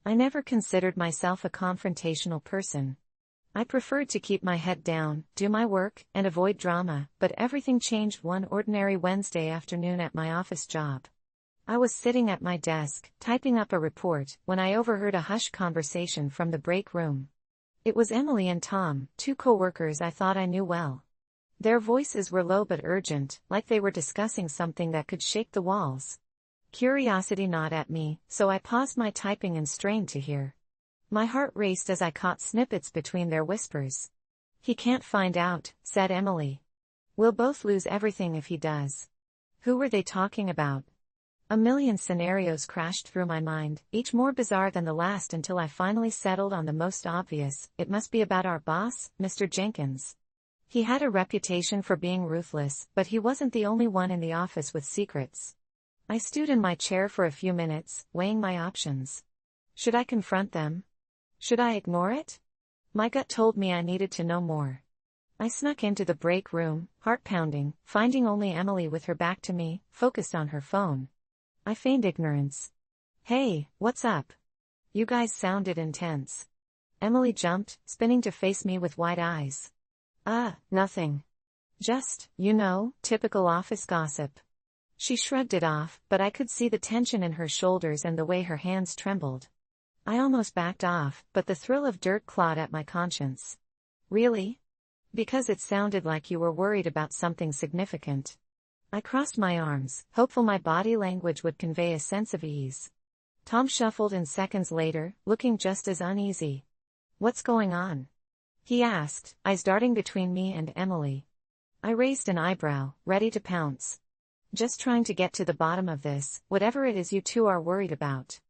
I never considered myself a confrontational person. I preferred to keep my head down, do my work, and avoid drama, but everything changed one ordinary Wednesday afternoon at my office job. I was sitting at my desk, typing up a report, when I overheard a hushed conversation from the break room. It was Emily and Tom, two co-workers I thought I knew well. Their voices were low but urgent, like they were discussing something that could shake the walls. Curiosity gnawed at me, so I paused my typing and strained to hear. My heart raced as I caught snippets between their whispers. "He can't find out," said Emily. "We'll both lose everything if he does." Who were they talking about? A million scenarios crashed through my mind, each more bizarre than the last until I finally settled on the most obvious. It must be about our boss, Mr. Jenkins. He had a reputation for being ruthless, but he wasn't the only one in the office with secrets. I stewed in my chair for a few minutes, weighing my options. Should I confront them? Should I ignore it? My gut told me I needed to know more. I snuck into the break room, heart pounding, finding only Emily with her back to me, focused on her phone. I feigned ignorance. "Hey, what's up? You guys sounded intense." Emily jumped, spinning to face me with wide eyes. Nothing. Just, typical office gossip." She shrugged it off, but I could see the tension in her shoulders and the way her hands trembled. I almost backed off, but the thrill of dirt clawed at my conscience. "Really? Because it sounded like you were worried about something significant." I crossed my arms, hopeful my body language would convey a sense of ease. Tom shuffled in seconds later, looking just as uneasy. "What's going on?" he asked, eyes darting between me and Emily. I raised an eyebrow, ready to pounce. "Just trying to get to the bottom of this, whatever it is you two are worried about."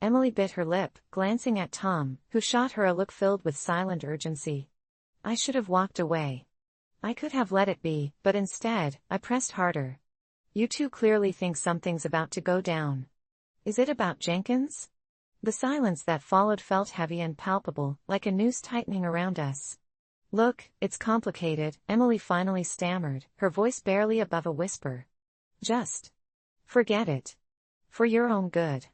Emily bit her lip, glancing at Tom, who shot her a look filled with silent urgency. I should have walked away. I could have let it be, but instead, I pressed harder. "You two clearly think something's about to go down. Is it about Jenkins?" The silence that followed felt heavy and palpable, like a noose tightening around us. "Look, it's complicated," Emily finally stammered, her voice barely above a whisper. "Just forget it. For your own good."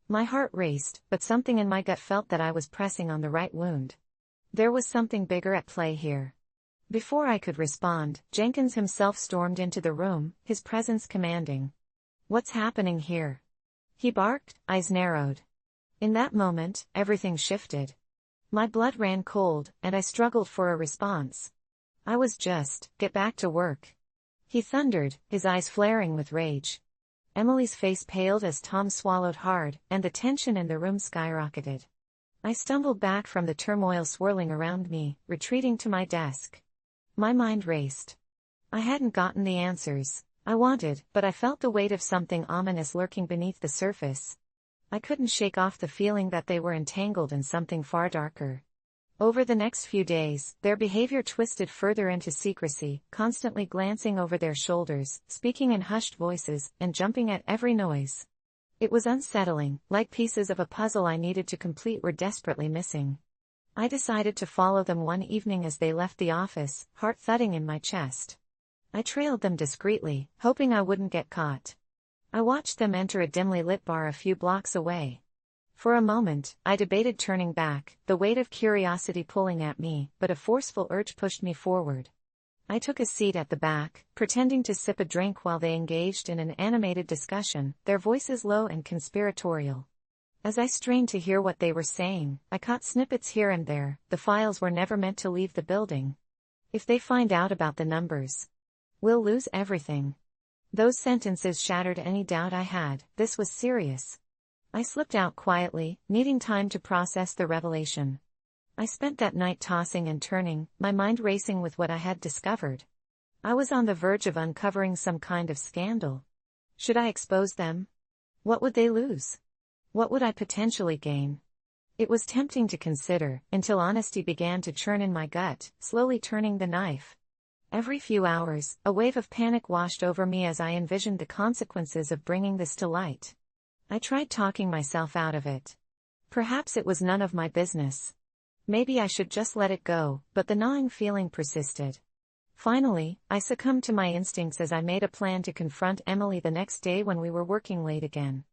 My heart raced, but something in my gut felt that I was pressing on the right wound. There was something bigger at play here. Before I could respond, Jenkins himself stormed into the room, his presence commanding. "What's happening here?" he barked, eyes narrowed. In that moment, everything shifted. My blood ran cold, and I struggled for a response. I was just, "Get back to work," he thundered, his eyes flaring with rage. Emily's face paled as Tom swallowed hard, and the tension in the room skyrocketed. I stumbled back from the turmoil swirling around me, retreating to my desk. My mind raced. I hadn't gotten the answers I wanted, but I felt the weight of something ominous lurking beneath the surface. I couldn't shake off the feeling that they were entangled in something far darker. Over the next few days, their behavior twisted further into secrecy, constantly glancing over their shoulders, speaking in hushed voices, and jumping at every noise. It was unsettling, like pieces of a puzzle I needed to complete were desperately missing. I decided to follow them one evening as they left the office, heart thudding in my chest. I trailed them discreetly, hoping I wouldn't get caught. I watched them enter a dimly lit bar a few blocks away. For a moment, I debated turning back, the weight of curiosity pulling at me, but a forceful urge pushed me forward. I took a seat at the back, pretending to sip a drink while they engaged in an animated discussion, their voices low and conspiratorial. As I strained to hear what they were saying, I caught snippets here and there. The files were never meant to leave the building. "If they find out about the numbers, we'll lose everything." Those sentences shattered any doubt I had. This was serious. I slipped out quietly, needing time to process the revelation. I spent that night tossing and turning, my mind racing with what I had discovered. I was on the verge of uncovering some kind of scandal. Should I expose them? What would they lose? What would I potentially gain? It was tempting to consider, until honesty began to churn in my gut, slowly turning the knife. Every few hours, a wave of panic washed over me as I envisioned the consequences of bringing this to light. I tried talking myself out of it. Perhaps it was none of my business. Maybe I should just let it go, but the gnawing feeling persisted. Finally, I succumbed to my instincts as I made a plan to confront Emily the next day when we were working late again.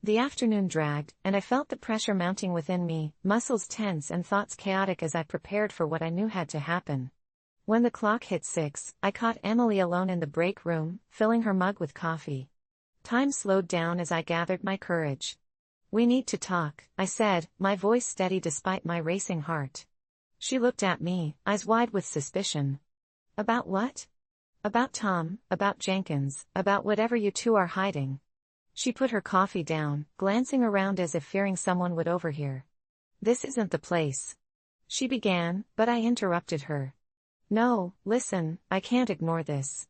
The afternoon dragged, and I felt the pressure mounting within me, muscles tense and thoughts chaotic as I prepared for what I knew had to happen. When the clock hit 6, I caught Emily alone in the break room, filling her mug with coffee. Time slowed down as I gathered my courage. "We need to talk," I said, my voice steady despite my racing heart. She looked at me, eyes wide with suspicion. "About what?" "About Tom, about Jenkins, about whatever you two are hiding." She put her coffee down, glancing around as if fearing someone would overhear. "This isn't the place," she began, but I interrupted her. "No, listen, I can't ignore this.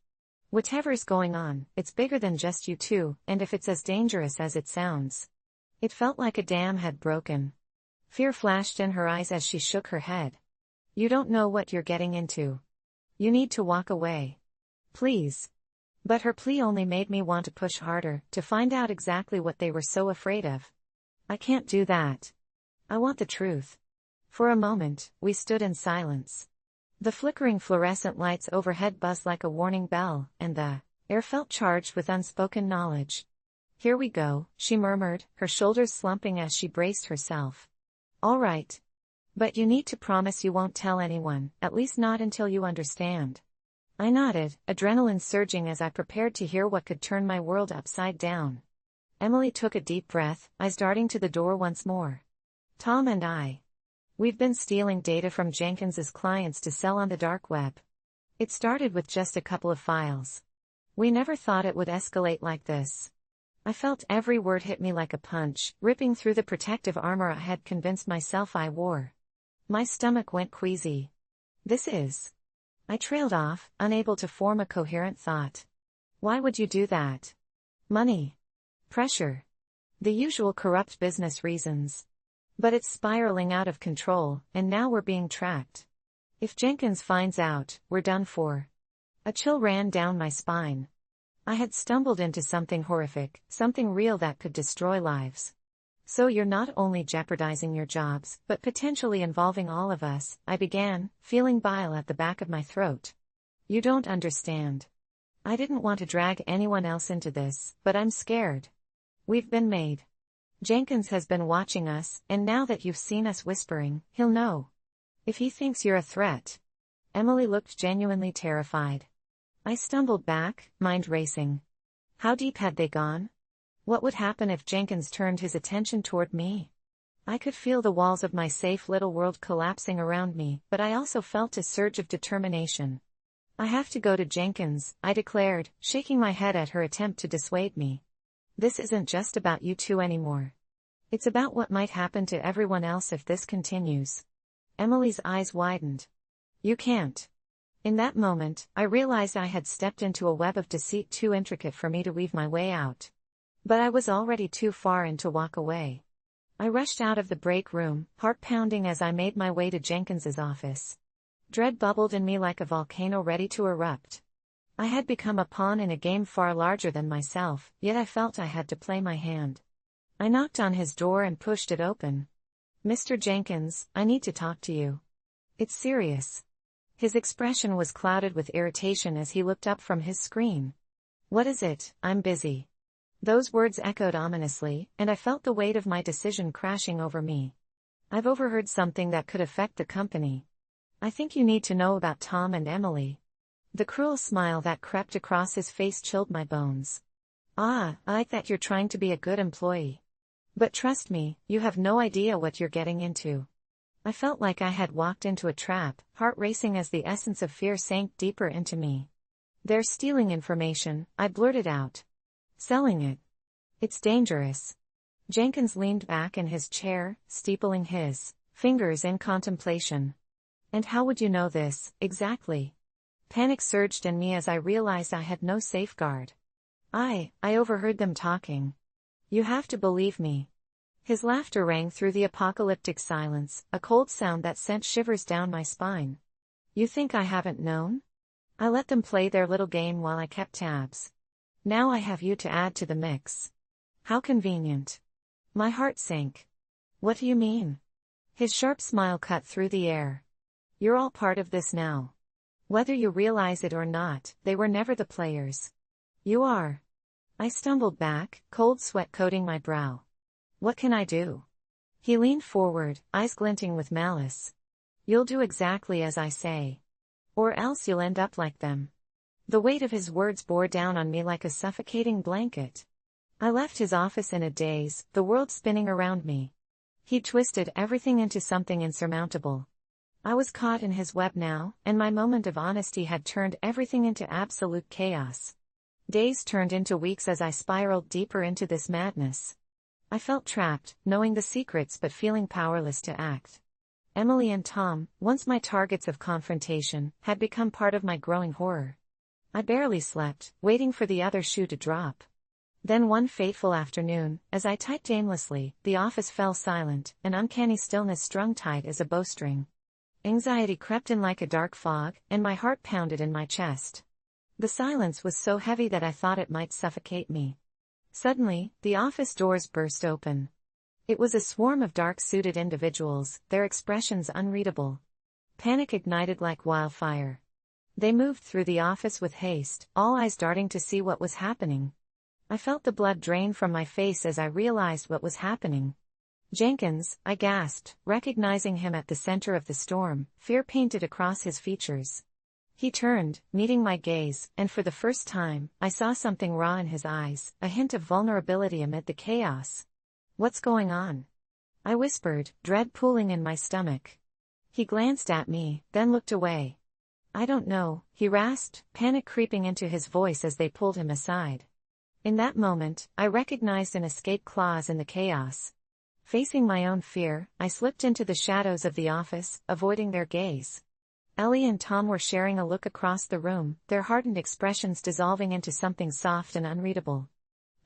Whatever's going on, it's bigger than just you two, and if it's as dangerous as it sounds." It felt like a dam had broken. Fear flashed in her eyes as she shook her head. "You don't know what you're getting into. You need to walk away. Please." But her plea only made me want to push harder, to find out exactly what they were so afraid of. "I can't do that. I want the truth." For a moment, we stood in silence. The flickering fluorescent lights overhead buzzed like a warning bell, and the air felt charged with unspoken knowledge. "Here we go," she murmured, her shoulders slumping as she braced herself. "All right. But you need to promise you won't tell anyone, at least not until you understand." I nodded, adrenaline surging as I prepared to hear what could turn my world upside down. Emily took a deep breath, eyes darting to the door once more. "Tom and we've been stealing data from Jenkins's clients to sell on the dark web. It started with just a couple of files. We never thought it would escalate like this." I felt every word hit me like a punch, ripping through the protective armor I had convinced myself I wore. My stomach went queasy. "This is..." I trailed off, unable to form a coherent thought. "Why would you do that?" "Money. Pressure. The usual corrupt business reasons. But it's spiraling out of control, and now we're being tracked. If Jenkins finds out, we're done for." A chill ran down my spine. I had stumbled into something horrific, something real that could destroy lives. "So you're not only jeopardizing your jobs, but potentially involving all of us," I began, feeling bile at the back of my throat. "You don't understand. I didn't want to drag anyone else into this, but I'm scared. We've been made. Jenkins has been watching us, and now that you've seen us whispering, he'll know. If he thinks you're a threat..." Emily looked genuinely terrified. I stumbled back, mind racing. How deep had they gone? What would happen if Jenkins turned his attention toward me? I could feel the walls of my safe little world collapsing around me, but I also felt a surge of determination. "I have to go to Jenkins," I declared, shaking my head at her attempt to dissuade me. "This isn't just about you two anymore. It's about what might happen to everyone else if this continues." Emily's eyes widened. "You can't." In that moment, I realized I had stepped into a web of deceit too intricate for me to weave my way out. But I was already too far in to walk away. I rushed out of the break room, heart pounding as I made my way to Jenkins's office. Dread bubbled in me like a volcano ready to erupt. I had become a pawn in a game far larger than myself, yet I felt I had to play my hand. I knocked on his door and pushed it open. "Mr. Jenkins, I need to talk to you. It's serious." His expression was clouded with irritation as he looked up from his screen. "What is it?" "I'm busy." Those words echoed ominously, and I felt the weight of my decision crashing over me. "I've overheard something that could affect the company. I think you need to know about Tom and Emily." The cruel smile that crept across his face chilled my bones. "I like that you're trying to be a good employee. But trust me, you have no idea what you're getting into." I felt like I had walked into a trap, heart racing as the essence of fear sank deeper into me. "They're stealing information," I blurted out. "Selling it. It's dangerous." Jenkins leaned back in his chair, steepling his fingers in contemplation. "And how would you know this, exactly?" Panic surged in me as I realized I had no safeguard. I overheard them talking. You have to believe me." His laughter rang through the apocalyptic silence, a cold sound that sent shivers down my spine. "You think I haven't known? I let them play their little game while I kept tabs. Now I have you to add to the mix. How convenient." My heart sank. "What do you mean?" His sharp smile cut through the air. "You're all part of this now. Whether you realize it or not, they were never the players. You are." I stumbled back, cold sweat coating my brow. What can I do? He leaned forward, eyes glinting with malice. You'll do exactly as I say. Or else you'll end up like them. The weight of his words bore down on me like a suffocating blanket. I left his office in a daze, the world spinning around me. He twisted everything into something insurmountable. I was caught in his web now, and my moment of honesty had turned everything into absolute chaos. Days turned into weeks as I spiraled deeper into this madness. I felt trapped, knowing the secrets but feeling powerless to act. Emily and Tom, once my targets of confrontation, had become part of my growing horror. I barely slept, waiting for the other shoe to drop. Then one fateful afternoon, as I typed aimlessly, the office fell silent, an uncanny stillness strung tight as a bowstring. Anxiety crept in like a dark fog, and my heart pounded in my chest. The silence was so heavy that I thought it might suffocate me. Suddenly, the office doors burst open. It was a swarm of dark-suited individuals, their expressions unreadable. Panic ignited like wildfire. They moved through the office with haste, all eyes darting to see what was happening. I felt the blood drain from my face as I realized what was happening. Jenkins, I gasped, recognizing him at the center of the storm, fear painted across his features. He turned, meeting my gaze, and for the first time, I saw something raw in his eyes, a hint of vulnerability amid the chaos. What's going on? I whispered, dread pooling in my stomach. He glanced at me, then looked away. I don't know, he rasped, panic creeping into his voice as they pulled him aside. In that moment, I recognized an escape clause in the chaos. Facing my own fear, I slipped into the shadows of the office, avoiding their gaze. Ellie and Tom were sharing a look across the room, their hardened expressions dissolving into something soft and unreadable.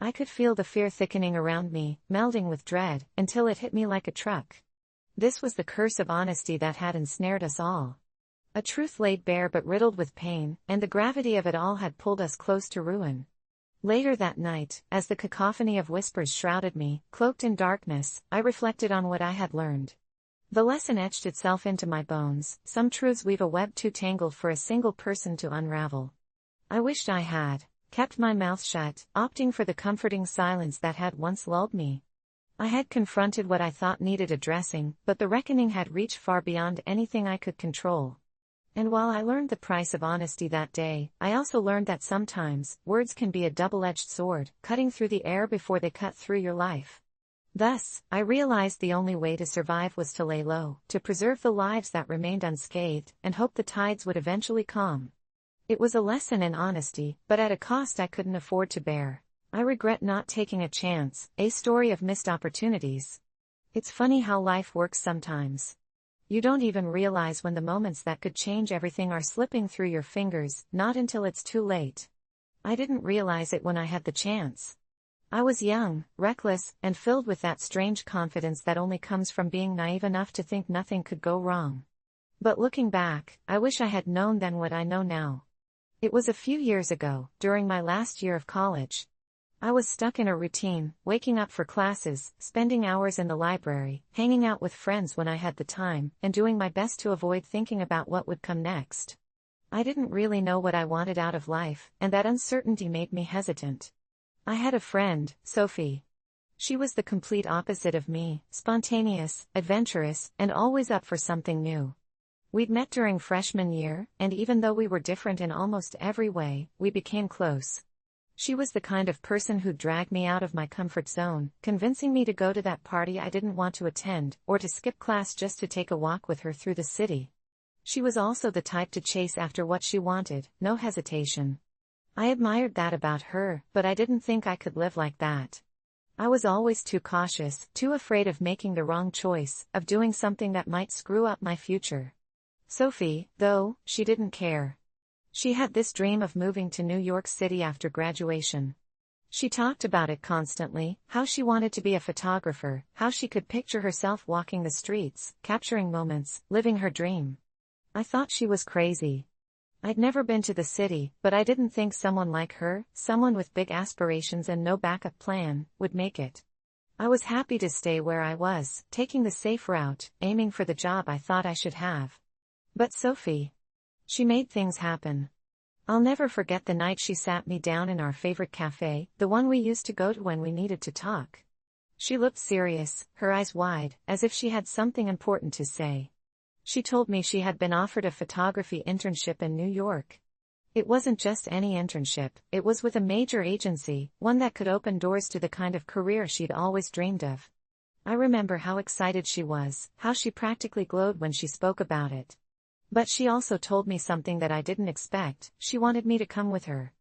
I could feel the fear thickening around me, melding with dread, until it hit me like a truck. This was the curse of honesty that had ensnared us all. A truth laid bare but riddled with pain, and the gravity of it all had pulled us close to ruin. Later that night, as the cacophony of whispers shrouded me, cloaked in darkness, I reflected on what I had learned. The lesson etched itself into my bones, some truths weave a web too tangled for a single person to unravel. I wished I had kept my mouth shut, opting for the comforting silence that had once lulled me. I had confronted what I thought needed addressing, but the reckoning had reached far beyond anything I could control. And while I learned the price of honesty that day, I also learned that sometimes, words can be a double-edged sword, cutting through the air before they cut through your life. Thus, I realized the only way to survive was to lay low, to preserve the lives that remained unscathed, and hope the tides would eventually calm. It was a lesson in honesty, but at a cost I couldn't afford to bear. I regret not taking a chance, a story of missed opportunities. It's funny how life works sometimes. You don't even realize when the moments that could change everything are slipping through your fingers, not until it's too late. I didn't realize it when I had the chance. I was young, reckless, and filled with that strange confidence that only comes from being naive enough to think nothing could go wrong. But looking back, I wish I had known then what I know now. It was a few years ago, during my last year of college. I was stuck in a routine, waking up for classes, spending hours in the library, hanging out with friends when I had the time, and doing my best to avoid thinking about what would come next. I didn't really know what I wanted out of life, and that uncertainty made me hesitant. I had a friend, Sophie. She was the complete opposite of me, spontaneous, adventurous, and always up for something new. We'd met during freshman year, and even though we were different in almost every way, we became close. She was the kind of person who'd drag me out of my comfort zone, convincing me to go to that party I didn't want to attend, or to skip class just to take a walk with her through the city. She was also the type to chase after what she wanted, no hesitation. I admired that about her, but I didn't think I could live like that. I was always too cautious, too afraid of making the wrong choice, of doing something that might screw up my future. Sophie, though, she didn't care. She had this dream of moving to New York City after graduation. She talked about it constantly, how she wanted to be a photographer, how she could picture herself walking the streets, capturing moments, living her dream. I thought she was crazy. I'd never been to the city, but I didn't think someone like her, someone with big aspirations and no backup plan, would make it. I was happy to stay where I was, taking the safe route, aiming for the job I thought I should have. But Sophie. She made things happen. I'll never forget the night she sat me down in our favorite cafe, the one we used to go to when we needed to talk. She looked serious, her eyes wide, as if she had something important to say. She told me she had been offered a photography internship in New York. It wasn't just any internship, it was with a major agency, one that could open doors to the kind of career she'd always dreamed of. I remember how excited she was, how she practically glowed when she spoke about it. But she also told me something that I didn't expect. She wanted me to come with her.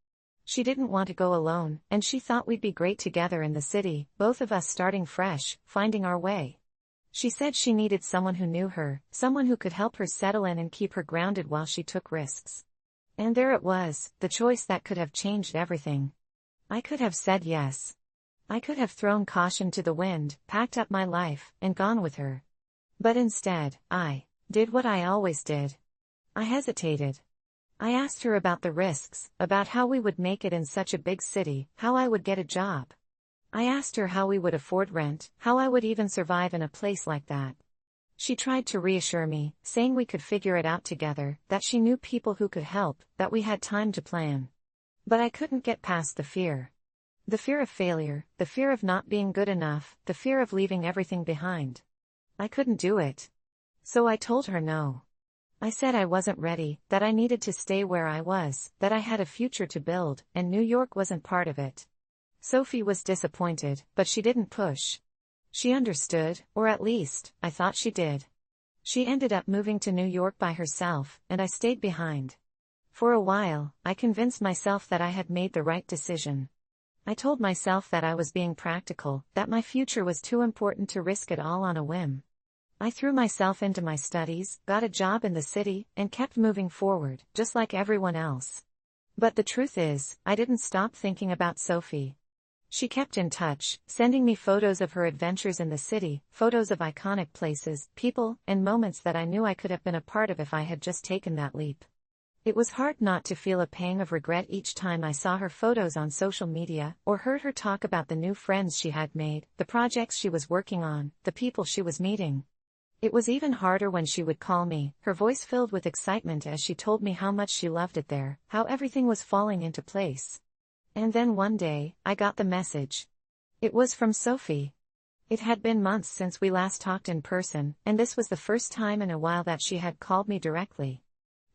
She didn't want to go alone, and she thought we'd be great together in the city, both of us starting fresh, finding our way. She said she needed someone who knew her, someone who could help her settle in and keep her grounded while she took risks. And there it was, the choice that could have changed everything. I could have said yes. I could have thrown caution to the wind, packed up my life, and gone with her. But instead, I did what I always did. I hesitated. I asked her about the risks, about how we would make it in such a big city, how I would get a job. I asked her how we would afford rent, how I would even survive in a place like that. She tried to reassure me, saying we could figure it out together, that she knew people who could help, that we had time to plan. But I couldn't get past the fear. The fear of failure, the fear of not being good enough, the fear of leaving everything behind. I couldn't do it. So I told her no. I said I wasn't ready, that I needed to stay where I was, that I had a future to build, and New York wasn't part of it. Sophie was disappointed, but she didn't push. She understood, or at least, I thought she did. She ended up moving to New York by herself, and I stayed behind. For a while, I convinced myself that I had made the right decision. I told myself that I was being practical, that my future was too important to risk it all on a whim. I threw myself into my studies, got a job in the city, and kept moving forward, just like everyone else. But the truth is, I didn't stop thinking about Sophie. She kept in touch, sending me photos of her adventures in the city, photos of iconic places, people, and moments that I knew I could have been a part of if I had just taken that leap. It was hard not to feel a pang of regret each time I saw her photos on social media, or heard her talk about the new friends she had made, the projects she was working on, the people she was meeting. It was even harder when she would call me, her voice filled with excitement as she told me how much she loved it there, how everything was falling into place. And then one day, I got the message. It was from Sophie. It had been months since we last talked in person, and this was the first time in a while that she had called me directly.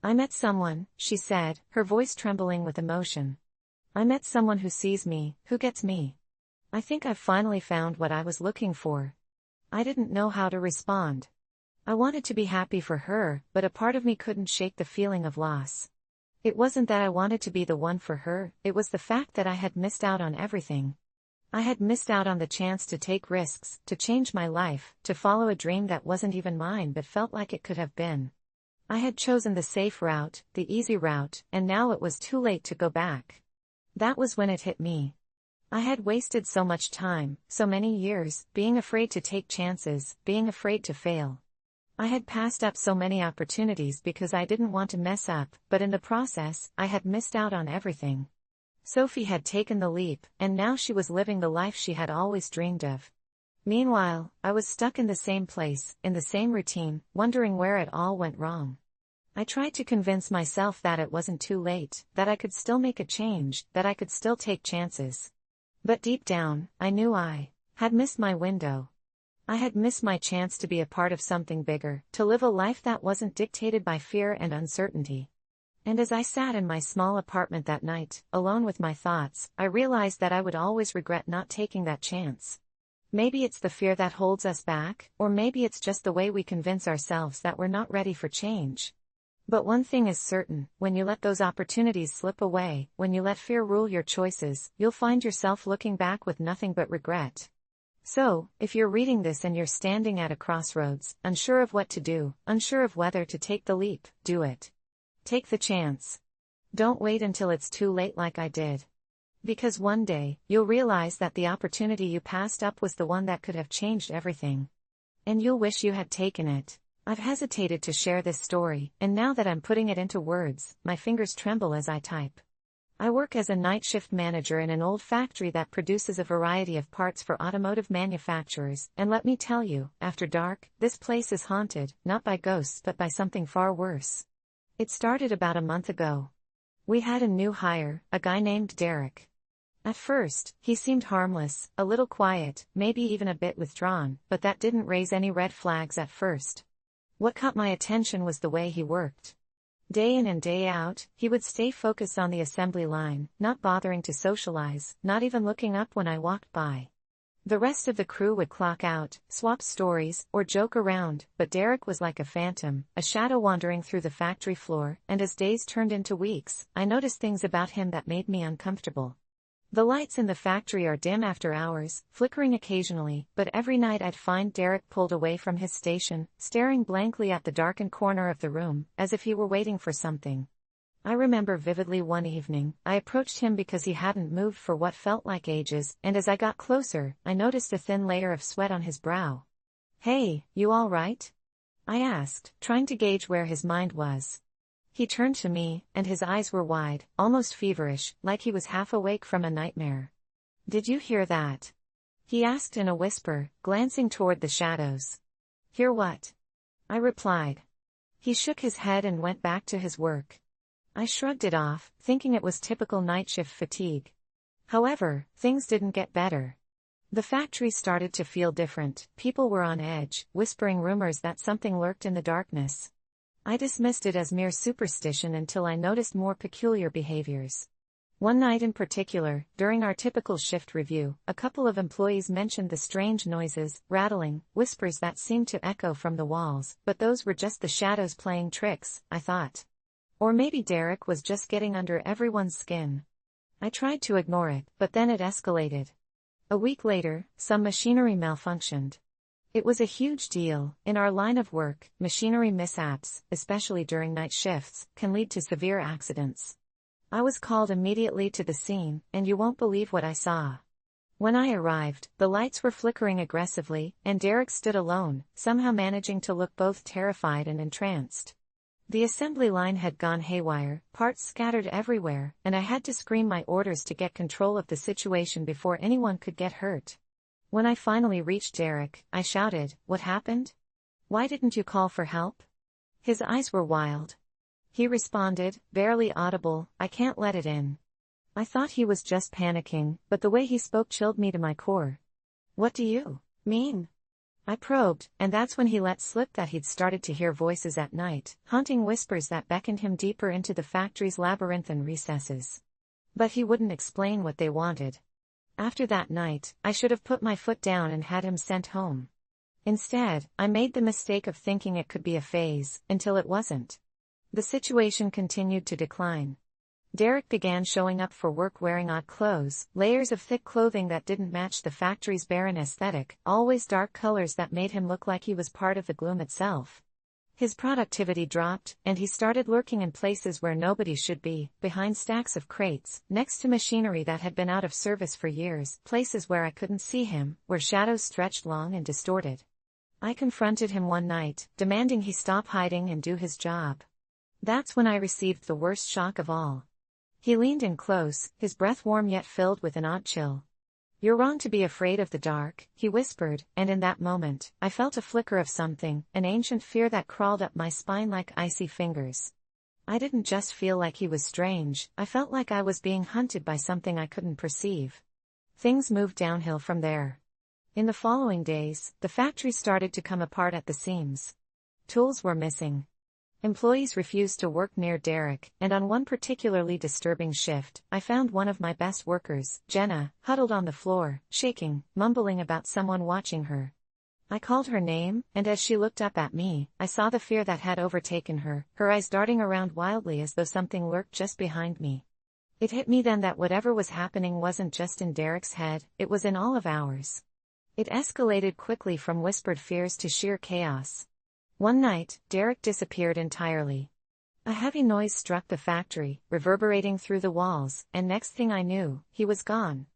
I met someone, she said, her voice trembling with emotion. I met someone who sees me, who gets me. I think I've finally found what I was looking for. I didn't know how to respond. I wanted to be happy for her, but a part of me couldn't shake the feeling of loss. It wasn't that I wanted to be the one for her, it was the fact that I had missed out on everything. I had missed out on the chance to take risks, to change my life, to follow a dream that wasn't even mine but felt like it could have been. I had chosen the safe route, the easy route, and now it was too late to go back. That was when it hit me. I had wasted so much time, so many years, being afraid to take chances, being afraid to fail. I had passed up so many opportunities because I didn't want to mess up, but in the process, I had missed out on everything. Sophie had taken the leap, and now she was living the life she had always dreamed of. Meanwhile, I was stuck in the same place, in the same routine, wondering where it all went wrong. I tried to convince myself that it wasn't too late, that I could still make a change, that I could still take chances. But deep down, I knew I had missed my window. I had missed my chance to be a part of something bigger, to live a life that wasn't dictated by fear and uncertainty. And as I sat in my small apartment that night, alone with my thoughts, I realized that I would always regret not taking that chance. Maybe it's the fear that holds us back, or maybe it's just the way we convince ourselves that we're not ready for change. But one thing is certain, when you let those opportunities slip away, when you let fear rule your choices, you'll find yourself looking back with nothing but regret. So, if you're reading this and you're standing at a crossroads, unsure of what to do, unsure of whether to take the leap, do it. Take the chance. Don't wait until it's too late like I did. Because one day, you'll realize that the opportunity you passed up was the one that could have changed everything. And you'll wish you had taken it. I've hesitated to share this story, and now that I'm putting it into words, my fingers tremble as I type. I work as a night shift manager in an old factory that produces a variety of parts for automotive manufacturers, and let me tell you, after dark, this place is haunted, not by ghosts but by something far worse. It started about a month ago. We had a new hire, a guy named Derek. At first, he seemed harmless, a little quiet, maybe even a bit withdrawn, but that didn't raise any red flags at first. What caught my attention was the way he worked. Day in and day out, he would stay focused on the assembly line, not bothering to socialize, not even looking up when I walked by. The rest of the crew would clock out, swap stories, or joke around, but Derek was like a phantom, a shadow wandering through the factory floor, and as days turned into weeks, I noticed things about him that made me uncomfortable. The lights in the factory are dim after hours, flickering occasionally, but every night I'd find Derek pulled away from his station, staring blankly at the darkened corner of the room, as if he were waiting for something. I remember vividly one evening, I approached him because he hadn't moved for what felt like ages, and as I got closer, I noticed a thin layer of sweat on his brow. "Hey, you all right?" I asked, trying to gauge where his mind was. He turned to me, and his eyes were wide, almost feverish, like he was half awake from a nightmare. "Did you hear that?" he asked in a whisper, glancing toward the shadows. "Hear what?" I replied. He shook his head and went back to his work. I shrugged it off, thinking it was typical night shift fatigue. However, things didn't get better. The factory started to feel different, people were on edge, whispering rumors that something lurked in the darkness. I dismissed it as mere superstition until I noticed more peculiar behaviors. One night in particular, during our typical shift review, a couple of employees mentioned the strange noises, rattling, whispers that seemed to echo from the walls, but those were just the shadows playing tricks, I thought. Or maybe Derek was just getting under everyone's skin. I tried to ignore it, but then it escalated. A week later, some machinery malfunctioned. It was a huge deal. In our line of work, machinery mishaps, especially during night shifts, can lead to severe accidents. I was called immediately to the scene, and you won't believe what I saw. When I arrived, the lights were flickering aggressively, and Derek stood alone, somehow managing to look both terrified and entranced. The assembly line had gone haywire, parts scattered everywhere, and I had to scream my orders to get control of the situation before anyone could get hurt. When I finally reached Derek, I shouted, "What happened? Why didn't you call for help?" His eyes were wild. He responded, barely audible, "I can't let it in." I thought he was just panicking, but the way he spoke chilled me to my core. "What do you mean?" I probed, and that's when he let slip that he'd started to hear voices at night, haunting whispers that beckoned him deeper into the factory's labyrinthine recesses. But he wouldn't explain what they wanted. After that night, I should have put my foot down and had him sent home. Instead, I made the mistake of thinking it could be a phase, until it wasn't. The situation continued to decline. Derek began showing up for work wearing odd clothes, layers of thick clothing that didn't match the factory's barren aesthetic, always dark colors that made him look like he was part of the gloom itself. His productivity dropped, and he started lurking in places where nobody should be, behind stacks of crates, next to machinery that had been out of service for years, places where I couldn't see him, where shadows stretched long and distorted. I confronted him one night, demanding he stop hiding and do his job. That's when I received the worst shock of all. He leaned in close, his breath warm yet filled with an odd chill. "You're wrong to be afraid of the dark," he whispered, and in that moment, I felt a flicker of something, an ancient fear that crawled up my spine like icy fingers. I didn't just feel like he was strange, I felt like I was being hunted by something I couldn't perceive. Things moved downhill from there. In the following days, the factory started to come apart at the seams. Tools were missing. Employees refused to work near Derek, and on one particularly disturbing shift, I found one of my best workers, Jenna, huddled on the floor, shaking, mumbling about someone watching her. I called her name, and as she looked up at me, I saw the fear that had overtaken her, her eyes darting around wildly as though something lurked just behind me. It hit me then that whatever was happening wasn't just in Derek's head, it was in all of ours. It escalated quickly from whispered fears to sheer chaos. One night, Derek disappeared entirely. A heavy noise struck the factory, reverberating through the walls, and next thing I knew, he was gone.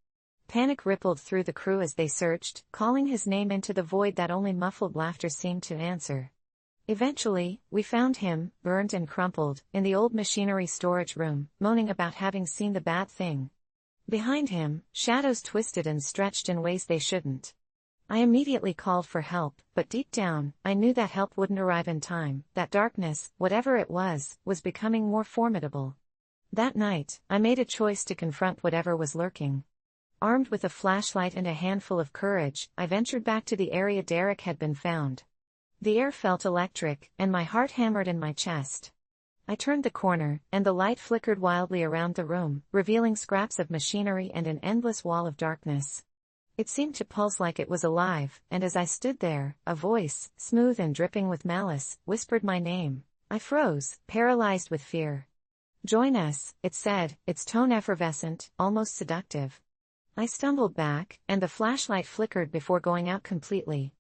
Panic rippled through the crew as they searched, calling his name into the void that only muffled laughter seemed to answer. Eventually, we found him, burnt and crumpled, in the old machinery storage room, moaning about having seen the bad thing. Behind him, shadows twisted and stretched in ways they shouldn't. I immediately called for help, but deep down, I knew that help wouldn't arrive in time, that darkness, whatever it was becoming more formidable. That night, I made a choice to confront whatever was lurking. Armed with a flashlight and a handful of courage, I ventured back to the area Derek had been found. The air felt electric, and my heart hammered in my chest. I turned the corner, and the light flickered wildly around the room, revealing scraps of machinery and an endless wall of darkness. It seemed to pulse like it was alive, and as I stood there, a voice, smooth and dripping with malice, whispered my name. I froze, paralyzed with fear. "Join us," it said, its tone effervescent, almost seductive. I stumbled back, and the flashlight flickered before going out completely.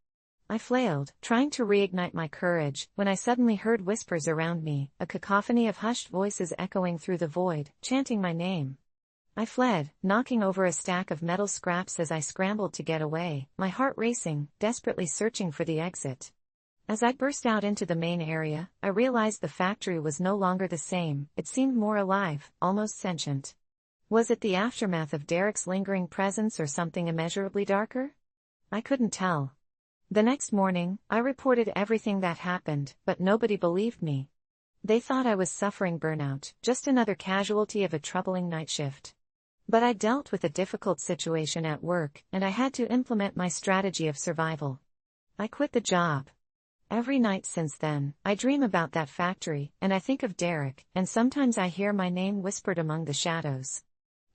I flailed, trying to reignite my courage, when I suddenly heard whispers around me, a cacophony of hushed voices echoing through the void, chanting my name. I fled, knocking over a stack of metal scraps as I scrambled to get away, my heart racing, desperately searching for the exit. As I burst out into the main area, I realized the factory was no longer the same. It seemed more alive, almost sentient. Was it the aftermath of Derek's lingering presence or something immeasurably darker? I couldn't tell. The next morning, I reported everything that happened, but nobody believed me. They thought I was suffering burnout, just another casualty of a troubling night shift. But I dealt with a difficult situation at work, and I had to implement my strategy of survival. I quit the job. Every night since then, I dream about that factory, and I think of Derek, and sometimes I hear my name whispered among the shadows.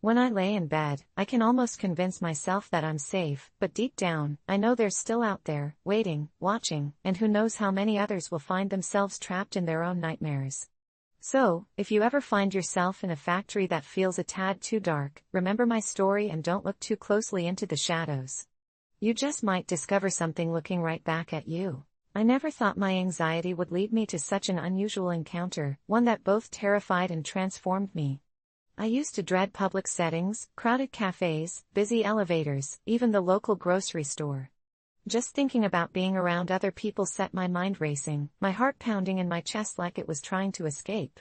When I lay in bed, I can almost convince myself that I'm safe, but deep down, I know they're still out there, waiting, watching, and who knows how many others will find themselves trapped in their own nightmares. So, if you ever find yourself in a factory that feels a tad too dark, remember my story and don't look too closely into the shadows. You just might discover something looking right back at you. I never thought my anxiety would lead me to such an unusual encounter, one that both terrified and transformed me. I used to dread public settings, crowded cafes, busy elevators, even the local grocery store. Just thinking about being around other people set my mind racing, my heart pounding in my chest like it was trying to escape.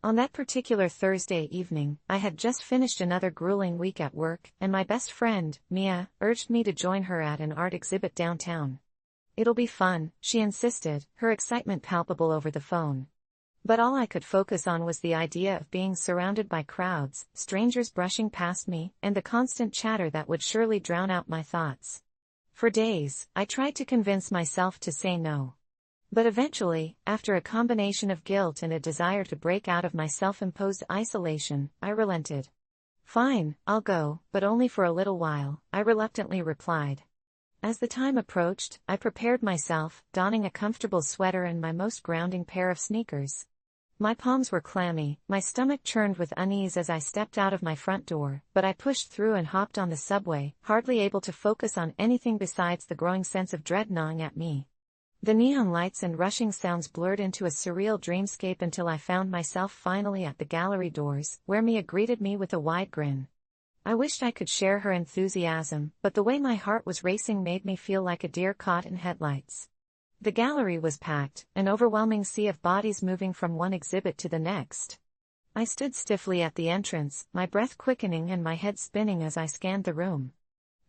On that particular Thursday evening, I had just finished another grueling week at work, and my best friend, Mia, urged me to join her at an art exhibit downtown. "It'll be fun," she insisted, her excitement palpable over the phone. But all I could focus on was the idea of being surrounded by crowds, strangers brushing past me, and the constant chatter that would surely drown out my thoughts. For days, I tried to convince myself to say no. But eventually, after a combination of guilt and a desire to break out of my self-imposed isolation, I relented. "Fine, I'll go, but only for a little while," I reluctantly replied. As the time approached, I prepared myself, donning a comfortable sweater and my most grounding pair of sneakers. My palms were clammy, my stomach churned with unease as I stepped out of my front door, but I pushed through and hopped on the subway, hardly able to focus on anything besides the growing sense of dread gnawing at me. The neon lights and rushing sounds blurred into a surreal dreamscape until I found myself finally at the gallery doors, where Mia greeted me with a wide grin. I wished I could share her enthusiasm, but the way my heart was racing made me feel like a deer caught in headlights. The gallery was packed, an overwhelming sea of bodies moving from one exhibit to the next. I stood stiffly at the entrance, my breath quickening and my head spinning as I scanned the room.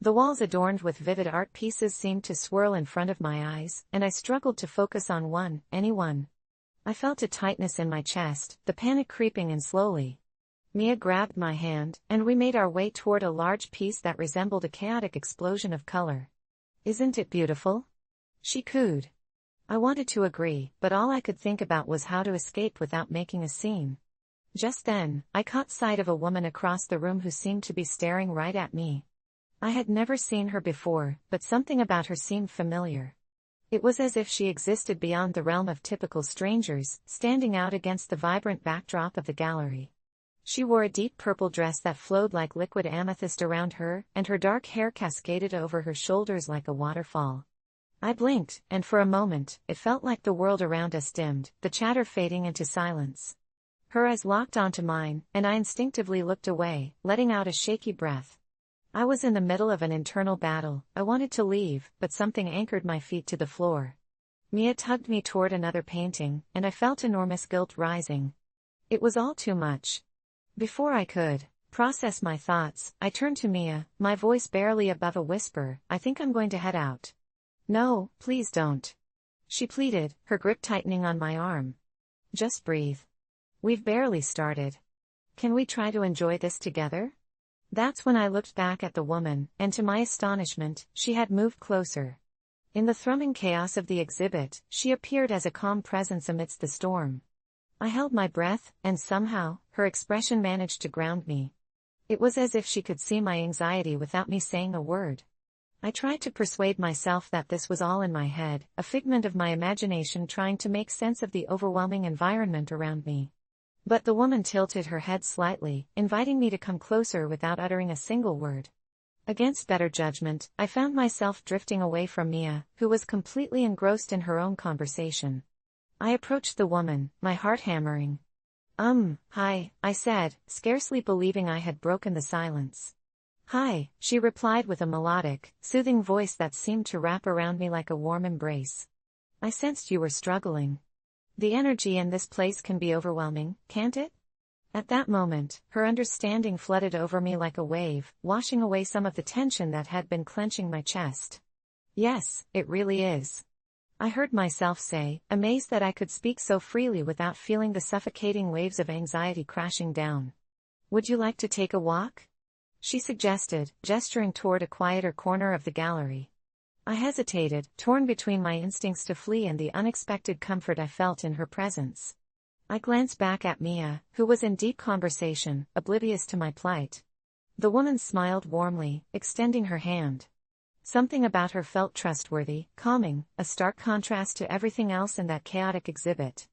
The walls adorned with vivid art pieces seemed to swirl in front of my eyes, and I struggled to focus on any one. I felt a tightness in my chest, the panic creeping in slowly. Mia grabbed my hand, and we made our way toward a large piece that resembled a chaotic explosion of color. "Isn't it beautiful?" she cooed. I wanted to agree, but all I could think about was how to escape without making a scene. Just then, I caught sight of a woman across the room who seemed to be staring right at me. I had never seen her before, but something about her seemed familiar. It was as if she existed beyond the realm of typical strangers, standing out against the vibrant backdrop of the gallery. She wore a deep purple dress that flowed like liquid amethyst around her, and her dark hair cascaded over her shoulders like a waterfall. I blinked, and for a moment, it felt like the world around us dimmed, the chatter fading into silence. Her eyes locked onto mine, and I instinctively looked away, letting out a shaky breath. I was in the middle of an internal battle. I wanted to leave, but something anchored my feet to the floor. Mia tugged me toward another painting, and I felt enormous guilt rising. It was all too much. Before I could process my thoughts, I turned to Mia, my voice barely above a whisper. "I think I'm going to head out." "No, please don't," she pleaded, her grip tightening on my arm. "Just breathe. We've barely started." Can we try to enjoy this together? That's when I looked back at the woman, and to my astonishment, she had moved closer. In the thrumming chaos of the exhibit, she appeared as a calm presence amidst the storm. I held my breath, and somehow, her expression managed to ground me. It was as if she could see my anxiety without me saying a word. I tried to persuade myself that this was all in my head, a figment of my imagination trying to make sense of the overwhelming environment around me. But the woman tilted her head slightly, inviting me to come closer without uttering a single word. Against better judgment, I found myself drifting away from Mia, who was completely engrossed in her own conversation. I approached the woman, my heart hammering. Hi, I said, scarcely believing I had broken the silence. Hi, she replied with a melodic, soothing voice that seemed to wrap around me like a warm embrace. I sensed you were struggling. The energy in this place can be overwhelming, can't it? At that moment, her understanding flooded over me like a wave, washing away some of the tension that had been clenching my chest. Yes, it really is. I heard myself say, amazed that I could speak so freely without feeling the suffocating waves of anxiety crashing down. Would you like to take a walk? She suggested, gesturing toward a quieter corner of the gallery. I hesitated, torn between my instincts to flee and the unexpected comfort I felt in her presence. I glanced back at Mia, who was in deep conversation, oblivious to my plight. The woman smiled warmly, extending her hand. Something about her felt trustworthy, calming, a stark contrast to everything else in that chaotic exhibit.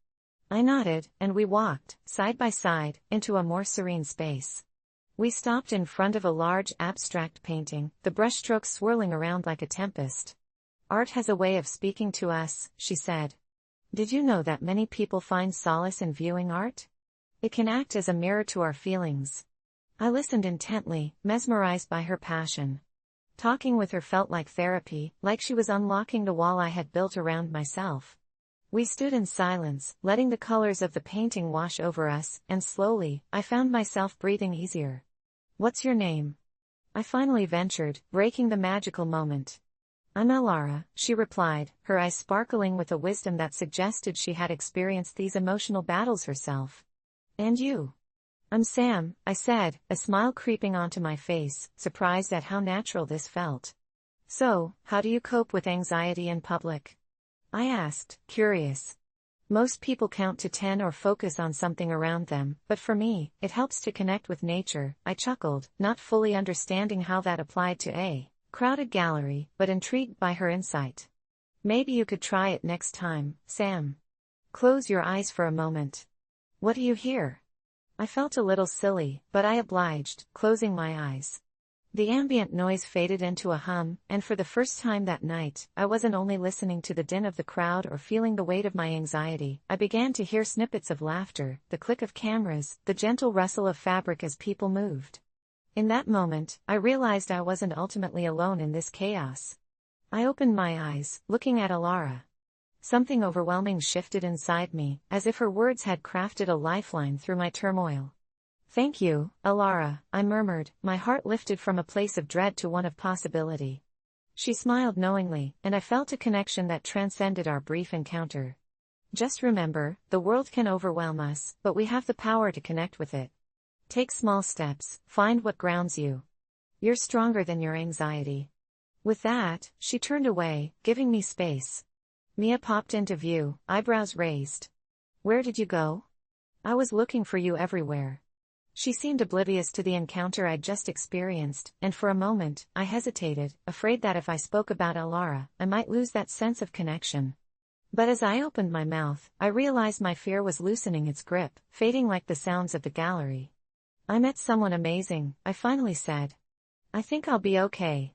I nodded, and we walked, side by side, into a more serene space. We stopped in front of a large abstract painting, the brushstrokes swirling around like a tempest. Art has a way of speaking to us, she said. Did you know that many people find solace in viewing art? It can act as a mirror to our feelings. I listened intently, mesmerized by her passion. Talking with her felt like therapy, like she was unlocking the wall I had built around myself. We stood in silence, letting the colors of the painting wash over us, and slowly, I found myself breathing easier. What's your name? I finally ventured, breaking the magical moment. I'm Alara, she replied, her eyes sparkling with a wisdom that suggested she had experienced these emotional battles herself. And you? I'm Sam, I said, a smile creeping onto my face, surprised at how natural this felt. So, how do you cope with anxiety in public? I asked, curious. Most people count to 10 or focus on something around them, but for me, it helps to connect with nature, I chuckled, not fully understanding how that applied to a crowded gallery, but intrigued by her insight. Maybe you could try it next time, Sam. Close your eyes for a moment. What do you hear? I felt a little silly, but I obliged, closing my eyes. The ambient noise faded into a hum, and for the first time that night, I wasn't only listening to the din of the crowd or feeling the weight of my anxiety, I began to hear snippets of laughter, the click of cameras, the gentle rustle of fabric as people moved. In that moment, I realized I wasn't ultimately alone in this chaos. I opened my eyes, looking at Alara. Something overwhelming shifted inside me, as if her words had crafted a lifeline through my turmoil. Thank you, Alara, I murmured, my heart lifted from a place of dread to one of possibility. She smiled knowingly, and I felt a connection that transcended our brief encounter. Just remember, the world can overwhelm us, but we have the power to connect with it. Take small steps, find what grounds you. You're stronger than your anxiety. With that, she turned away, giving me space. Mia popped into view, eyebrows raised. Where did you go? I was looking for you everywhere. She seemed oblivious to the encounter I'd just experienced, and for a moment, I hesitated, afraid that if I spoke about Alara, I might lose that sense of connection. But as I opened my mouth, I realized my fear was loosening its grip, fading like the sounds of the gallery. I met someone amazing, I finally said. I think I'll be okay.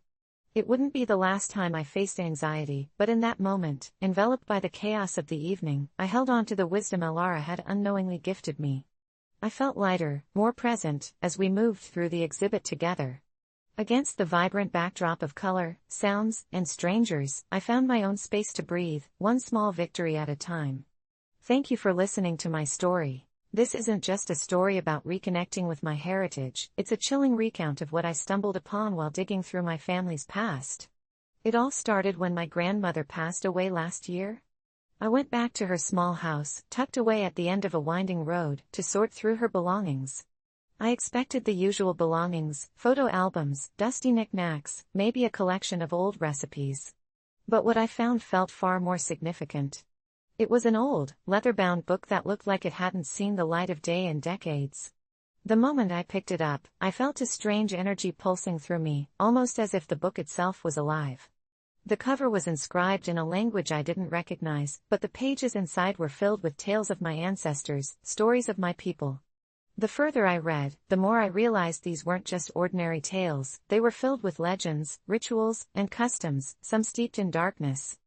It wouldn't be the last time I faced anxiety, but in that moment, enveloped by the chaos of the evening, I held on to the wisdom Alara had unknowingly gifted me. I felt lighter, more present, as we moved through the exhibit together. Against the vibrant backdrop of color, sounds, and strangers, I found my own space to breathe, one small victory at a time. Thank you for listening to my story. This isn't just a story about reconnecting with my heritage, it's a chilling recount of what I stumbled upon while digging through my family's past. It all started when my grandmother passed away last year. I went back to her small house, tucked away at the end of a winding road, to sort through her belongings. I expected the usual belongings, photo albums, dusty knickknacks, maybe a collection of old recipes. But what I found felt far more significant. It was an old, leather-bound book that looked like it hadn't seen the light of day in decades. The moment I picked it up, I felt a strange energy pulsing through me, almost as if the book itself was alive. The cover was inscribed in a language I didn't recognize, but the pages inside were filled with tales of my ancestors, stories of my people. The further I read, the more I realized these weren't just ordinary tales, they were filled with legends, rituals, and customs, some steeped in darkness.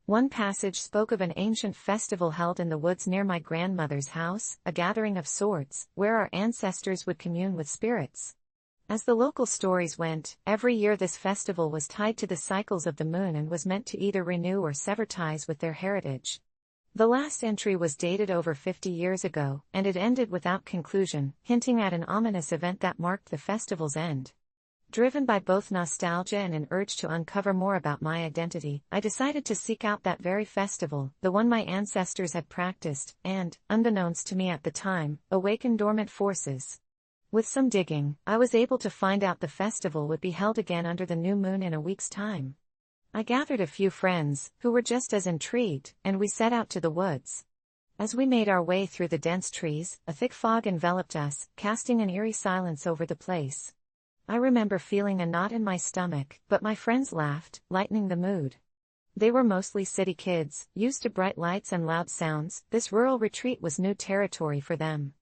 One passage spoke of an ancient festival held in the woods near my grandmother's house, a gathering of sorts, where our ancestors would commune with spirits. As the local stories went, every year this festival was tied to the cycles of the moon and was meant to either renew or sever ties with their heritage. The last entry was dated over 50 years ago, and it ended without conclusion, hinting at an ominous event that marked the festival's end. Driven by both nostalgia and an urge to uncover more about my identity, I decided to seek out that very festival, the one my ancestors had practiced, and, unbeknownst to me at the time, awaken dormant forces. With some digging, I was able to find out the festival would be held again under the new moon in a week's time. I gathered a few friends, who were just as intrigued, and we set out to the woods. As we made our way through the dense trees, a thick fog enveloped us, casting an eerie silence over the place. I remember feeling a knot in my stomach, but my friends laughed, lightening the mood. They were mostly city kids, used to bright lights and loud sounds. This rural retreat was new territory for them.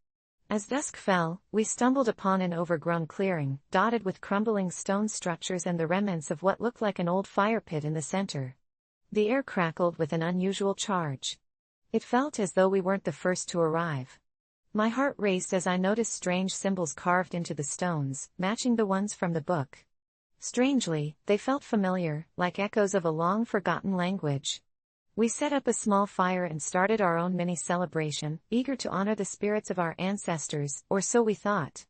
As dusk fell, we stumbled upon an overgrown clearing, dotted with crumbling stone structures and the remnants of what looked like an old fire pit in the center. The air crackled with an unusual charge. It felt as though we weren't the first to arrive. My heart raced as I noticed strange symbols carved into the stones, matching the ones from the book. Strangely, they felt familiar, like echoes of a long-forgotten language. We set up a small fire and started our own mini-celebration, eager to honor the spirits of our ancestors, or so we thought.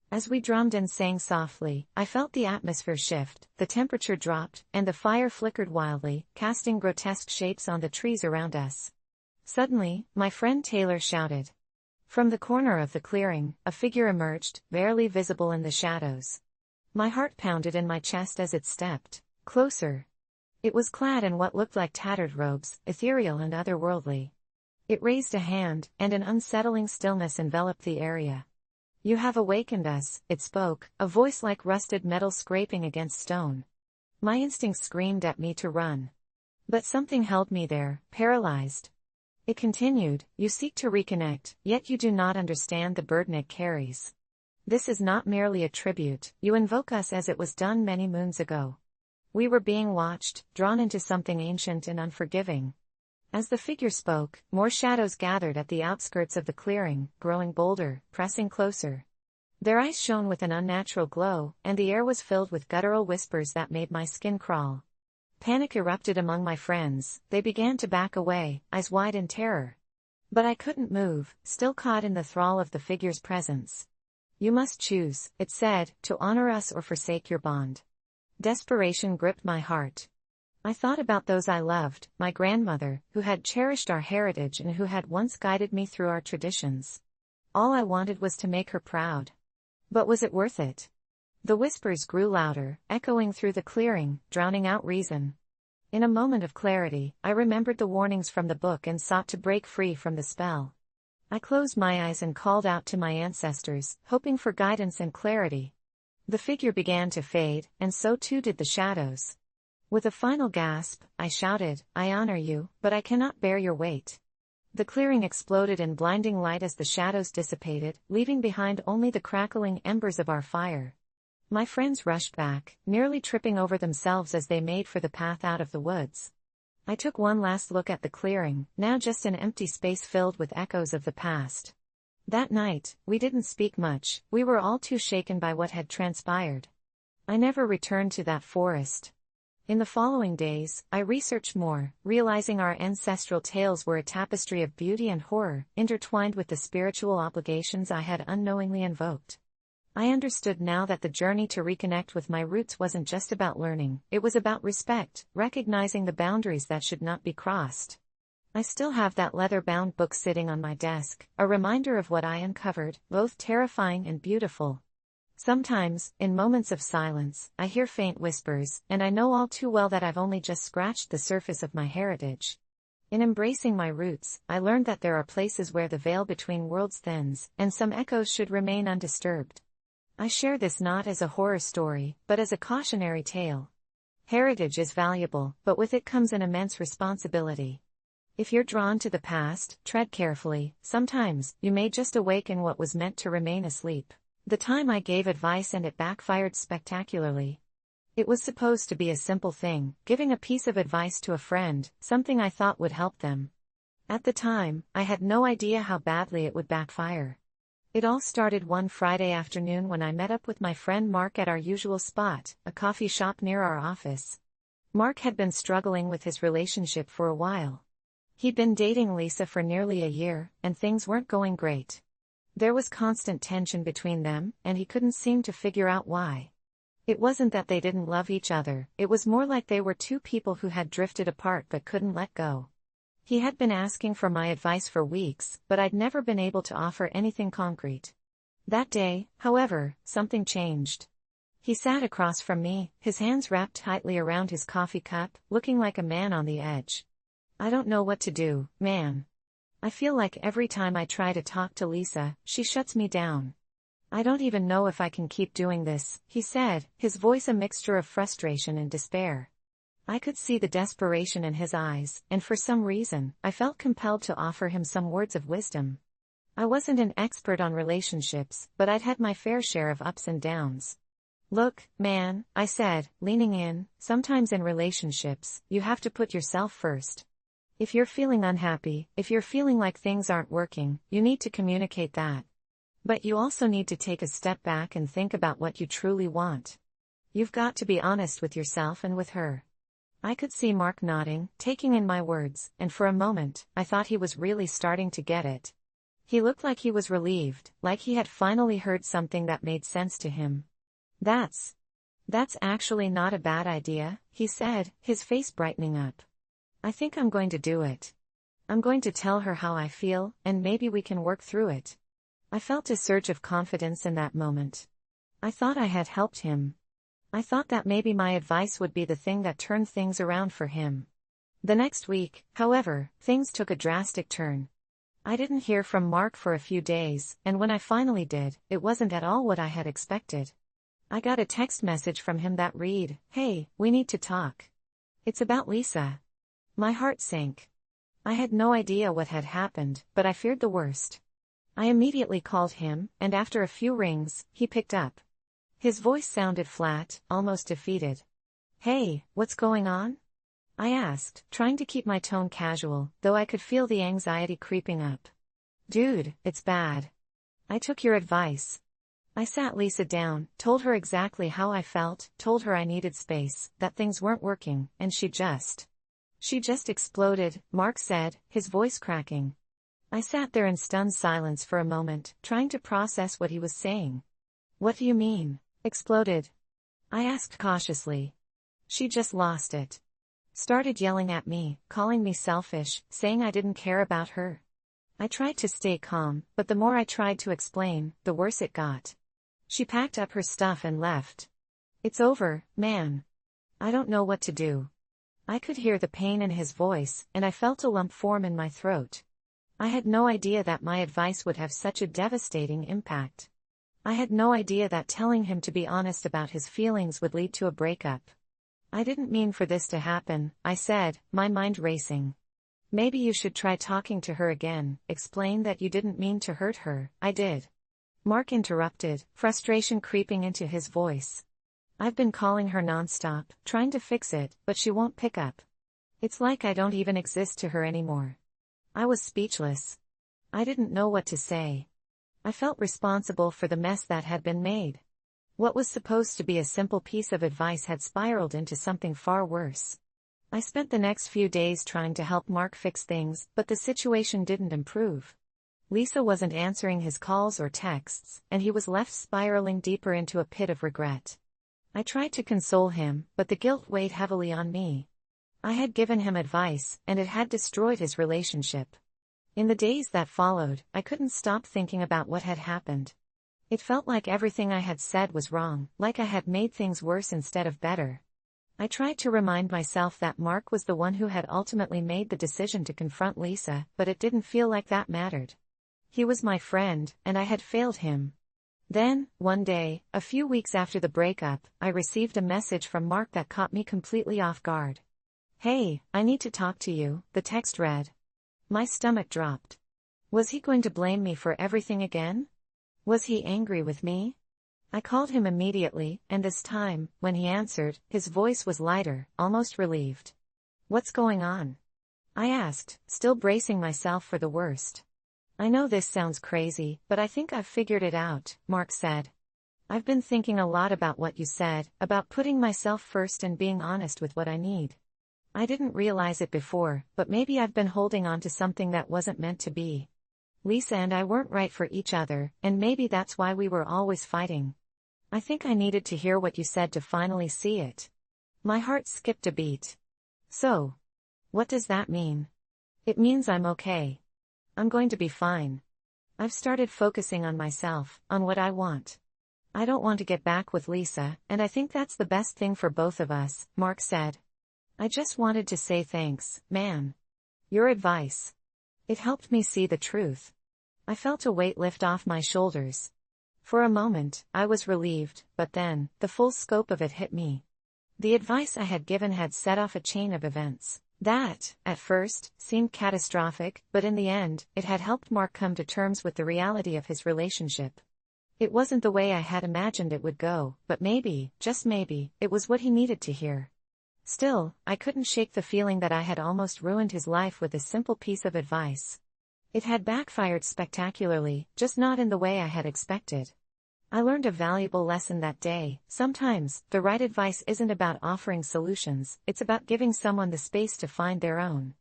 As we drummed and sang softly, I felt the atmosphere shift, the temperature dropped, and the fire flickered wildly, casting grotesque shapes on the trees around us. Suddenly, my friend Taylor shouted. From the corner of the clearing, a figure emerged, barely visible in the shadows. My heart pounded in my chest as it stepped closer. It was clad in what looked like tattered robes, ethereal and otherworldly. It raised a hand, and an unsettling stillness enveloped the area. "You have awakened us," it spoke, a voice like rusted metal scraping against stone. My instincts screamed at me to run. But something held me there, paralyzed. It continued, "You seek to reconnect, yet you do not understand the burden it carries. This is not merely a tribute, you invoke us as it was done many moons ago." We were being watched, drawn into something ancient and unforgiving. As the figure spoke, more shadows gathered at the outskirts of the clearing, growing bolder, pressing closer. Their eyes shone with an unnatural glow, and the air was filled with guttural whispers that made my skin crawl. Panic erupted among my friends. They began to back away, eyes wide in terror. But I couldn't move, still caught in the thrall of the figure's presence. "You must choose," it said, "to honor us or forsake your bond." Desperation gripped my heart. I thought about those I loved, my grandmother, who had cherished our heritage and who had once guided me through our traditions. All I wanted was to make her proud. But was it worth it? The whispers grew louder, echoing through the clearing, drowning out reason. In a moment of clarity, I remembered the warnings from the book and sought to break free from the spell. I closed my eyes and called out to my ancestors, hoping for guidance and clarity. The figure began to fade, and so too did the shadows. With a final gasp, I shouted, "I honor you, but I cannot bear your weight." The clearing exploded in blinding light as the shadows dissipated, leaving behind only the crackling embers of our fire. My friends rushed back, nearly tripping over themselves as they made for the path out of the woods. I took one last look at the clearing, now just an empty space filled with echoes of the past. That night, we didn't speak much, we were all too shaken by what had transpired. I never returned to that forest. In the following days, I researched more, realizing our ancestral tales were a tapestry of beauty and horror, intertwined with the spiritual obligations I had unknowingly invoked. I understood now that the journey to reconnect with my roots wasn't just about learning, it was about respect, recognizing the boundaries that should not be crossed. I still have that leather-bound book sitting on my desk, a reminder of what I uncovered, both terrifying and beautiful. Sometimes, in moments of silence, I hear faint whispers, and I know all too well that I've only just scratched the surface of my heritage. In embracing my roots, I learned that there are places where the veil between worlds thins, and some echoes should remain undisturbed. I share this not as a horror story, but as a cautionary tale. Heritage is valuable, but with it comes an immense responsibility. If you're drawn to the past, tread carefully. Sometimes, you may just awaken what was meant to remain asleep. The time I gave advice and it backfired spectacularly. It was supposed to be a simple thing, giving a piece of advice to a friend, something I thought would help them. At the time, I had no idea how badly it would backfire. It all started one Friday afternoon when I met up with my friend Mark at our usual spot, a coffee shop near our office. Mark had been struggling with his relationship for a while. He'd been dating Lisa for nearly a year, and things weren't going great. There was constant tension between them, and he couldn't seem to figure out why. It wasn't that they didn't love each other, it was more like they were two people who had drifted apart but couldn't let go. He had been asking for my advice for weeks, but I'd never been able to offer anything concrete. That day, however, something changed. He sat across from me, his hands wrapped tightly around his coffee cup, looking like a man on the edge. "I don't know what to do, man. I feel like every time I try to talk to Lisa, she shuts me down. I don't even know if I can keep doing this," he said, his voice a mixture of frustration and despair. I could see the desperation in his eyes, and for some reason, I felt compelled to offer him some words of wisdom. I wasn't an expert on relationships, but I'd had my fair share of ups and downs. "Look, man," I said, leaning in, "sometimes in relationships, you have to put yourself first. If you're feeling unhappy, if you're feeling like things aren't working, you need to communicate that. But you also need to take a step back and think about what you truly want. You've got to be honest with yourself and with her." I could see Mark nodding, taking in my words, and for a moment, I thought he was really starting to get it. He looked like he was relieved, like he had finally heard something that made sense to him. That's actually not a bad idea," he said, his face brightening up. "I think I'm going to do it. I'm going to tell her how I feel, and maybe we can work through it." I felt a surge of confidence in that moment. I thought I had helped him. I thought that maybe my advice would be the thing that turned things around for him. The next week, however, things took a drastic turn. I didn't hear from Mark for a few days, and when I finally did, it wasn't at all what I had expected. I got a text message from him that read, "Hey, we need to talk. It's about Lisa." My heart sank. I had no idea what had happened, but I feared the worst. I immediately called him, and after a few rings, he picked up. His voice sounded flat, almost defeated. "Hey, what's going on?" I asked, trying to keep my tone casual, though I could feel the anxiety creeping up. "Dude, it's bad. I took your advice. I sat Lisa down, told her exactly how I felt, told her I needed space, that things weren't working, and she just exploded," Mark said, his voice cracking. I sat there in stunned silence for a moment, trying to process what he was saying. "What do you mean, exploded?" I asked cautiously. "She just lost it. Started yelling at me, calling me selfish, saying I didn't care about her." I tried to stay calm, but the more I tried to explain, the worse it got. "She packed up her stuff and left. It's over, man. I don't know what to do." I could hear the pain in his voice, and I felt a lump form in my throat. I had no idea that my advice would have such a devastating impact. I had no idea that telling him to be honest about his feelings would lead to a breakup. "I didn't mean for this to happen," I said, my mind racing. "Maybe you should try talking to her again, explain that you didn't mean to hurt her." "I did." Mark interrupted, frustration creeping into his voice. "I've been calling her nonstop, trying to fix it, but she won't pick up. It's like I don't even exist to her anymore." I was speechless. I didn't know what to say. I felt responsible for the mess that had been made. What was supposed to be a simple piece of advice had spiraled into something far worse. I spent the next few days trying to help Mark fix things, but the situation didn't improve. Lisa wasn't answering his calls or texts, and he was left spiraling deeper into a pit of regret. I tried to console him, but the guilt weighed heavily on me. I had given him advice, and it had destroyed his relationship. In the days that followed, I couldn't stop thinking about what had happened. It felt like everything I had said was wrong, like I had made things worse instead of better. I tried to remind myself that Mark was the one who had ultimately made the decision to confront Lisa, but it didn't feel like that mattered. He was my friend, and I had failed him. Then, one day, a few weeks after the breakup, I received a message from Mark that caught me completely off guard. "Hey, I need to talk to you," the text read. My stomach dropped. Was he going to blame me for everything again? Was he angry with me? I called him immediately, and this time, when he answered, his voice was lighter, almost relieved. "What's going on?" I asked, still bracing myself for the worst. "I know this sounds crazy, but I think I've figured it out," Mark said. "I've been thinking a lot about what you said, about putting myself first and being honest with what I need. I didn't realize it before, but maybe I've been holding on to something that wasn't meant to be. Lisa and I weren't right for each other, and maybe that's why we were always fighting. I think I needed to hear what you said to finally see it." My heart skipped a beat. "So, what does that mean?" "It means I'm okay. I'm going to be fine. I've started focusing on myself, on what I want. I don't want to get back with Lisa, and I think that's the best thing for both of us," Mark said. "I just wanted to say thanks, man. Your advice. It helped me see the truth." I felt a weight lift off my shoulders. For a moment, I was relieved, but then, the full scope of it hit me. The advice I had given had set off a chain of events that, at first, seemed catastrophic, but in the end, it had helped Mark come to terms with the reality of his relationship. It wasn't the way I had imagined it would go, but maybe, just maybe, it was what he needed to hear. Still, I couldn't shake the feeling that I had almost ruined his life with a simple piece of advice. It had backfired spectacularly, just not in the way I had expected. I learned a valuable lesson that day. Sometimes, the right advice isn't about offering solutions, it's about giving someone the space to find their own.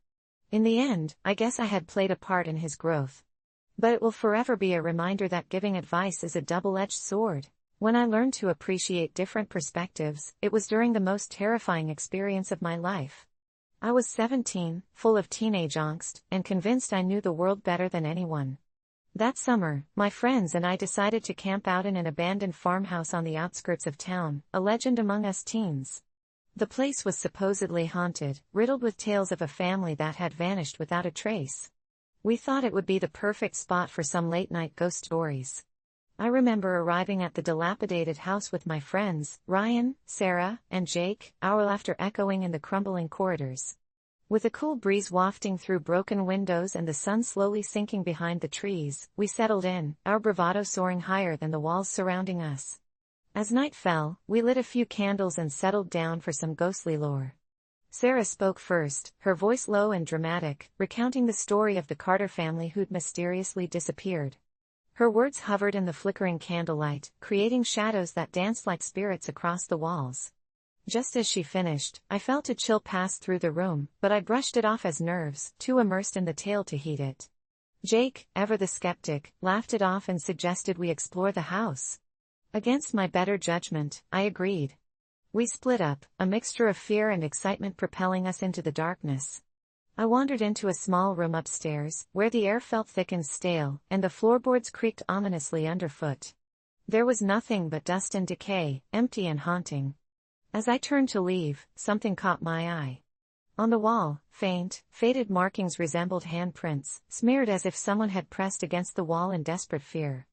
In the end, I guess I had played a part in his growth. But it will forever be a reminder that giving advice is a double-edged sword. When I learned to appreciate different perspectives, it was during the most terrifying experience of my life. I was 17, full of teenage angst, and convinced I knew the world better than anyone. That summer, my friends and I decided to camp out in an abandoned farmhouse on the outskirts of town, a legend among us teens. The place was supposedly haunted, riddled with tales of a family that had vanished without a trace. We thought it would be the perfect spot for some late-night ghost stories. I remember arriving at the dilapidated house with my friends, Ryan, Sarah, and Jake, our laughter echoing in the crumbling corridors. With a cool breeze wafting through broken windows and the sun slowly sinking behind the trees, we settled in, our bravado soaring higher than the walls surrounding us. As night fell, we lit a few candles and settled down for some ghostly lore. Sarah spoke first, her voice low and dramatic, recounting the story of the Carter family who'd mysteriously disappeared. Her words hovered in the flickering candlelight, creating shadows that danced like spirits across the walls. Just as she finished, I felt a chill pass through the room, but I brushed it off as nerves, too immersed in the tale to heed it. Jake, ever the skeptic, laughed it off and suggested we explore the house. Against my better judgment, I agreed. We split up, a mixture of fear and excitement propelling us into the darkness. I wandered into a small room upstairs, where the air felt thick and stale, and the floorboards creaked ominously underfoot. There was nothing but dust and decay, empty and haunting. As I turned to leave, something caught my eye. On the wall, faint, faded markings resembled handprints, smeared as if someone had pressed against the wall in desperate fear.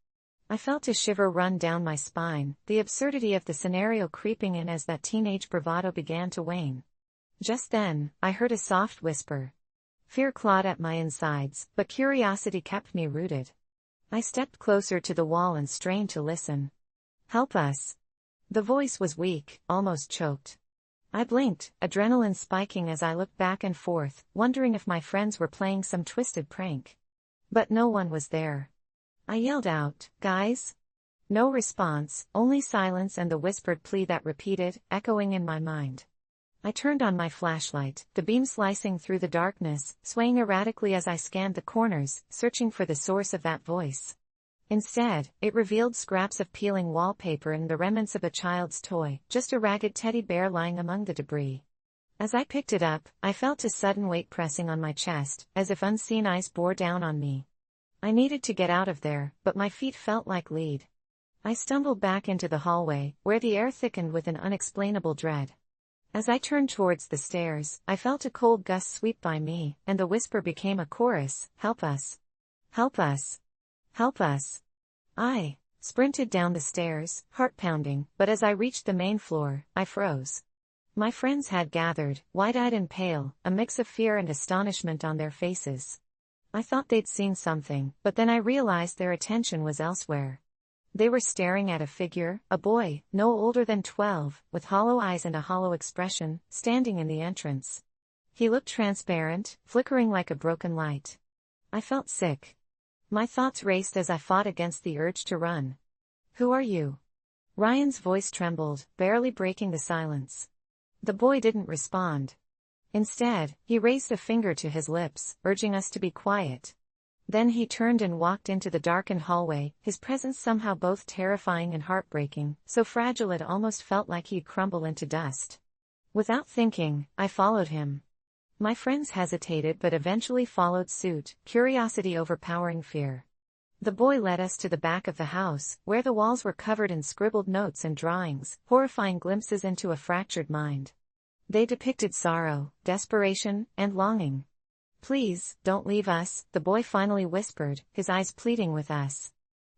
I felt a shiver run down my spine, the absurdity of the scenario creeping in as that teenage bravado began to wane. Just then, I heard a soft whisper. Fear clawed at my insides, but curiosity kept me rooted. I stepped closer to the wall and strained to listen. "Help us." The voice was weak, almost choked. I blinked, adrenaline spiking as I looked back and forth, wondering if my friends were playing some twisted prank. But no one was there. I yelled out, "Guys?" No response, only silence and the whispered plea that repeated, echoing in my mind. I turned on my flashlight, the beam slicing through the darkness, swaying erratically as I scanned the corners, searching for the source of that voice. Instead, it revealed scraps of peeling wallpaper and the remnants of a child's toy, just a ragged teddy bear lying among the debris. As I picked it up, I felt a sudden weight pressing on my chest, as if unseen ice bore down on me. I needed to get out of there, but my feet felt like lead. I stumbled back into the hallway, where the air thickened with an unexplainable dread. As I turned towards the stairs, I felt a cold gust sweep by me, and the whisper became a chorus, "Help us! Help us! Help us!" I sprinted down the stairs, heart pounding, but as I reached the main floor, I froze. My friends had gathered, wide-eyed and pale, a mix of fear and astonishment on their faces. I thought they'd seen something, but then I realized their attention was elsewhere. They were staring at a figure, a boy, no older than 12, with hollow eyes and a hollow expression, standing in the entrance. He looked transparent, flickering like a broken light. I felt sick. My thoughts raced as I fought against the urge to run. "Who are you?" Ryan's voice trembled, barely breaking the silence. The boy didn't respond. Instead, he raised a finger to his lips, urging us to be quiet. Then he turned and walked into the darkened hallway, his presence somehow both terrifying and heartbreaking, so fragile it almost felt like he'd crumble into dust. Without thinking, I followed him. My friends hesitated but eventually followed suit, curiosity overpowering fear. The boy led us to the back of the house, where the walls were covered in scribbled notes and drawings, horrifying glimpses into a fractured mind. They depicted sorrow, desperation, and longing. "Please, don't leave us," the boy finally whispered, his eyes pleading with us.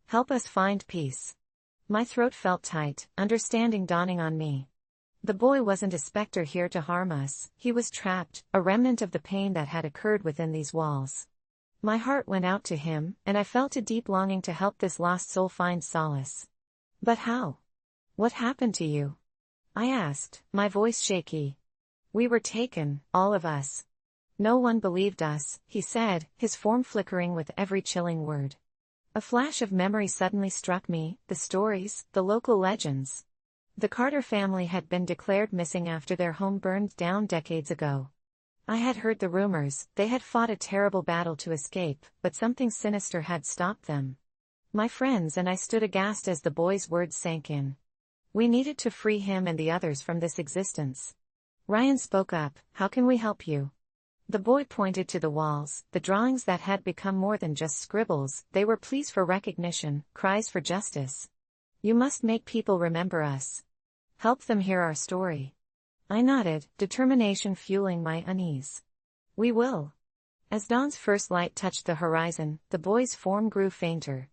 "Help us find peace." My throat felt tight, understanding dawning on me. The boy wasn't a specter here to harm us, he was trapped, a remnant of the pain that had occurred within these walls. My heart went out to him, and I felt a deep longing to help this lost soul find solace. "But how? What happened to you?" I asked, my voice shaky. "We were taken, all of us. No one believed us," he said, his form flickering with every chilling word. A flash of memory suddenly struck me, the stories, the local legends. The Carter family had been declared missing after their home burned down decades ago. I had heard the rumors, they had fought a terrible battle to escape, but something sinister had stopped them. My friends and I stood aghast as the boy's words sank in. We needed to free him and the others from this existence. Ryan spoke up, "How can we help you?" The boy pointed to the walls, the drawings that had become more than just scribbles, they were pleas for recognition, cries for justice. "You must make people remember us. Help them hear our story." I nodded, determination fueling my unease. "We will." As dawn's first light touched the horizon, the boy's form grew fainter.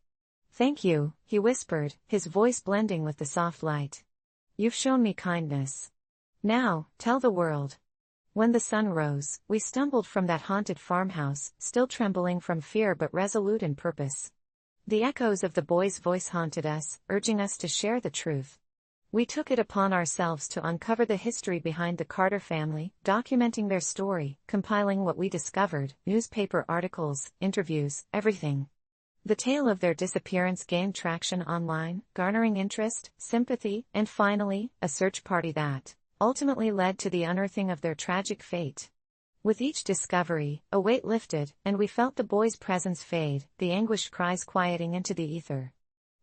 "Thank you," he whispered, his voice blending with the soft light. "You've shown me kindness. Now, tell the world." When the sun rose, we stumbled from that haunted farmhouse, still trembling from fear but resolute in purpose. The echoes of the boy's voice haunted us, urging us to share the truth. We took it upon ourselves to uncover the history behind the Carter family, documenting their story, compiling what we discovered, newspaper articles, interviews, everything. The tale of their disappearance gained traction online, garnering interest, sympathy, and finally, a search party that ultimately led to the unearthing of their tragic fate. With each discovery, a weight lifted, and we felt the boy's presence fade, the anguished cries quieting into the ether.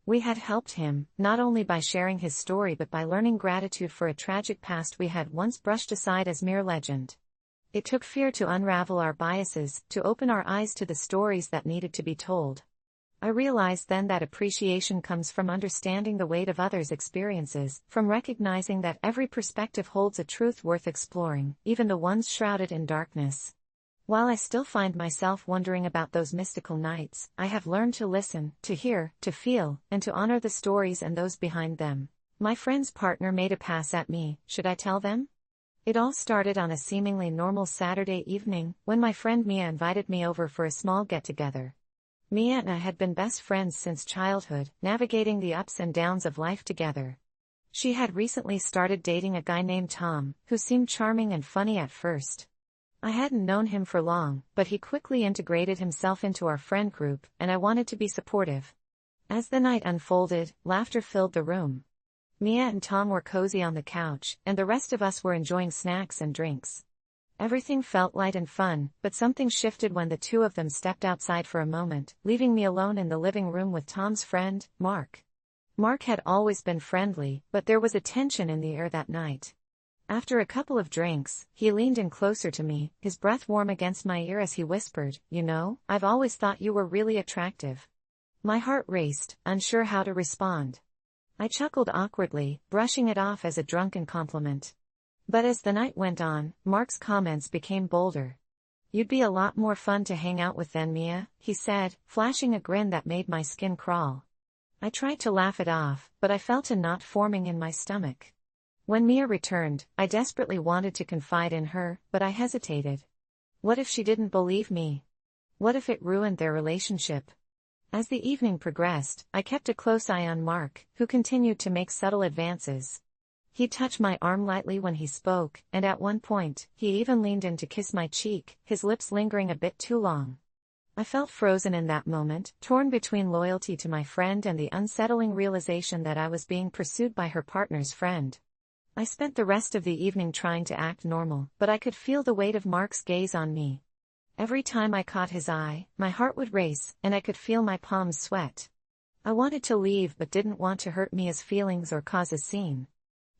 We had helped him, not only by sharing his story but by learning gratitude for a tragic past we had once brushed aside as mere legend. It took fear to unravel our biases, to open our eyes to the stories that needed to be told. I realized then that appreciation comes from understanding the weight of others' experiences, from recognizing that every perspective holds a truth worth exploring, even the ones shrouded in darkness. While I still find myself wondering about those mystical nights, I have learned to listen, to hear, to feel, and to honor the stories and those behind them. My friend's partner made a pass at me. Should I tell them? It all started on a seemingly normal Saturday evening, when my friend Mia invited me over for a small get-together. Mia and I had been best friends since childhood, navigating the ups and downs of life together. She had recently started dating a guy named Tom, who seemed charming and funny at first. I hadn't known him for long, but he quickly integrated himself into our friend group, and I wanted to be supportive. As the night unfolded, laughter filled the room. Mia and Tom were cozy on the couch, and the rest of us were enjoying snacks and drinks. Everything felt light and fun, but something shifted when the two of them stepped outside for a moment, leaving me alone in the living room with Tom's friend, Mark. Mark had always been friendly, but there was a tension in the air that night. After a couple of drinks, he leaned in closer to me, his breath warm against my ear as he whispered, "You know, I've always thought you were really attractive." My heart raced, unsure how to respond. I chuckled awkwardly, brushing it off as a drunken compliment. But as the night went on, Mark's comments became bolder. "You'd be a lot more fun to hang out with than Mia," he said, flashing a grin that made my skin crawl. I tried to laugh it off, but I felt a knot forming in my stomach. When Mia returned, I desperately wanted to confide in her, but I hesitated. What if she didn't believe me? What if it ruined their relationship? As the evening progressed, I kept a close eye on Mark, who continued to make subtle advances. He'd touch my arm lightly when he spoke, and at one point, he even leaned in to kiss my cheek, his lips lingering a bit too long. I felt frozen in that moment, torn between loyalty to my friend and the unsettling realization that I was being pursued by her partner's friend. I spent the rest of the evening trying to act normal, but I could feel the weight of Mark's gaze on me. Every time I caught his eye, my heart would race, and I could feel my palms sweat. I wanted to leave but didn't want to hurt Mia's feelings or cause a scene.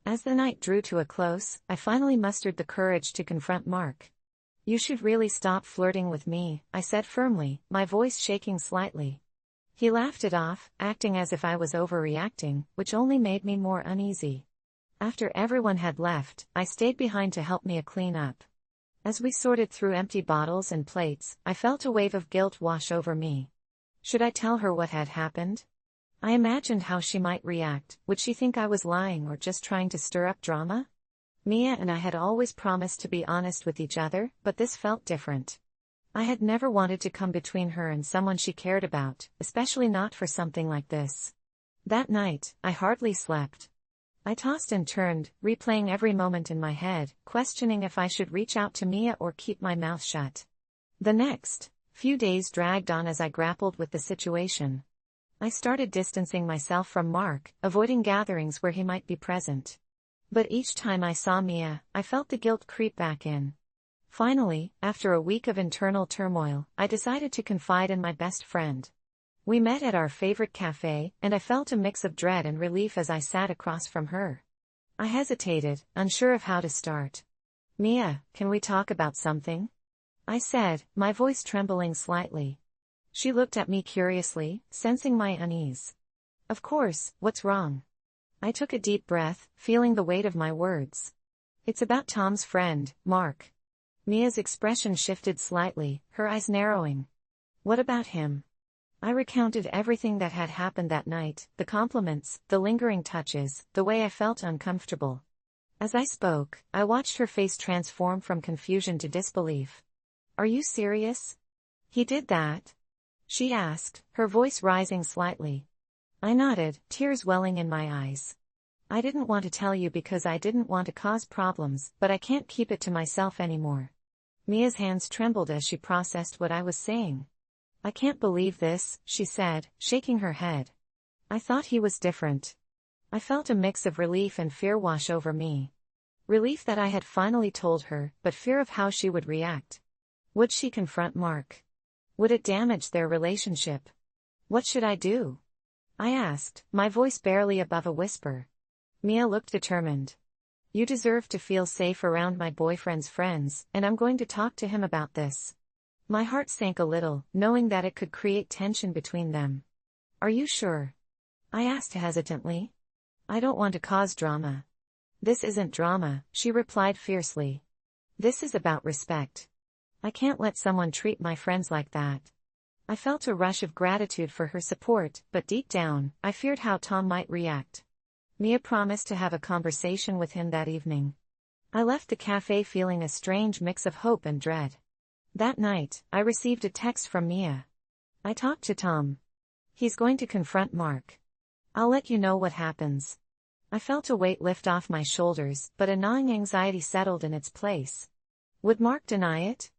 As the night drew to a close, I finally mustered the courage to confront Mark. "You should really stop flirting with me," I said firmly, my voice shaking slightly. He laughed it off, acting as if I was overreacting, which only made me more uneasy. After everyone had left, I stayed behind to help Mia clean up. As we sorted through empty bottles and plates, I felt a wave of guilt wash over me. Should I tell her what had happened? I imagined how she might react. Would she think I was lying or just trying to stir up drama? Mia and I had always promised to be honest with each other, but this felt different. I had never wanted to come between her and someone she cared about, especially not for something like this. That night, I hardly slept. I tossed and turned, replaying every moment in my head, questioning if I should reach out to Mia or keep my mouth shut. The next few days dragged on as I grappled with the situation. I started distancing myself from Mark, avoiding gatherings where he might be present. But each time I saw Mia, I felt the guilt creep back in. Finally, after a week of internal turmoil, I decided to confide in my best friend. We met at our favorite cafe, and I felt a mix of dread and relief as I sat across from her. I hesitated, unsure of how to start. "Mia, can we talk about something?" I said, my voice trembling slightly. She looked at me curiously, sensing my unease. "Of course, what's wrong?" I took a deep breath, feeling the weight of my words. "It's about Tom's friend, Mark." Mia's expression shifted slightly, her eyes narrowing. "What about him?" I recounted everything that had happened that night, the compliments, the lingering touches, the way I felt uncomfortable. As I spoke, I watched her face transform from confusion to disbelief. "Are you serious? He did that?" she asked, her voice rising slightly. I nodded, tears welling in my eyes. "I didn't want to tell you because I didn't want to cause problems, but I can't keep it to myself anymore." Mia's hands trembled as she processed what I was saying. "I can't believe this," she said, shaking her head. "I thought he was different." I felt a mix of relief and fear wash over me. Relief that I had finally told her, but fear of how she would react. Would she confront Mark? Would it damage their relationship? "What should I do?" I asked, my voice barely above a whisper. Mia looked determined. "You deserve to feel safe around my boyfriend's friends, and I'm going to talk to him about this." My heart sank a little, knowing that it could create tension between them. "Are you sure?" I asked hesitantly. "I don't want to cause drama." "This isn't drama," she replied fiercely. "This is about respect. I can't let someone treat my friends like that." I felt a rush of gratitude for her support, but deep down, I feared how Tom might react. Mia promised to have a conversation with him that evening. I left the cafe feeling a strange mix of hope and dread. That night, I received a text from Mia. "I talked to Tom. He's going to confront Mark. I'll let you know what happens." I felt a weight lift off my shoulders, but a gnawing anxiety settled in its place. Would Mark deny it?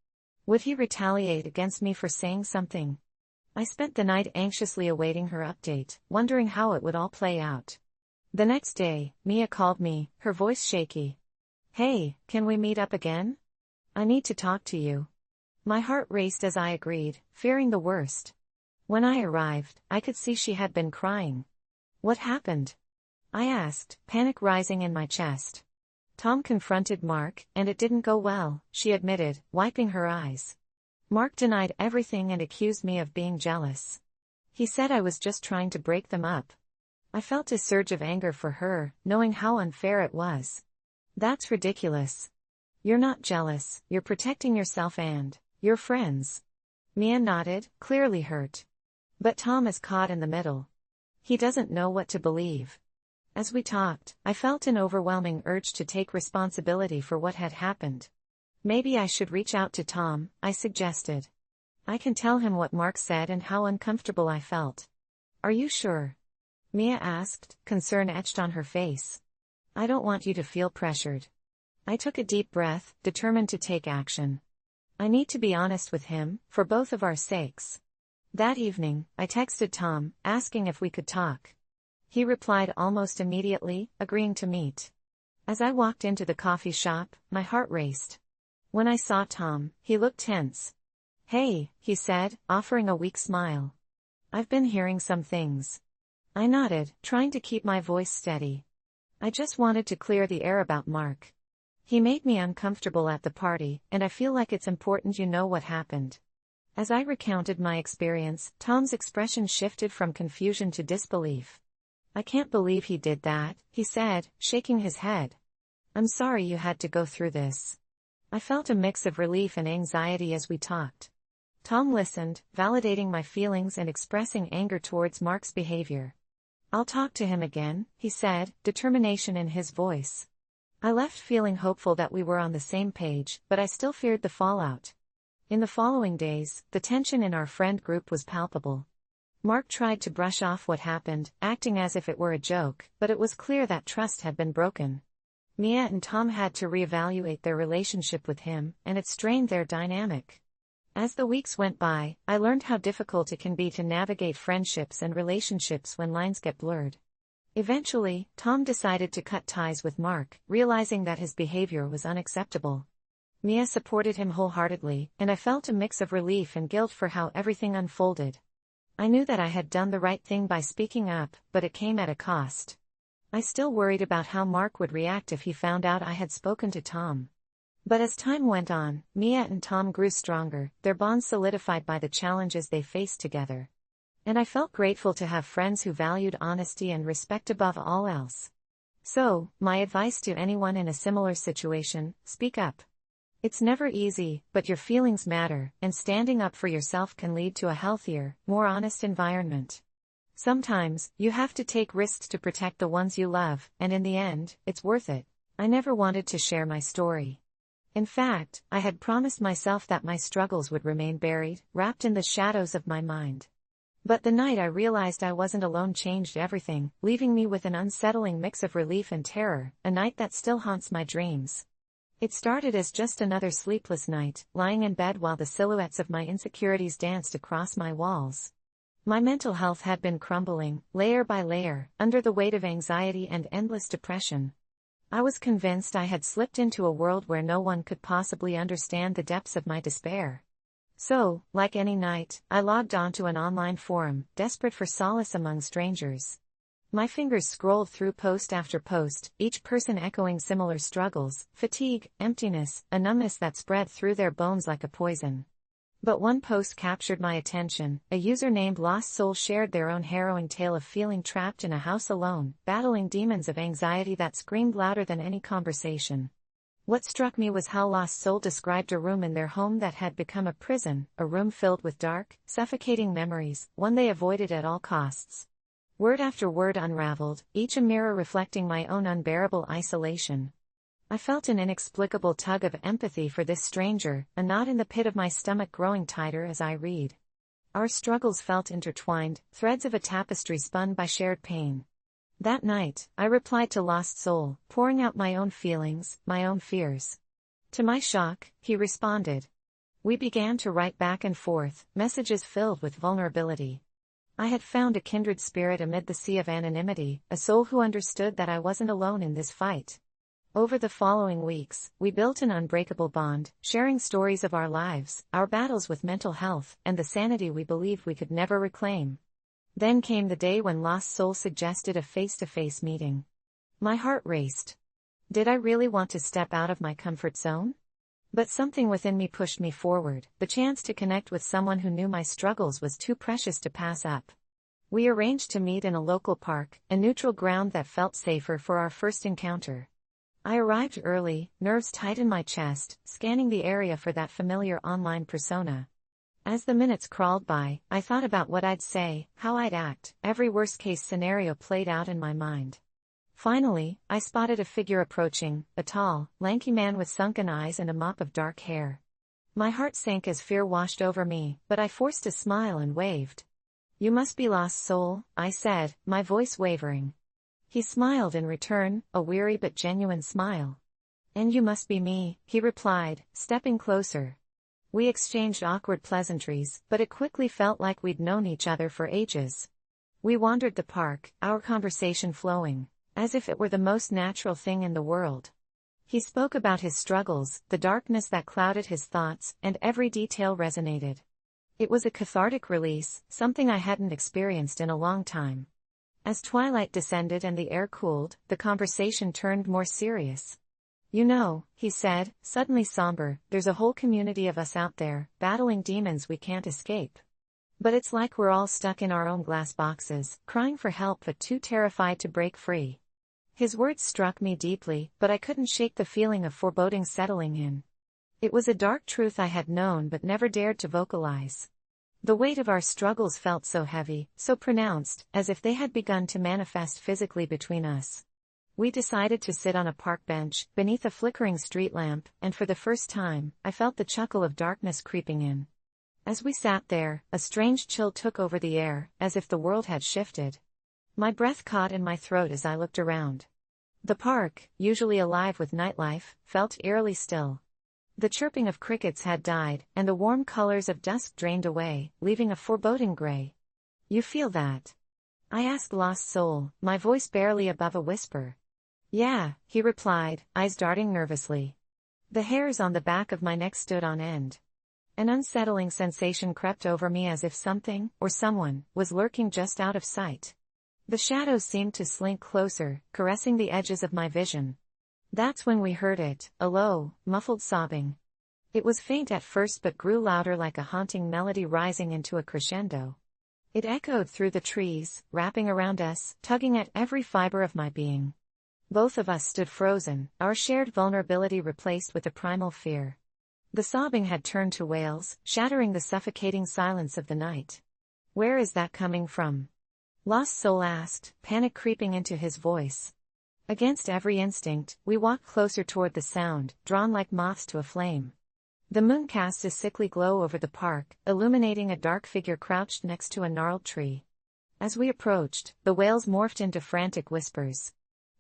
Would he retaliate against me for saying something? I spent the night anxiously awaiting her update, wondering how it would all play out. The next day, Mia called me, her voice shaky. "Hey, can we meet up again? I need to talk to you." My heart raced as I agreed, fearing the worst. When I arrived, I could see she had been crying. "What happened?" I asked, panic rising in my chest. Tom confronted Mark, and it didn't go well, she admitted, wiping her eyes. Mark denied everything and accused me of being jealous. He said I was just trying to break them up. I felt a surge of anger for her, knowing how unfair it was. That's ridiculous. You're not jealous, you're protecting yourself and your friends. Mia nodded, clearly hurt. But Tom is caught in the middle. He doesn't know what to believe. As we talked, I felt an overwhelming urge to take responsibility for what had happened. Maybe I should reach out to Tom, I suggested. I can tell him what Mark said and how uncomfortable I felt. Are you sure? Mia asked, concern etched on her face. I don't want you to feel pressured. I took a deep breath, determined to take action. I need to be honest with him, for both of our sakes. That evening, I texted Tom, asking if we could talk. He replied almost immediately, agreeing to meet. As I walked into the coffee shop, my heart raced. When I saw Tom, he looked tense. Hey, he said, offering a weak smile. I've been hearing some things. I nodded, trying to keep my voice steady. I just wanted to clear the air about Mark. He made me uncomfortable at the party, and I feel like it's important you know what happened. As I recounted my experience, Tom's expression shifted from confusion to disbelief. I can't believe he did that, he said, shaking his head. I'm sorry you had to go through this. I felt a mix of relief and anxiety as we talked. Tom listened, validating my feelings and expressing anger towards Mark's behavior. I'll talk to him again, he said, determination in his voice. I left feeling hopeful that we were on the same page, but I still feared the fallout. In the following days, the tension in our friend group was palpable. Mark tried to brush off what happened, acting as if it were a joke, but it was clear that trust had been broken. Mia and Tom had to reevaluate their relationship with him, and it strained their dynamic. As the weeks went by, I learned how difficult it can be to navigate friendships and relationships when lines get blurred. Eventually, Tom decided to cut ties with Mark, realizing that his behavior was unacceptable. Mia supported him wholeheartedly, and I felt a mix of relief and guilt for how everything unfolded. I knew that I had done the right thing by speaking up, but it came at a cost. I still worried about how Mark would react if he found out I had spoken to Tom. But as time went on, Mia and Tom grew stronger, their bond solidified by the challenges they faced together. And I felt grateful to have friends who valued honesty and respect above all else. So, my advice to anyone in a similar situation, speak up. It's never easy, but your feelings matter, and standing up for yourself can lead to a healthier, more honest environment. Sometimes, you have to take risks to protect the ones you love, and in the end, it's worth it. I never wanted to share my story. In fact, I had promised myself that my struggles would remain buried, wrapped in the shadows of my mind. But the night I realized I wasn't alone changed everything, leaving me with an unsettling mix of relief and terror, a night that still haunts my dreams. It started as just another sleepless night, lying in bed while the silhouettes of my insecurities danced across my walls. My mental health had been crumbling, layer by layer, under the weight of anxiety and endless depression. I was convinced I had slipped into a world where no one could possibly understand the depths of my despair. So, like any night, I logged onto an online forum, desperate for solace among strangers. My fingers scrolled through post after post, each person echoing similar struggles, fatigue, emptiness, a numbness that spread through their bones like a poison. But one post captured my attention. A user named Lost Soul shared their own harrowing tale of feeling trapped in a house alone, battling demons of anxiety that screamed louder than any conversation. What struck me was how Lost Soul described a room in their home that had become a prison, a room filled with dark, suffocating memories, one they avoided at all costs. Word after word unraveled, each a mirror reflecting my own unbearable isolation. I felt an inexplicable tug of empathy for this stranger, a knot in the pit of my stomach growing tighter as I read. Our struggles felt intertwined, threads of a tapestry spun by shared pain. That night, I replied to Lost Soul, pouring out my own feelings, my own fears. To my shock, he responded. We began to write back and forth, messages filled with vulnerability. I had found a kindred spirit amid the sea of anonymity, a soul who understood that I wasn't alone in this fight. Over the following weeks, we built an unbreakable bond, sharing stories of our lives, our battles with mental health, and the sanity we believed we could never reclaim. Then came the day when Lost Soul suggested a face-to-face meeting. My heart raced. Did I really want to step out of my comfort zone? But something within me pushed me forward. The chance to connect with someone who knew my struggles was too precious to pass up. We arranged to meet in a local park, a neutral ground that felt safer for our first encounter. I arrived early, nerves tight in my chest, scanning the area for that familiar online persona. As the minutes crawled by, I thought about what I'd say, how I'd act. Every worst-case scenario played out in my mind. Finally, I spotted a figure approaching, a tall, lanky man with sunken eyes and a mop of dark hair. My heart sank as fear washed over me, but I forced a smile and waved. "You must be Lost Soul," I said, my voice wavering. He smiled in return, a weary but genuine smile. "And you must be me," he replied, stepping closer. We exchanged awkward pleasantries, but it quickly felt like we'd known each other for ages. We wandered the park, our conversation flowing, as if it were the most natural thing in the world. He spoke about his struggles, the darkness that clouded his thoughts, and every detail resonated. It was a cathartic release, something I hadn't experienced in a long time. As twilight descended and the air cooled, the conversation turned more serious. "You know," he said, suddenly somber, "there's a whole community of us out there, battling demons we can't escape. But it's like we're all stuck in our own glass boxes, crying for help but too terrified to break free." His words struck me deeply, but I couldn't shake the feeling of foreboding settling in. It was a dark truth I had known but never dared to vocalize. The weight of our struggles felt so heavy, so pronounced, as if they had begun to manifest physically between us. We decided to sit on a park bench, beneath a flickering street lamp, and for the first time, I felt the chuckle of darkness creeping in. As we sat there, a strange chill took over the air, as if the world had shifted. My breath caught in my throat as I looked around. The park, usually alive with nightlife, felt eerily still. The chirping of crickets had died, and the warm colors of dusk drained away, leaving a foreboding gray. "You feel that?" I asked Lost Soul, my voice barely above a whisper. "Yeah," he replied, eyes darting nervously. The hairs on the back of my neck stood on end. An unsettling sensation crept over me as if something, or someone, was lurking just out of sight. The shadows seemed to slink closer, caressing the edges of my vision. That's when we heard it, a low, muffled sobbing. It was faint at first but grew louder, like a haunting melody rising into a crescendo. It echoed through the trees, wrapping around us, tugging at every fiber of my being. Both of us stood frozen, our shared vulnerability replaced with a primal fear. The sobbing had turned to wails, shattering the suffocating silence of the night. "Where is that coming from?" Lost Soul asked, panic creeping into his voice. Against every instinct, we walked closer toward the sound, drawn like moths to a flame. The moon cast a sickly glow over the park, illuminating a dark figure crouched next to a gnarled tree. As we approached, the wails morphed into frantic whispers.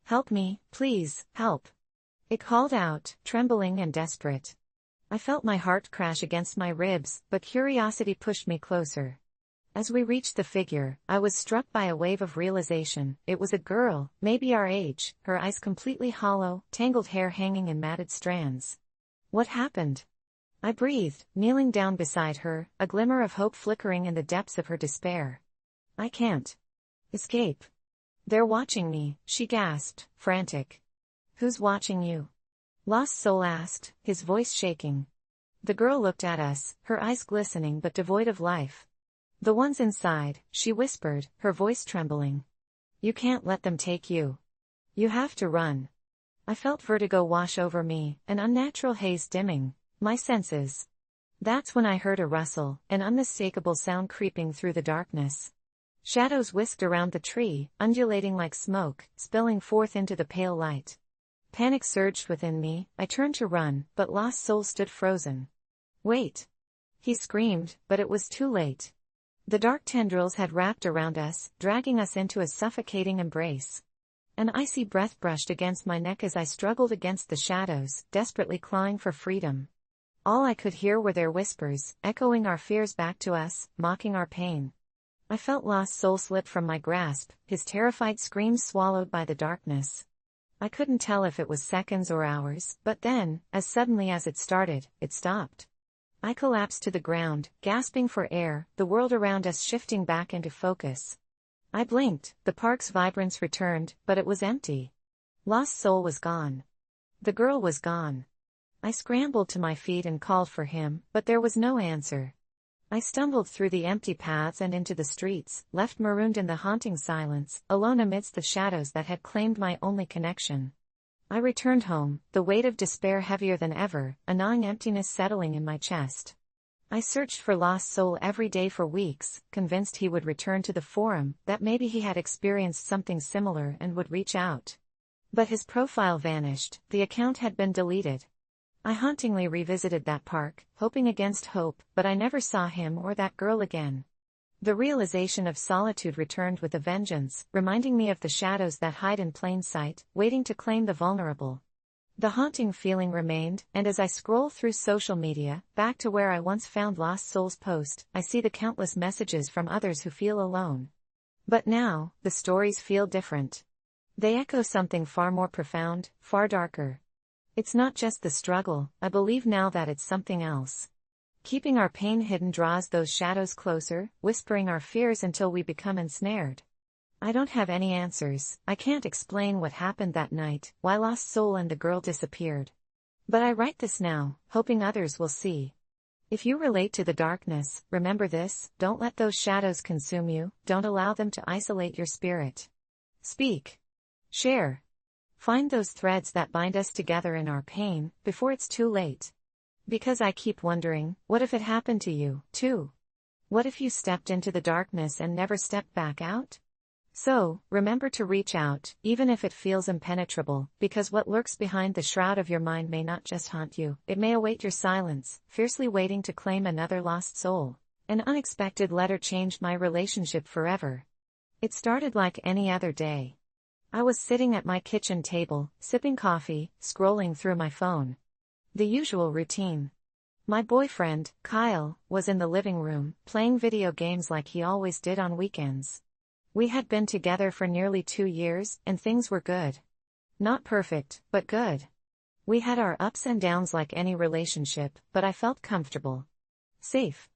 "Help me, please, help!" It called out, trembling and desperate. I felt my heart crash against my ribs, but curiosity pushed me closer. As we reached the figure, I was struck by a wave of realization. It was a girl, maybe our age, her eyes completely hollow, tangled hair hanging in matted strands. "What happened?" I breathed, kneeling down beside her, a glimmer of hope flickering in the depths of her despair. "I can't escape. They're watching me," she gasped, frantic. "Who's watching you?" Lost Soul asked, his voice shaking. The girl looked at us, her eyes glistening but devoid of life. "The ones inside," she whispered, her voice trembling. "You can't let them take you. You have to run." I felt vertigo wash over me, an unnatural haze dimming my senses. That's when I heard a rustle, an unmistakable sound creeping through the darkness. Shadows whisked around the tree, undulating like smoke, spilling forth into the pale light. Panic surged within me. I turned to run, but Lost Soul stood frozen. "Wait!" he screamed, but it was too late. The dark tendrils had wrapped around us, dragging us into a suffocating embrace. An icy breath brushed against my neck as I struggled against the shadows, desperately clawing for freedom. All I could hear were their whispers, echoing our fears back to us, mocking our pain. I felt Lost Soul slip from my grasp, his terrified screams swallowed by the darkness. I couldn't tell if it was seconds or hours, but then, as suddenly as it started, it stopped. I collapsed to the ground, gasping for air, the world around us shifting back into focus. I blinked, the park's vibrance returned, but it was empty. Lost Soul was gone. The girl was gone. I scrambled to my feet and called for him, but there was no answer. I stumbled through the empty paths and into the streets, left marooned in the haunting silence, alone amidst the shadows that had claimed my only connection. I returned home, the weight of despair heavier than ever, a gnawing emptiness settling in my chest. I searched for Lost Soul every day for weeks, convinced he would return to the forum, that maybe he had experienced something similar and would reach out. But his profile vanished, the account had been deleted. I hauntingly revisited that park, hoping against hope, but I never saw him or that girl again. The realization of solitude returned with a vengeance, reminding me of the shadows that hide in plain sight, waiting to claim the vulnerable. The haunting feeling remained, and as I scroll through social media, back to where I once found Lost Souls post, I see the countless messages from others who feel alone. But now, the stories feel different. They echo something far more profound, far darker. It's not just the struggle, I believe now that it's something else. Keeping our pain hidden draws those shadows closer, whispering our fears until we become ensnared. I don't have any answers, I can't explain what happened that night, why Lost Soul and the girl disappeared. But I write this now, hoping others will see. If you relate to the darkness, remember this: don't let those shadows consume you, don't allow them to isolate your spirit. Speak. Share. Find those threads that bind us together in our pain, before it's too late. Because I keep wondering, what if it happened to you, too? What if you stepped into the darkness and never stepped back out? So, remember to reach out, even if it feels impenetrable, because what lurks behind the shroud of your mind may not just haunt you, it may await your silence, fiercely waiting to claim another lost soul. An unexpected letter changed my relationship forever. It started like any other day. I was sitting at my kitchen table, sipping coffee, scrolling through my phone. The usual routine. My boyfriend, Kyle, was in the living room, playing video games like he always did on weekends. We had been together for nearly 2 years, and things were good. Not perfect, but good. We had our ups and downs like any relationship, but I felt comfortable. Safe.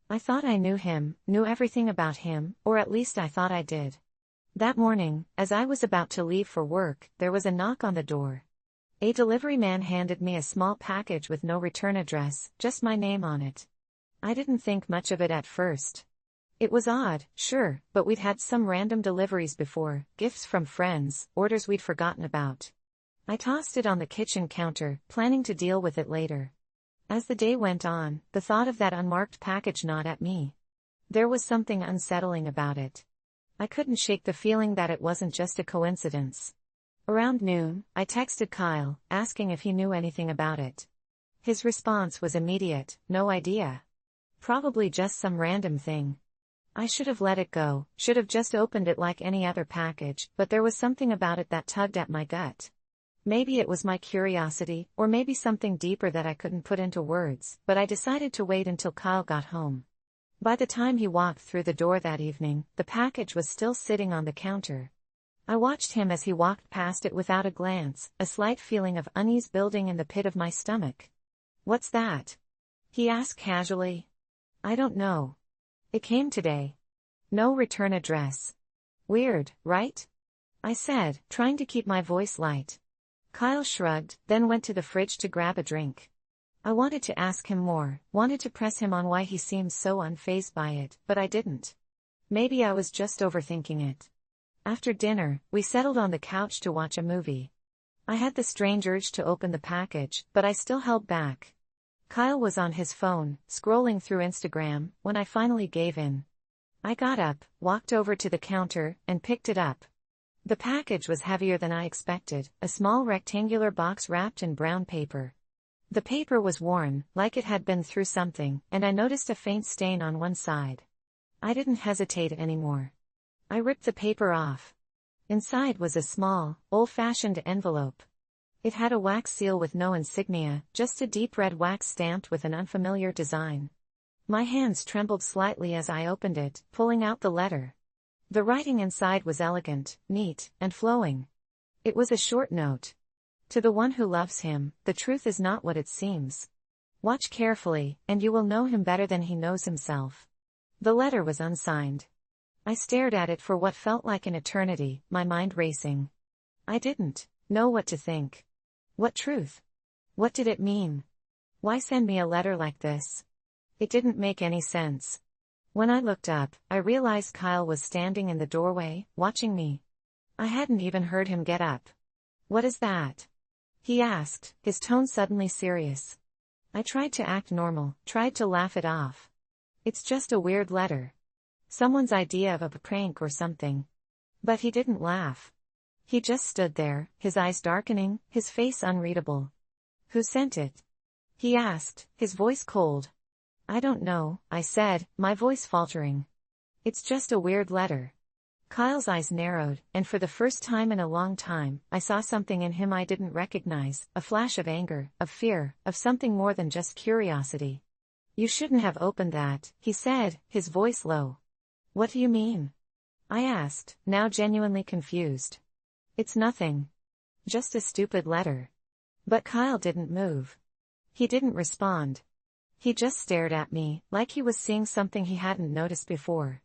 I thought I knew him, knew everything about him, or at least I thought I did. That morning, as I was about to leave for work, there was a knock on the door. A delivery man handed me a small package with no return address, just my name on it. I didn't think much of it at first. It was odd, sure, but we'd had some random deliveries before, gifts from friends, orders we'd forgotten about. I tossed it on the kitchen counter, planning to deal with it later. As the day went on, the thought of that unmarked package gnawed at me. There was something unsettling about it. I couldn't shake the feeling that it wasn't just a coincidence. Around noon, I texted Kyle, asking if he knew anything about it. His response was immediate: no idea. Probably just some random thing. I should have let it go, should have just opened it like any other package, but there was something about it that tugged at my gut. Maybe it was my curiosity, or maybe something deeper that I couldn't put into words, but I decided to wait until Kyle got home. By the time he walked through the door that evening, the package was still sitting on the counter. I watched him as he walked past it without a glance, a slight feeling of unease building in the pit of my stomach. "What's that?" he asked casually. "I don't know. It came today. No return address." "Weird, right?" I said, trying to keep my voice light. Kyle shrugged, then went to the fridge to grab a drink. I wanted to ask him more, wanted to press him on why he seemed so unfazed by it, but I didn't. Maybe I was just overthinking it. After dinner, we settled on the couch to watch a movie. I had the strange urge to open the package, but I still held back. Kyle was on his phone, scrolling through Instagram, when I finally gave in. I got up, walked over to the counter, and picked it up. The package was heavier than I expected, a small rectangular box wrapped in brown paper. The paper was worn, like it had been through something, and I noticed a faint stain on one side. I didn't hesitate anymore. I ripped the paper off. Inside was a small, old-fashioned envelope. It had a wax seal with no insignia, just a deep red wax stamped with an unfamiliar design. My hands trembled slightly as I opened it, pulling out the letter. The writing inside was elegant, neat, and flowing. It was a short note. To the one who loves him, the truth is not what it seems. Watch carefully, and you will know him better than he knows himself. The letter was unsigned. I stared at it for what felt like an eternity, my mind racing. I didn't know what to think. What truth? What did it mean? Why send me a letter like this? It didn't make any sense. When I looked up, I realized Kyle was standing in the doorway, watching me. I hadn't even heard him get up. "What is that?" he asked, his tone suddenly serious. I tried to act normal, tried to laugh it off. "It's just a weird letter. Someone's idea of a prank or something." But he didn't laugh. He just stood there, his eyes darkening, his face unreadable. "Who sent it?" he asked, his voice cold. "I don't know," I said, my voice faltering. "It's just a weird letter." Kyle's eyes narrowed, and for the first time in a long time, I saw something in him I didn't recognize, a flash of anger, of fear, of something more than just curiosity. "You shouldn't have opened that," he said, his voice low. "What do you mean?" I asked, now genuinely confused. "It's nothing. Just a stupid letter." But Kyle didn't move. He didn't respond. He just stared at me, like he was seeing something he hadn't noticed before.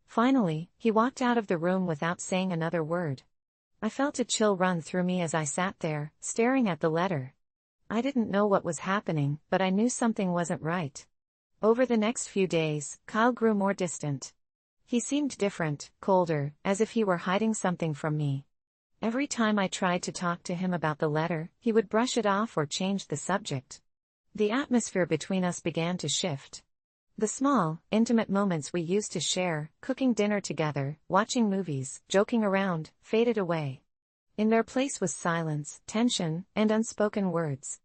Finally, he walked out of the room without saying another word. I felt a chill run through me as I sat there, staring at the letter. I didn't know what was happening, but I knew something wasn't right. Over the next few days, Kyle grew more distant. He seemed different, colder, as if he were hiding something from me. Every time I tried to talk to him about the letter, he would brush it off or change the subject. The atmosphere between us began to shift. The small, intimate moments we used to share, cooking dinner together, watching movies, joking around, faded away. In their place was silence, tension, and unspoken words.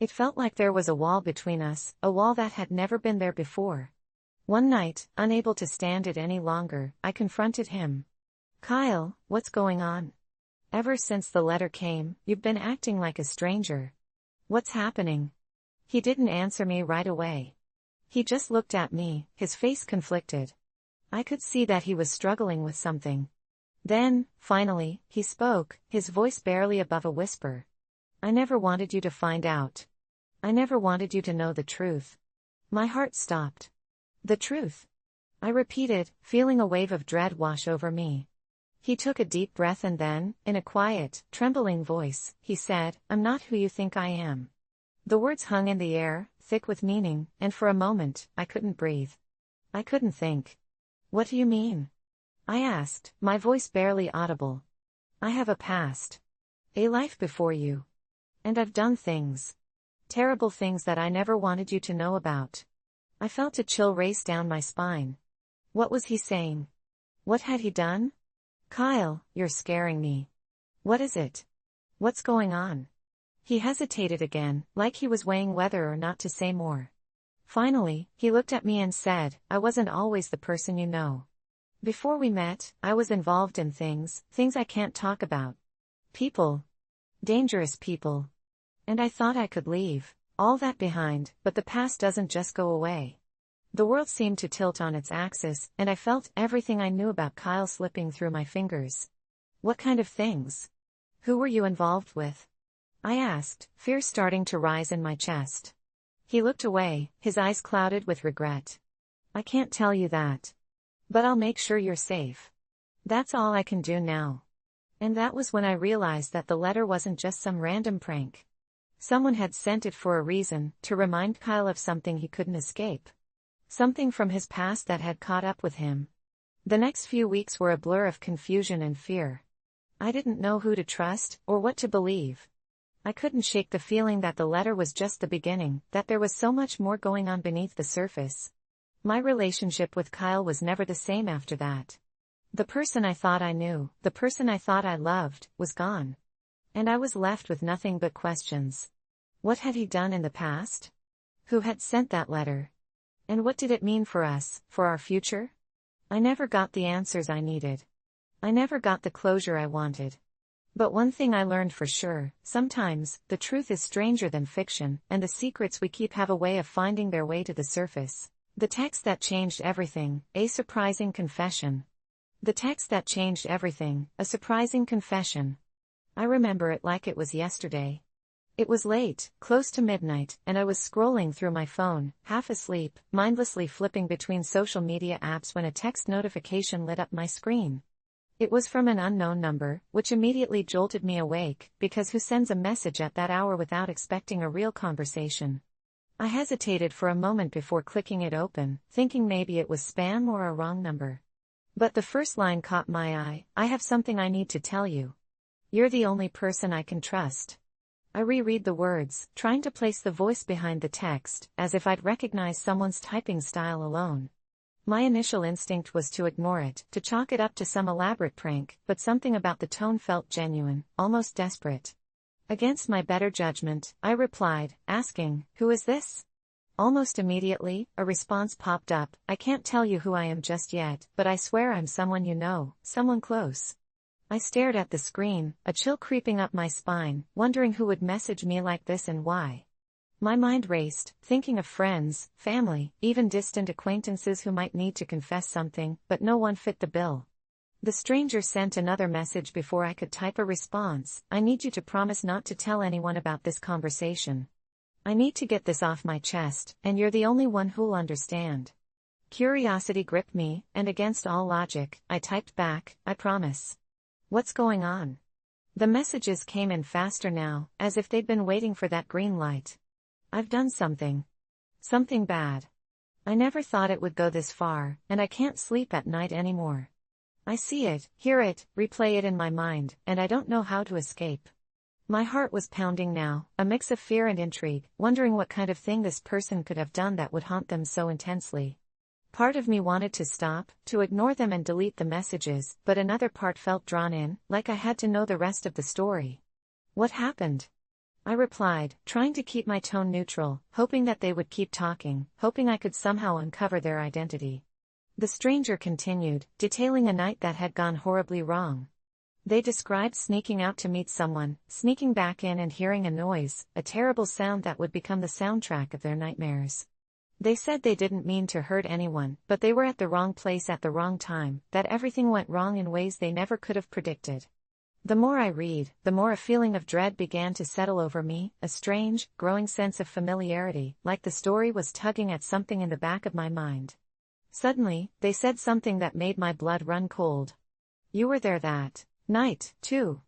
It felt like there was a wall between us, a wall that had never been there before. One night, unable to stand it any longer, I confronted him. "Kyle, what's going on? Ever since the letter came, you've been acting like a stranger. What's happening?" He didn't answer me right away. He just looked at me, his face conflicted. I could see that he was struggling with something. Then, finally, he spoke, his voice barely above a whisper. "I never wanted you to find out. I never wanted you to know the truth." My heart stopped. "The truth?" I repeated, feeling a wave of dread wash over me. He took a deep breath and then, in a quiet, trembling voice, he said, "I'm not who you think I am." The words hung in the air, thick with meaning, and for a moment, I couldn't breathe. I couldn't think. "What do you mean?" I asked, my voice barely audible. "I have a past. A life before you. And I've done things. Terrible things that I never wanted you to know about." I felt a chill race down my spine. What was he saying? What had he done? "Kyle, you're scaring me. What is it? What's going on?" He hesitated again, like he was weighing whether or not to say more. Finally, he looked at me and said, "I wasn't always the person you know. Before we met, I was involved in things I can't talk about. People. Dangerous people. And I thought I could leave all that behind, but the past doesn't just go away." The world seemed to tilt on its axis, and I felt everything I knew about Kyle slipping through my fingers. "What kind of things? Who were you involved with?" I asked, fear starting to rise in my chest. He looked away, his eyes clouded with regret. "I can't tell you that. But I'll make sure you're safe. That's all I can do now." And that was when I realized that the letter wasn't just some random prank. Someone had sent it for a reason, to remind Kyle of something he couldn't escape. Something from his past that had caught up with him. The next few weeks were a blur of confusion and fear. I didn't know who to trust, or what to believe. I couldn't shake the feeling that the letter was just the beginning, that there was so much more going on beneath the surface. My relationship with Kyle was never the same after that. The person I thought I knew, the person I thought I loved, was gone. And I was left with nothing but questions. What had he done in the past? Who had sent that letter? And what did it mean for us, for our future? I never got the answers I needed. I never got the closure I wanted. But one thing I learned for sure, sometimes, the truth is stranger than fiction, and the secrets we keep have a way of finding their way to the surface. The text that changed everything, a surprising confession. The text that changed everything, a surprising confession. I remember it like it was yesterday. It was late, close to midnight, and I was scrolling through my phone, half asleep, mindlessly flipping between social media apps when a text notification lit up my screen. It was from an unknown number, which immediately jolted me awake, because who sends a message at that hour without expecting a real conversation? I hesitated for a moment before clicking it open, thinking maybe it was spam or a wrong number. But the first line caught my eye. I have something I need to tell you. You're the only person I can trust. I reread the words, trying to place the voice behind the text, as if I'd recognize someone's typing style alone. My initial instinct was to ignore it, to chalk it up to some elaborate prank, but something about the tone felt genuine, almost desperate. Against my better judgment, I replied, asking, "Who is this?" Almost immediately, a response popped up. "I can't tell you who I am just yet, but I swear I'm someone you know, someone close." I stared at the screen, a chill creeping up my spine, wondering who would message me like this and why. My mind raced, thinking of friends, family, even distant acquaintances who might need to confess something, but no one fit the bill. The stranger sent another message before I could type a response. "I need you to promise not to tell anyone about this conversation. I need to get this off my chest, and you're the only one who'll understand." Curiosity gripped me, and against all logic, I typed back, "I promise." What's going on? The messages came in faster now, as if they'd been waiting for that green light. I've done something. Something bad. I never thought it would go this far, and I can't sleep at night anymore. I see it, hear it, replay it in my mind, and I don't know how to escape. My heart was pounding now, a mix of fear and intrigue, wondering what kind of thing this person could have done that would haunt them so intensely. Part of me wanted to stop, to ignore them and delete the messages, but another part felt drawn in, like I had to know the rest of the story. What happened? I replied, trying to keep my tone neutral, hoping that they would keep talking, hoping I could somehow uncover their identity. The stranger continued, detailing a night that had gone horribly wrong. They described sneaking out to meet someone, sneaking back in and hearing a noise, a terrible sound that would become the soundtrack of their nightmares. They said they didn't mean to hurt anyone, but they were at the wrong place at the wrong time, that everything went wrong in ways they never could have predicted. The more I read, the more a feeling of dread began to settle over me, a strange, growing sense of familiarity, like the story was tugging at something in the back of my mind. Suddenly, they said something that made my blood run cold. "You were there that night, too."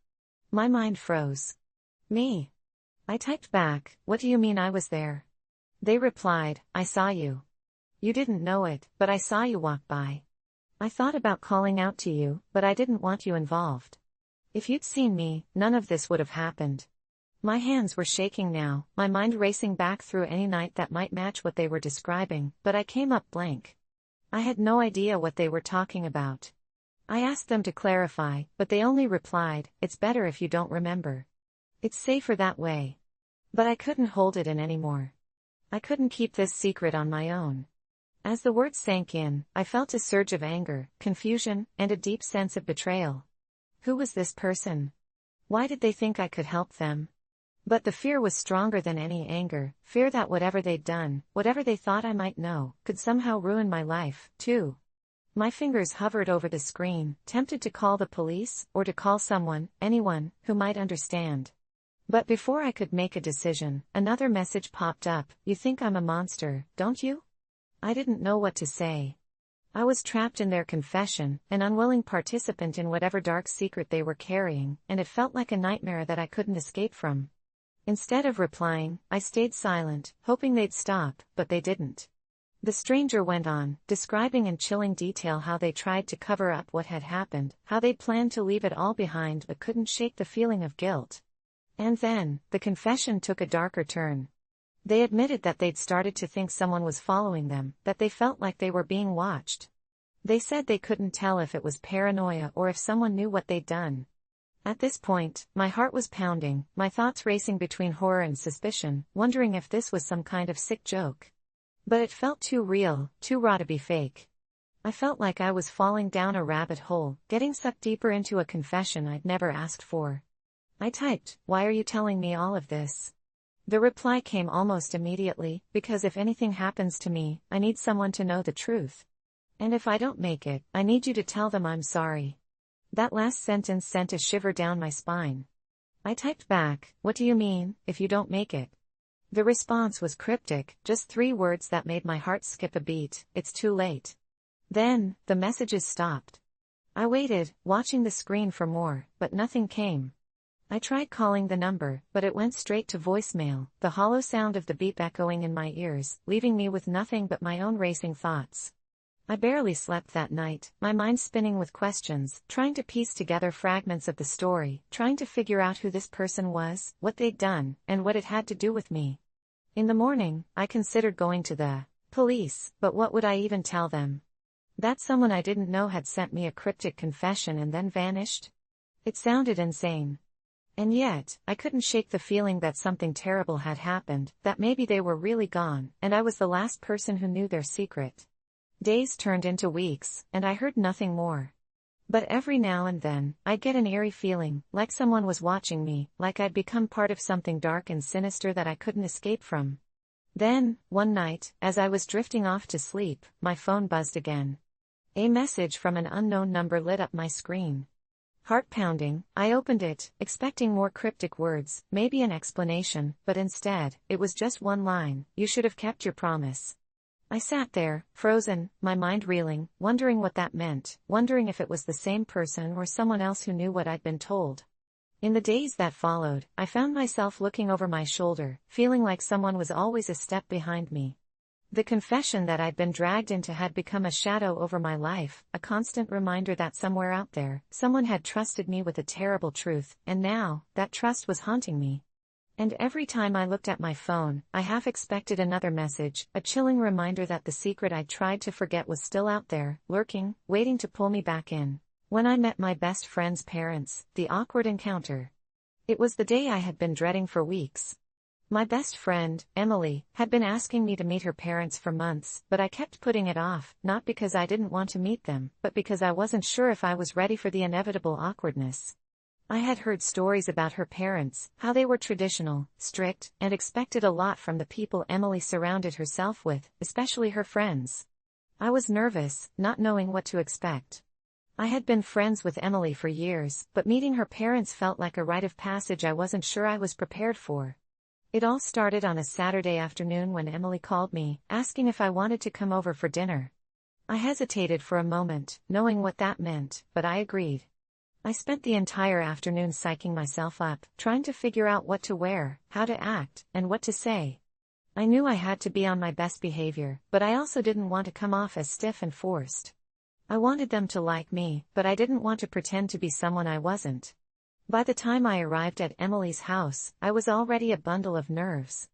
My mind froze. Me? I typed back, "What do you mean I was there?" They replied, "I saw you. You didn't know it, but I saw you walk by. I thought about calling out to you, but I didn't want you involved. If you'd seen me, none of this would have happened." My hands were shaking now, my mind racing back through any night that might match what they were describing, but I came up blank. I had no idea what they were talking about. I asked them to clarify, but they only replied, "It's better if you don't remember. It's safer that way." But I couldn't hold it in anymore. I couldn't keep this secret on my own. As the words sank in, I felt a surge of anger, confusion, and a deep sense of betrayal. Who was this person? Why did they think I could help them? But the fear was stronger than any anger, fear that whatever they'd done, whatever they thought I might know, could somehow ruin my life, too. My fingers hovered over the screen, tempted to call the police, or to call someone, anyone, who might understand. But before I could make a decision, another message popped up. "You think I'm a monster, don't you?" I didn't know what to say. I was trapped in their confession, an unwilling participant in whatever dark secret they were carrying, and it felt like a nightmare that I couldn't escape from. Instead of replying, I stayed silent, hoping they'd stop, but they didn't. The stranger went on, describing in chilling detail how they tried to cover up what had happened, how they'd planned to leave it all behind but couldn't shake the feeling of guilt. And then, the confession took a darker turn. They admitted that they'd started to think someone was following them, that they felt like they were being watched. They said they couldn't tell if it was paranoia or if someone knew what they'd done. At this point, my heart was pounding, my thoughts racing between horror and suspicion, wondering if this was some kind of sick joke. But it felt too real, too raw to be fake. I felt like I was falling down a rabbit hole, getting sucked deeper into a confession I'd never asked for. I typed, "Why are you telling me all of this?" The reply came almost immediately, "Because if anything happens to me, I need someone to know the truth. And if I don't make it, I need you to tell them I'm sorry." That last sentence sent a shiver down my spine. I typed back, "What do you mean, if you don't make it?" The response was cryptic, just 3 words that made my heart skip a beat: "It's too late." Then, the messages stopped. I waited, watching the screen for more, but nothing came. I tried calling the number, but it went straight to voicemail, the hollow sound of the beep echoing in my ears, leaving me with nothing but my own racing thoughts. I barely slept that night, my mind spinning with questions, trying to piece together fragments of the story, trying to figure out who this person was, what they'd done, and what it had to do with me. In the morning, I considered going to the police, but what would I even tell them? That someone I didn't know had sent me a cryptic confession and then vanished? It sounded insane. And yet, I couldn't shake the feeling that something terrible had happened, that maybe they were really gone, and I was the last person who knew their secret. Days turned into weeks, and I heard nothing more. But every now and then, I'd get an eerie feeling, like someone was watching me, like I'd become part of something dark and sinister that I couldn't escape from. Then, one night, as I was drifting off to sleep, my phone buzzed again. A message from an unknown number lit up my screen. Heart pounding, I opened it, expecting more cryptic words, maybe an explanation, but instead, it was just one line: "You should have kept your promise." I sat there, frozen, my mind reeling, wondering what that meant, wondering if it was the same person or someone else who knew what I'd been told. In the days that followed, I found myself looking over my shoulder, feeling like someone was always a step behind me. The confession that I'd been dragged into had become a shadow over my life, a constant reminder that somewhere out there, someone had trusted me with a terrible truth, and now, that trust was haunting me. And every time I looked at my phone, I half expected another message, a chilling reminder that the secret I'd tried to forget was still out there, lurking, waiting to pull me back in. When I met my best friend's parents, the awkward encounter. It was the day I had been dreading for weeks. My best friend, Emily, had been asking me to meet her parents for months, but I kept putting it off, not because I didn't want to meet them, but because I wasn't sure if I was ready for the inevitable awkwardness. I had heard stories about her parents, how they were traditional, strict, and expected a lot from the people Emily surrounded herself with, especially her friends. I was nervous, not knowing what to expect. I had been friends with Emily for years, but meeting her parents felt like a rite of passage I wasn't sure I was prepared for. It all started on a Saturday afternoon when Emily called me, asking if I wanted to come over for dinner. I hesitated for a moment, knowing what that meant, but I agreed. I spent the entire afternoon psyching myself up, trying to figure out what to wear, how to act, and what to say. I knew I had to be on my best behavior, but I also didn't want to come off as stiff and forced. I wanted them to like me, but I didn't want to pretend to be someone I wasn't. By the time I arrived at Emily's house, I was already a bundle of nerves.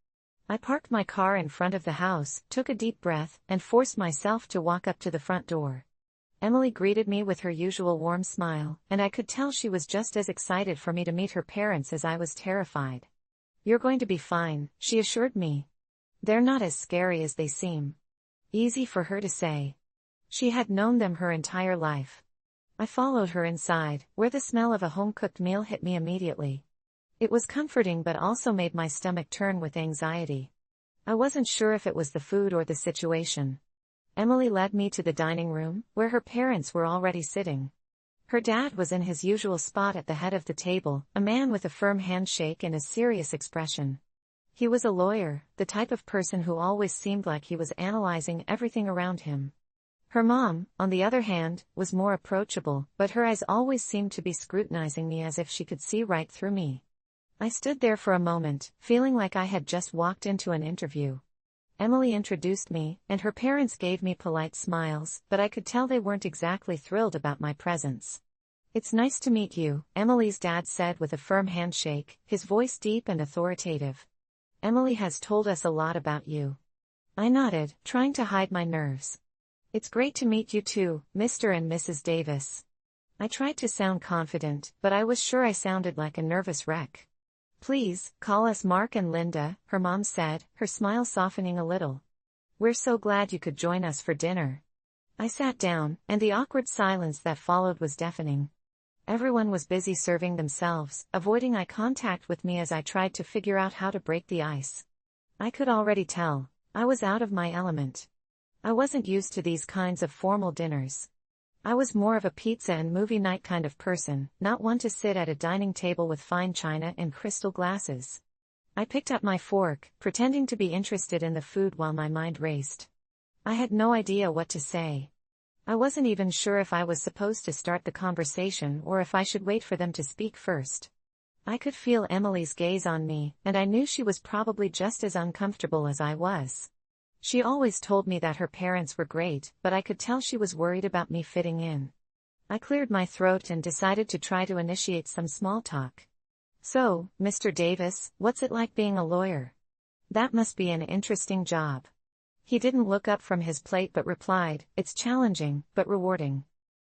I parked my car in front of the house, took a deep breath, and forced myself to walk up to the front door. Emily greeted me with her usual warm smile, and I could tell she was just as excited for me to meet her parents as I was terrified. "You're going to be fine," she assured me. "They're not as scary as they seem." Easy for her to say. She had known them her entire life. I followed her inside, where the smell of a home-cooked meal hit me immediately. It was comforting but also made my stomach turn with anxiety. I wasn't sure if it was the food or the situation. Emily led me to the dining room, where her parents were already sitting. Her dad was in his usual spot at the head of the table, a man with a firm handshake and a serious expression. He was a lawyer, the type of person who always seemed like he was analyzing everything around him. Her mom, on the other hand, was more approachable, but her eyes always seemed to be scrutinizing me as if she could see right through me. I stood there for a moment, feeling like I had just walked into an interview. Emily introduced me, and her parents gave me polite smiles, but I could tell they weren't exactly thrilled about my presence. "It's nice to meet you," Emily's dad said with a firm handshake, his voice deep and authoritative. "Emily has told us a lot about you." I nodded, trying to hide my nerves. "It's great to meet you too, Mr. and Mrs. Davis." I tried to sound confident, but I was sure I sounded like a nervous wreck. "Please, call us Mark and Linda," her mom said, her smile softening a little. "We're so glad you could join us for dinner." I sat down, and the awkward silence that followed was deafening. Everyone was busy serving themselves, avoiding eye contact with me as I tried to figure out how to break the ice. I could already tell. I was out of my element. I wasn't used to these kinds of formal dinners. I was more of a pizza and movie night kind of person, not one to sit at a dining table with fine china and crystal glasses. I picked up my fork, pretending to be interested in the food while my mind raced. I had no idea what to say. I wasn't even sure if I was supposed to start the conversation or if I should wait for them to speak first. I could feel Emily's gaze on me, and I knew she was probably just as uncomfortable as I was. She always told me that her parents were great, but I could tell she was worried about me fitting in. I cleared my throat and decided to try to initiate some small talk. "So, Mr. Davis, what's it like being a lawyer? That must be an interesting job." He didn't look up from his plate but replied, "It's challenging, but rewarding.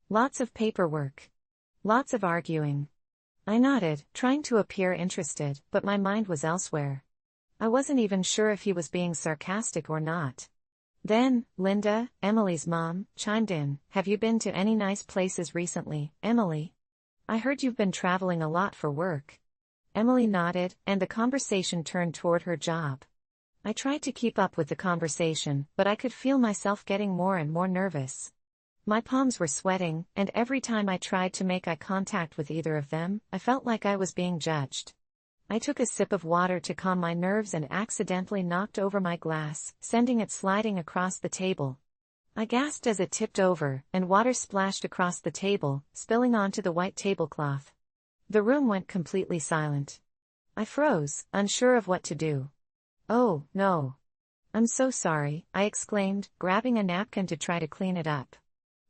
Lots of paperwork. Lots of arguing." I nodded, trying to appear interested, but my mind was elsewhere. I wasn't even sure if he was being sarcastic or not. Then, Linda, Emily's mom, chimed in, "Have you been to any nice places recently, Emily? I heard you've been traveling a lot for work." Emily nodded, and the conversation turned toward her job. I tried to keep up with the conversation, but I could feel myself getting more and more nervous. My palms were sweating, and every time I tried to make eye contact with either of them, I felt like I was being judged. I took a sip of water to calm my nerves and accidentally knocked over my glass, sending it sliding across the table. I gasped as it tipped over, and water splashed across the table, spilling onto the white tablecloth. The room went completely silent. I froze, unsure of what to do. "Oh, no. I'm so sorry," I exclaimed, grabbing a napkin to try to clean it up.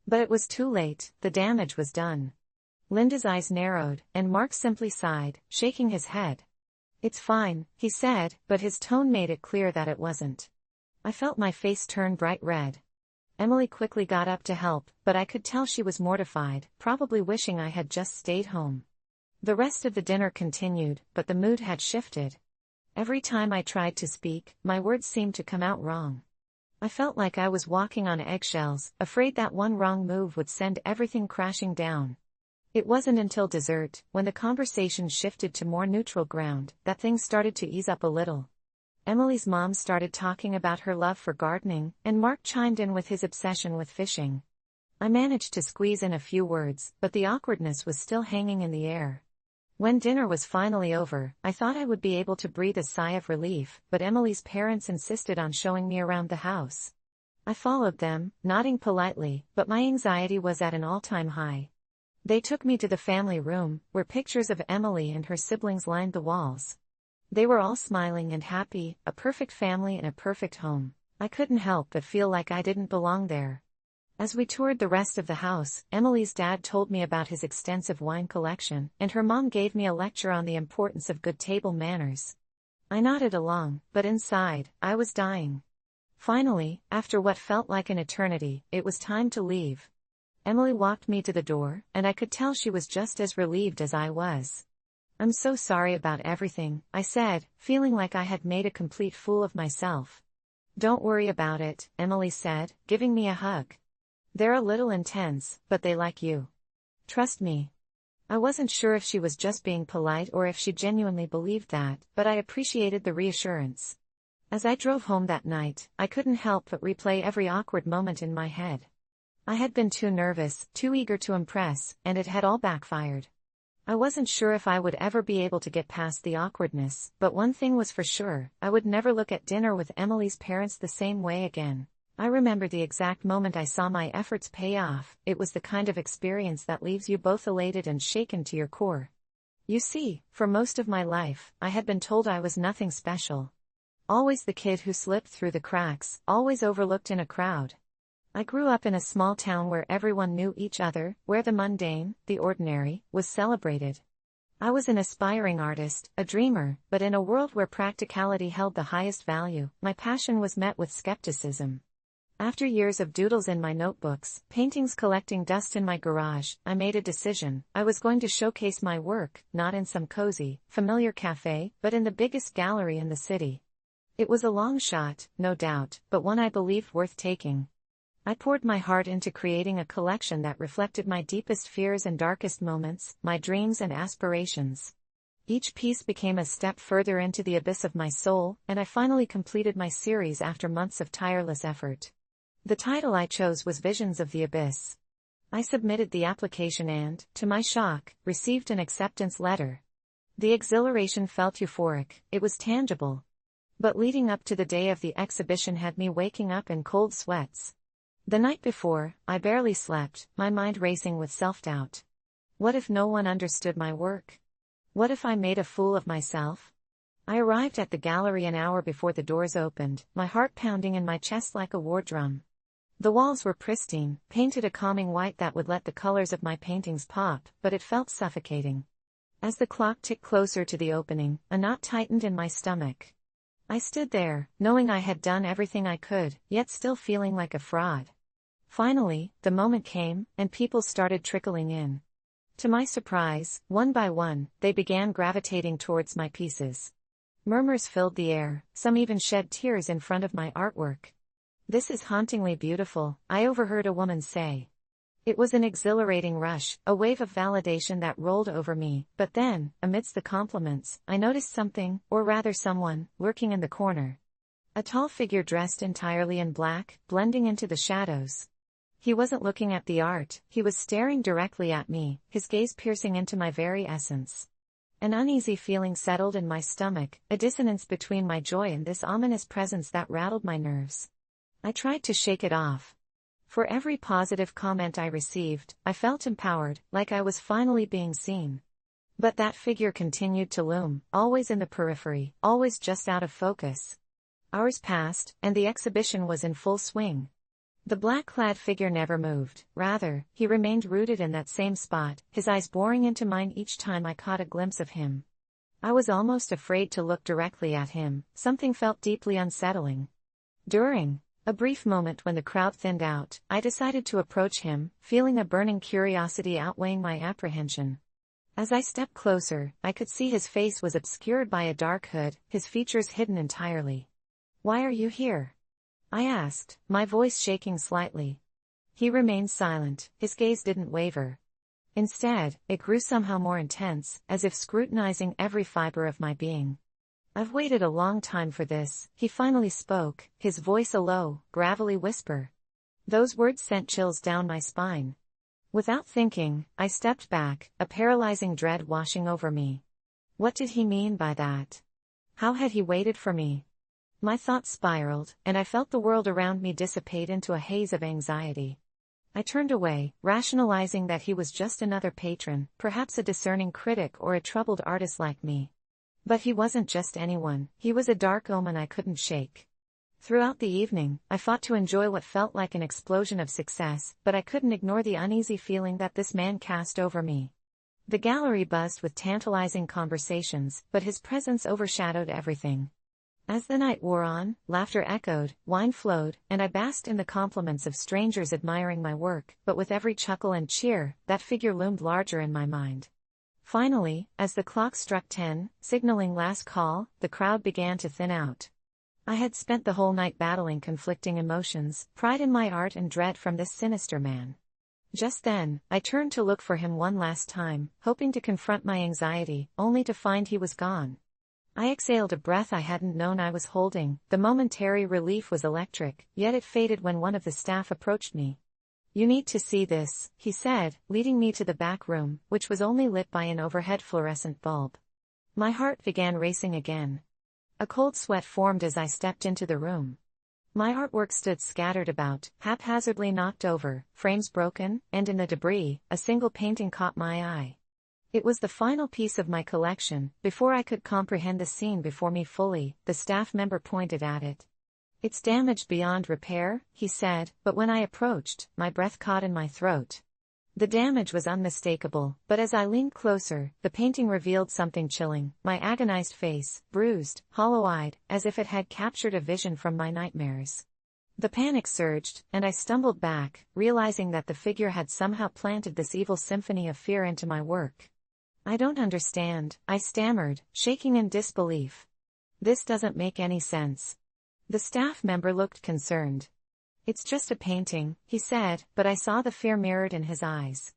But it was too late, the damage was done. Linda's eyes narrowed, and Mark simply sighed, shaking his head. "It's fine," he said, but his tone made it clear that it wasn't. I felt my face turn bright red. Emily quickly got up to help, but I could tell she was mortified, probably wishing I had just stayed home. The rest of the dinner continued, but the mood had shifted. Every time I tried to speak, my words seemed to come out wrong. I felt like I was walking on eggshells, afraid that one wrong move would send everything crashing down. It wasn't until dessert, when the conversation shifted to more neutral ground, that things started to ease up a little. Emily's mom started talking about her love for gardening, and Mark chimed in with his obsession with fishing. I managed to squeeze in a few words, but the awkwardness was still hanging in the air. When dinner was finally over, I thought I would be able to breathe a sigh of relief, but Emily's parents insisted on showing me around the house. I followed them, nodding politely, but my anxiety was at an all-time high. They took me to the family room, where pictures of Emily and her siblings lined the walls. They were all smiling and happy, a perfect family in a perfect home. I couldn't help but feel like I didn't belong there. As we toured the rest of the house, Emily's dad told me about his extensive wine collection, and her mom gave me a lecture on the importance of good table manners. I nodded along, but inside, I was dying. Finally, after what felt like an eternity, it was time to leave. Emily walked me to the door, and I could tell she was just as relieved as I was. "I'm so sorry about everything," I said, feeling like I had made a complete fool of myself. "Don't worry about it," Emily said, giving me a hug. "They're a little intense, but they like you. Trust me." I wasn't sure if she was just being polite or if she genuinely believed that, but I appreciated the reassurance. As I drove home that night, I couldn't help but replay every awkward moment in my head. I had been too nervous, too eager to impress, and it had all backfired. I wasn't sure if I would ever be able to get past the awkwardness, but one thing was for sure, I would never look at dinner with Emily's parents the same way again. I remember the exact moment I saw my efforts pay off. It was the kind of experience that leaves you both elated and shaken to your core. You see, for most of my life, I had been told I was nothing special. Always the kid who slipped through the cracks, always overlooked in a crowd. I grew up in a small town where everyone knew each other, where the mundane, the ordinary, was celebrated. I was an aspiring artist, a dreamer, but in a world where practicality held the highest value, my passion was met with skepticism. After years of doodles in my notebooks, paintings collecting dust in my garage, I made a decision. I was going to showcase my work, not in some cozy, familiar cafe, but in the biggest gallery in the city. It was a long shot, no doubt, but one I believed worth taking. I poured my heart into creating a collection that reflected my deepest fears and darkest moments, my dreams and aspirations. Each piece became a step further into the abyss of my soul, and I finally completed my series after months of tireless effort. The title I chose was Visions of the Abyss. I submitted the application and, to my shock, received an acceptance letter. The exhilaration felt euphoric, it was tangible. But leading up to the day of the exhibition had me waking up in cold sweats. The night before, I barely slept, my mind racing with self-doubt. What if no one understood my work? What if I made a fool of myself? I arrived at the gallery an hour before the doors opened, my heart pounding in my chest like a war drum. The walls were pristine, painted a calming white that would let the colors of my paintings pop, but it felt suffocating. As the clock ticked closer to the opening, a knot tightened in my stomach. I stood there, knowing I had done everything I could, yet still feeling like a fraud. Finally, the moment came, and people started trickling in. To my surprise, one by one, they began gravitating towards my pieces. Murmurs filled the air, some even shed tears in front of my artwork. "This is hauntingly beautiful," I overheard a woman say. It was an exhilarating rush, a wave of validation that rolled over me, but then, amidst the compliments, I noticed something, or rather someone, lurking in the corner. A tall figure dressed entirely in black, blending into the shadows. He wasn't looking at the art, he was staring directly at me, his gaze piercing into my very essence. An uneasy feeling settled in my stomach, a dissonance between my joy and this ominous presence that rattled my nerves. I tried to shake it off. For every positive comment I received, I felt empowered, like I was finally being seen. But that figure continued to loom, always in the periphery, always just out of focus. Hours passed, and the exhibition was in full swing. The black-clad figure never moved, rather, he remained rooted in that same spot, his eyes boring into mine each time I caught a glimpse of him. I was almost afraid to look directly at him, something felt deeply unsettling. During a brief moment when the crowd thinned out, I decided to approach him, feeling a burning curiosity outweighing my apprehension. As I stepped closer, I could see his face was obscured by a dark hood, his features hidden entirely. "Why are you here?" I asked, my voice shaking slightly. He remained silent, his gaze didn't waver. Instead, it grew somehow more intense, as if scrutinizing every fiber of my being. "I've waited a long time for this," he finally spoke, his voice a low, gravelly whisper. Those words sent chills down my spine. Without thinking, I stepped back, a paralyzing dread washing over me. What did he mean by that? How had he waited for me? My thoughts spiraled, and I felt the world around me dissipate into a haze of anxiety. I turned away, rationalizing that he was just another patron, perhaps a discerning critic or a troubled artist like me. But he wasn't just anyone, he was a dark omen I couldn't shake. Throughout the evening, I fought to enjoy what felt like an explosion of success, but I couldn't ignore the uneasy feeling that this man cast over me. The gallery buzzed with tantalizing conversations, but his presence overshadowed everything. As the night wore on, laughter echoed, wine flowed, and I basked in the compliments of strangers admiring my work, but with every chuckle and cheer, that figure loomed larger in my mind. Finally, as the clock struck 10, signaling last call, the crowd began to thin out. I had spent the whole night battling conflicting emotions, pride in my art and dread from this sinister man. Just then, I turned to look for him one last time, hoping to confront my anxiety, only to find he was gone. I exhaled a breath I hadn't known I was holding. The momentary relief was electric, yet it faded when one of the staff approached me. "You need to see this," he said, leading me to the back room, which was only lit by an overhead fluorescent bulb. My heart began racing again. A cold sweat formed as I stepped into the room. My artwork stood scattered about, haphazardly knocked over, frames broken, and in the debris, a single painting caught my eye. It was the final piece of my collection. Before I could comprehend the scene before me fully, the staff member pointed at it. "It's damaged beyond repair," he said, but when I approached, my breath caught in my throat. The damage was unmistakable, but as I leaned closer, the painting revealed something chilling, my agonized face, bruised, hollow-eyed, as if it had captured a vision from my nightmares. The panic surged, and I stumbled back, realizing that the figure had somehow planted this evil symphony of fear into my work. "I don't understand," I stammered, shaking in disbelief. "This doesn't make any sense." The staff member looked concerned. "It's just a painting," he said, but I saw the fear mirrored in his eyes.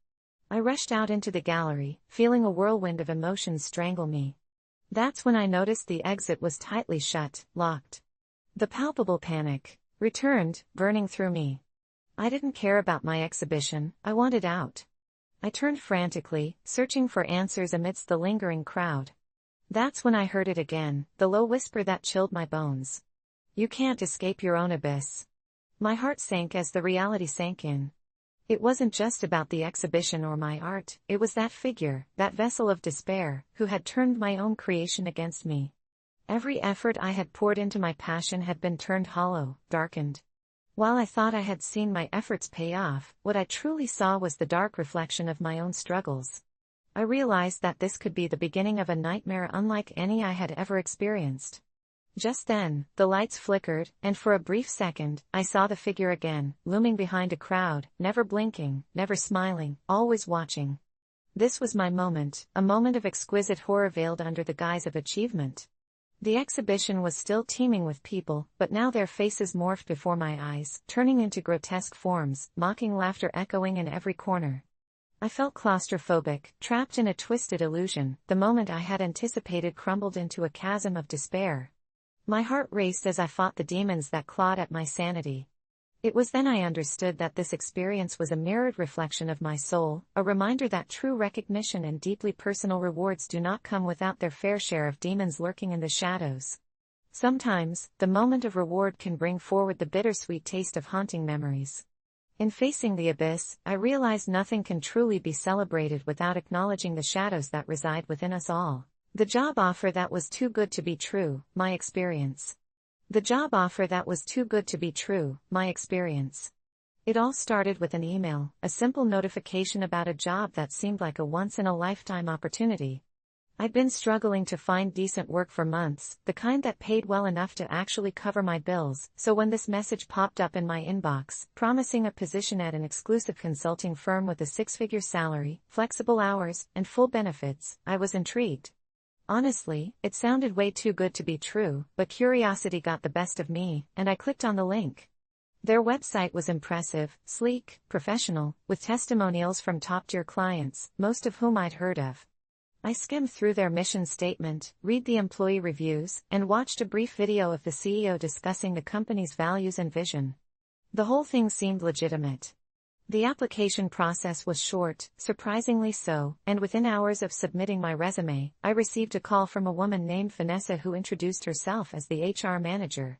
I rushed out into the gallery, feeling a whirlwind of emotions strangle me. That's when I noticed the exit was tightly shut, locked. The palpable panic returned, burning through me. I didn't care about my exhibition, I wanted out. I turned frantically, searching for answers amidst the lingering crowd. That's when I heard it again, the low whisper that chilled my bones. "You can't escape your own abyss." My heart sank as the reality sank in. It wasn't just about the exhibition or my art, it was that figure, that vessel of despair, who had turned my own creation against me. Every effort I had poured into my passion had been turned hollow, darkened. While I thought I had seen my efforts pay off, what I truly saw was the dark reflection of my own struggles. I realized that this could be the beginning of a nightmare unlike any I had ever experienced. Just then, the lights flickered, and for a brief second, I saw the figure again, looming behind a crowd, never blinking, never smiling, always watching. This was my moment, a moment of exquisite horror veiled under the guise of achievement. The exhibition was still teeming with people, but now their faces morphed before my eyes, turning into grotesque forms, mocking laughter echoing in every corner. I felt claustrophobic, trapped in a twisted illusion. The moment I had anticipated crumbled into a chasm of despair. My heart raced as I fought the demons that clawed at my sanity. It was then I understood that this experience was a mirrored reflection of my soul, a reminder that true recognition and deeply personal rewards do not come without their fair share of demons lurking in the shadows. Sometimes, the moment of reward can bring forward the bittersweet taste of haunting memories. In facing the abyss, I realized nothing can truly be celebrated without acknowledging the shadows that reside within us all. The job offer that was too good to be true, my experience. The job offer that was too good to be true, my experience. It all started with an email, a simple notification about a job that seemed like a once-in-a-lifetime opportunity. I'd been struggling to find decent work for months, the kind that paid well enough to actually cover my bills, so when this message popped up in my inbox, promising a position at an exclusive consulting firm with a six-figure salary, flexible hours, and full benefits, I was intrigued. Honestly, it sounded way too good to be true, but curiosity got the best of me, and I clicked on the link. Their website was impressive, sleek, professional, with testimonials from top-tier clients, most of whom I'd heard of. I skimmed through their mission statement, read the employee reviews, and watched a brief video of the CEO discussing the company's values and vision. The whole thing seemed legitimate. The application process was short, surprisingly so, and within hours of submitting my resume, I received a call from a woman named Vanessa who introduced herself as the HR manager.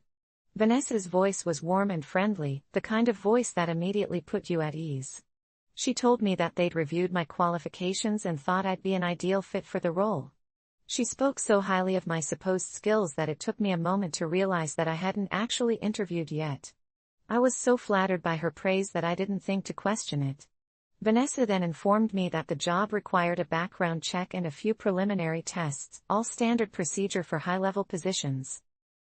Vanessa's voice was warm and friendly, the kind of voice that immediately put you at ease. She told me that they'd reviewed my qualifications and thought I'd be an ideal fit for the role. She spoke so highly of my supposed skills that it took me a moment to realize that I hadn't actually interviewed yet. I was so flattered by her praise that I didn't think to question it. Vanessa then informed me that the job required a background check and a few preliminary tests, all standard procedure for high-level positions.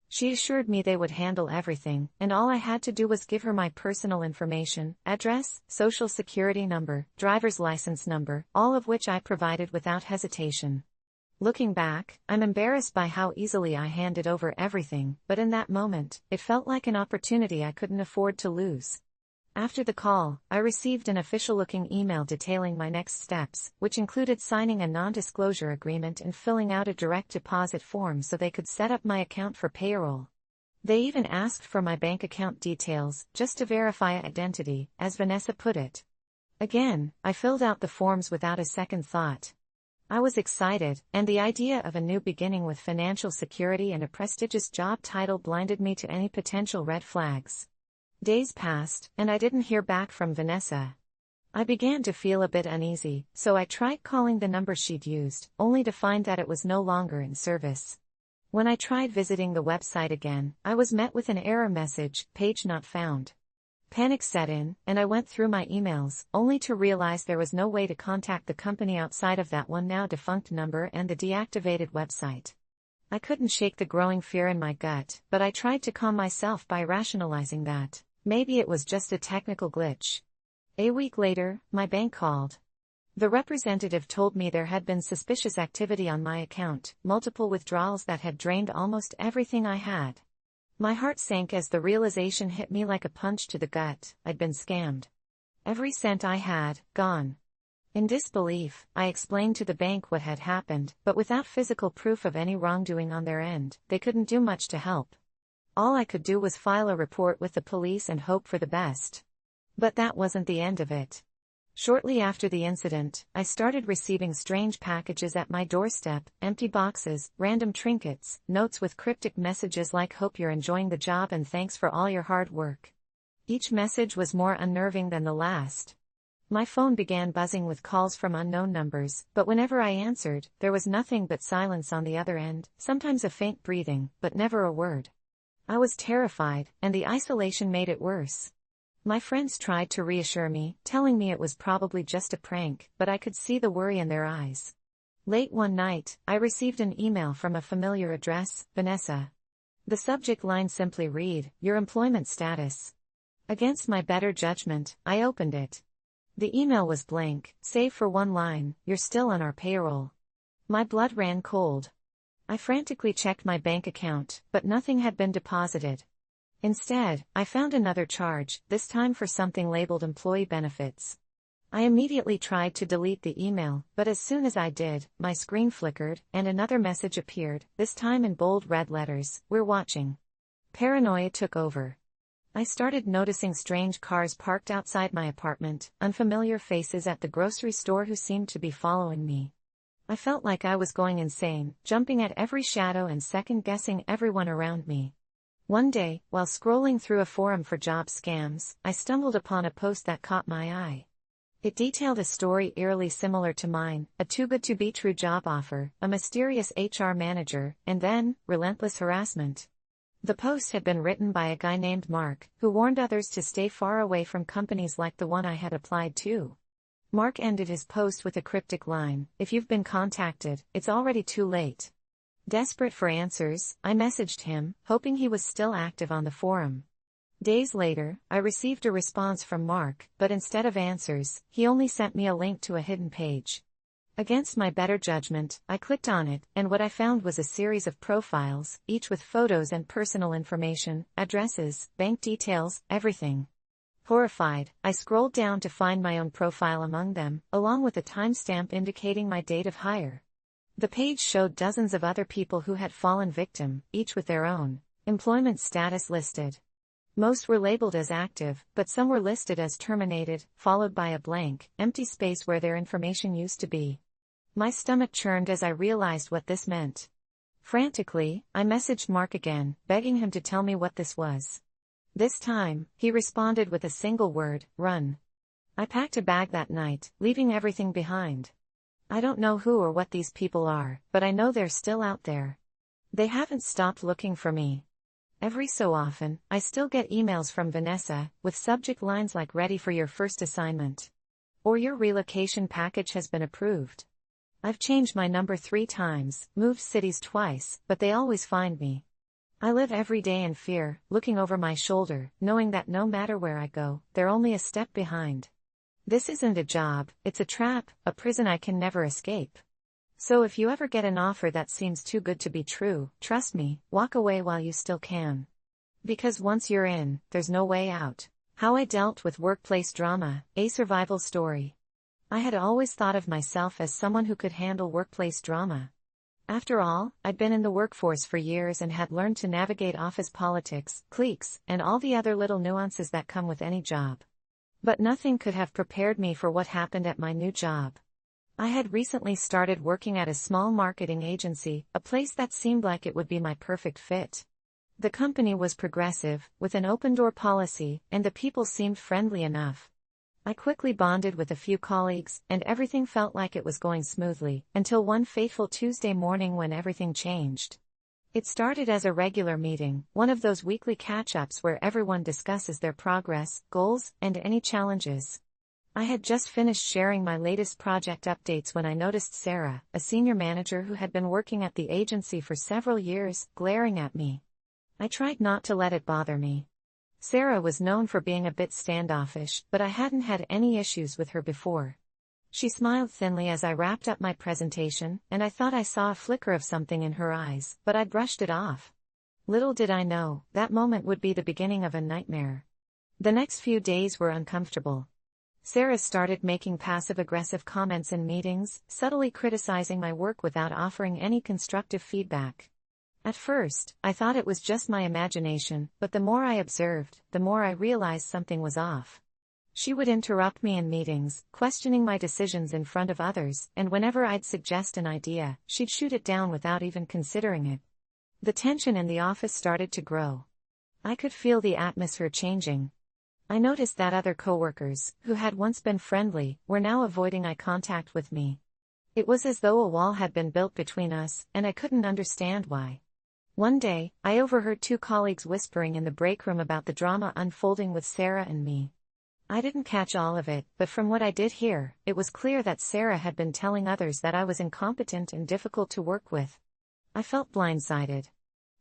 She assured me they would handle everything, and all I had to do was give her my personal information, address, social security number, driver's license number, all of which I provided without hesitation. Looking back, I'm embarrassed by how easily I handed over everything, but in that moment, it felt like an opportunity I couldn't afford to lose. After the call, I received an official-looking email detailing my next steps, which included signing a non-disclosure agreement and filling out a direct deposit form so they could set up my account for payroll. They even asked for my bank account details, just to verify identity, as Vanessa put it. Again, I filled out the forms without a second thought. I was excited, and the idea of a new beginning with financial security and a prestigious job title blinded me to any potential red flags. Days passed, and I didn't hear back from Vanessa. I began to feel a bit uneasy, so I tried calling the number she'd used, only to find that it was no longer in service. When I tried visiting the website again, I was met with an error message, page not found. Panic set in, and I went through my emails, only to realize there was no way to contact the company outside of that one now defunct number and the deactivated website. I couldn't shake the growing fear in my gut, but I tried to calm myself by rationalizing that maybe it was just a technical glitch. A week later, my bank called. The representative told me there had been suspicious activity on my account, multiple withdrawals that had drained almost everything I had. My heart sank as the realization hit me like a punch to the gut. I'd been scammed. Every cent I had, gone. In disbelief, I explained to the bank what had happened, but without physical proof of any wrongdoing on their end, they couldn't do much to help. All I could do was file a report with the police and hope for the best. But that wasn't the end of it. Shortly after the incident, I started receiving strange packages at my doorstep, empty boxes, random trinkets, notes with cryptic messages like "hope you're enjoying the job and thanks for all your hard work." Each message was more unnerving than the last. My phone began buzzing with calls from unknown numbers, but whenever I answered, there was nothing but silence on the other end, sometimes a faint breathing, but never a word. I was terrified, and the isolation made it worse. My friends tried to reassure me, telling me it was probably just a prank, but I could see the worry in their eyes. Late one night, I received an email from a familiar address, Vanessa. The subject line simply read, "Your employment status." Against my better judgment, I opened it. The email was blank, save for one line, "You're still on our payroll." My blood ran cold. I frantically checked my bank account, but nothing had been deposited. Instead, I found another charge, this time for something labeled employee benefits. I immediately tried to delete the email, but as soon as I did, my screen flickered, and another message appeared, this time in bold red letters, "We're watching." Paranoia took over. I started noticing strange cars parked outside my apartment, unfamiliar faces at the grocery store who seemed to be following me. I felt like I was going insane, jumping at every shadow and second-guessing everyone around me. One day, while scrolling through a forum for job scams, I stumbled upon a post that caught my eye. It detailed a story eerily similar to mine, a too-good-to-be-true job offer, a mysterious HR manager, and then, relentless harassment. The post had been written by a guy named Mark, who warned others to stay far away from companies like the one I had applied to. Mark ended his post with a cryptic line, "If you've been contacted, it's already too late." Desperate for answers, I messaged him, hoping he was still active on the forum. Days later, I received a response from Mark, but instead of answers, he only sent me a link to a hidden page. Against my better judgment, I clicked on it, and what I found was a series of profiles, each with photos and personal information, addresses, bank details, everything. Horrified, I scrolled down to find my own profile among them, along with a timestamp indicating my date of hire. The page showed dozens of other people who had fallen victim, each with their own employment status listed. Most were labeled as active, but some were listed as terminated, followed by a blank, empty space where their information used to be. My stomach churned as I realized what this meant. Frantically, I messaged Mark again, begging him to tell me what this was. This time, he responded with a single word, "Run." I packed a bag that night, leaving everything behind. I don't know who or what these people are, but I know they're still out there. They haven't stopped looking for me. Every so often, I still get emails from Vanessa, with subject lines like "Ready for your first assignment," or "Your relocation package has been approved." I've changed my number 3 times, moved cities twice, but they always find me. I live every day in fear, looking over my shoulder, knowing that no matter where I go, they're only a step behind. This isn't a job, it's a trap, a prison I can never escape. So if you ever get an offer that seems too good to be true, trust me, walk away while you still can. Because once you're in, there's no way out. How I dealt with workplace drama, a survival story. I had always thought of myself as someone who could handle workplace drama. After all, I'd been in the workforce for years and had learned to navigate office politics, cliques, and all the other little nuances that come with any job. But nothing could have prepared me for what happened at my new job. I had recently started working at a small marketing agency, a place that seemed like it would be my perfect fit. The company was progressive, with an open-door policy, and the people seemed friendly enough. I quickly bonded with a few colleagues, and everything felt like it was going smoothly, until one fateful Tuesday morning when everything changed. It started as a regular meeting, one of those weekly catch-ups where everyone discusses their progress, goals, and any challenges. I had just finished sharing my latest project updates when I noticed Sarah, a senior manager who had been working at the agency for several years, glaring at me. I tried not to let it bother me. Sarah was known for being a bit standoffish, but I hadn't had any issues with her before. She smiled thinly as I wrapped up my presentation, and I thought I saw a flicker of something in her eyes, but I brushed it off. Little did I know, that moment would be the beginning of a nightmare. The next few days were uncomfortable. Sarah started making passive-aggressive comments in meetings, subtly criticizing my work without offering any constructive feedback. At first, I thought it was just my imagination, but the more I observed, the more I realized something was off. She would interrupt me in meetings, questioning my decisions in front of others, and whenever I'd suggest an idea, she'd shoot it down without even considering it. The tension in the office started to grow. I could feel the atmosphere changing. I noticed that other coworkers, who had once been friendly, were now avoiding eye contact with me. It was as though a wall had been built between us, and I couldn't understand why. One day, I overheard two colleagues whispering in the break room about the drama unfolding with Sarah and me. I didn't catch all of it, but from what I did hear, it was clear that Sarah had been telling others that I was incompetent and difficult to work with. I felt blindsided.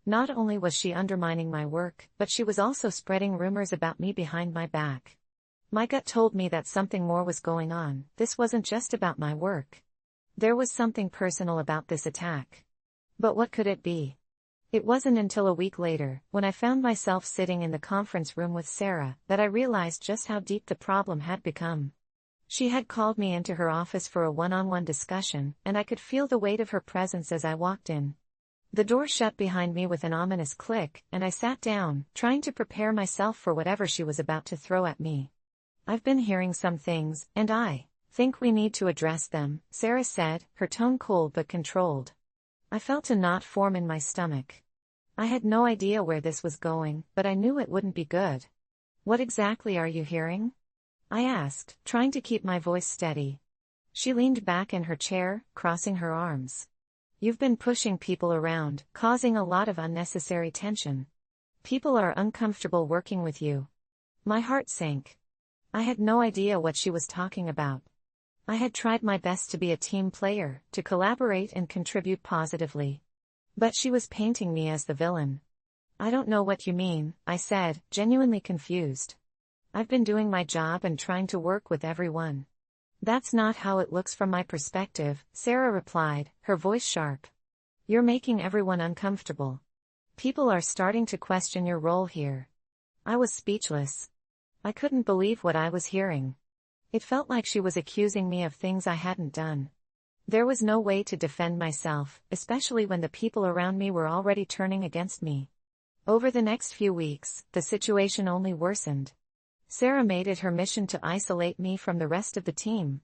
Not only was she undermining my work, but she was also spreading rumors about me behind my back. My gut told me that something more was going on. This wasn't just about my work. There was something personal about this attack. But what could it be? It wasn't until a week later, when I found myself sitting in the conference room with Sarah, that I realized just how deep the problem had become. She had called me into her office for a one-on-one discussion, and I could feel the weight of her presence as I walked in. The door shut behind me with an ominous click, and I sat down, trying to prepare myself for whatever she was about to throw at me. "I've been hearing some things, and I think we need to address them," Sarah said, her tone cold but controlled. I felt a knot form in my stomach. I had no idea where this was going, but I knew it wouldn't be good. "What exactly are you hearing?" I asked, trying to keep my voice steady. She leaned back in her chair, crossing her arms. "You've been pushing people around, causing a lot of unnecessary tension. People are uncomfortable working with you." My heart sank. I had no idea what she was talking about. I had tried my best to be a team player, to collaborate and contribute positively. But she was painting me as the villain. "I don't know what you mean," I said, genuinely confused. "I've been doing my job and trying to work with everyone." "That's not how it looks from my perspective," Sarah replied, her voice sharp. "You're making everyone uncomfortable. People are starting to question your role here." I was speechless. I couldn't believe what I was hearing. It felt like she was accusing me of things I hadn't done. There was no way to defend myself, especially when the people around me were already turning against me. Over the next few weeks, the situation only worsened. Sarah made it her mission to isolate me from the rest of the team.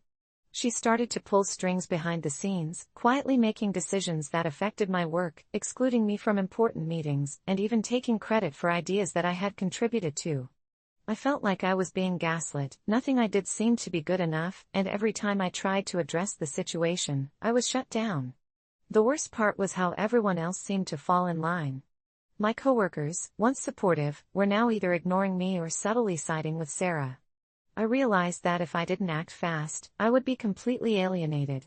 She started to pull strings behind the scenes, quietly making decisions that affected my work, excluding me from important meetings, and even taking credit for ideas that I had contributed to. I felt like I was being gaslit. Nothing I did seemed to be good enough, and every time I tried to address the situation, I was shut down. The worst part was how everyone else seemed to fall in line. My coworkers, once supportive, were now either ignoring me or subtly siding with Sarah. I realized that if I didn't act fast, I would be completely alienated.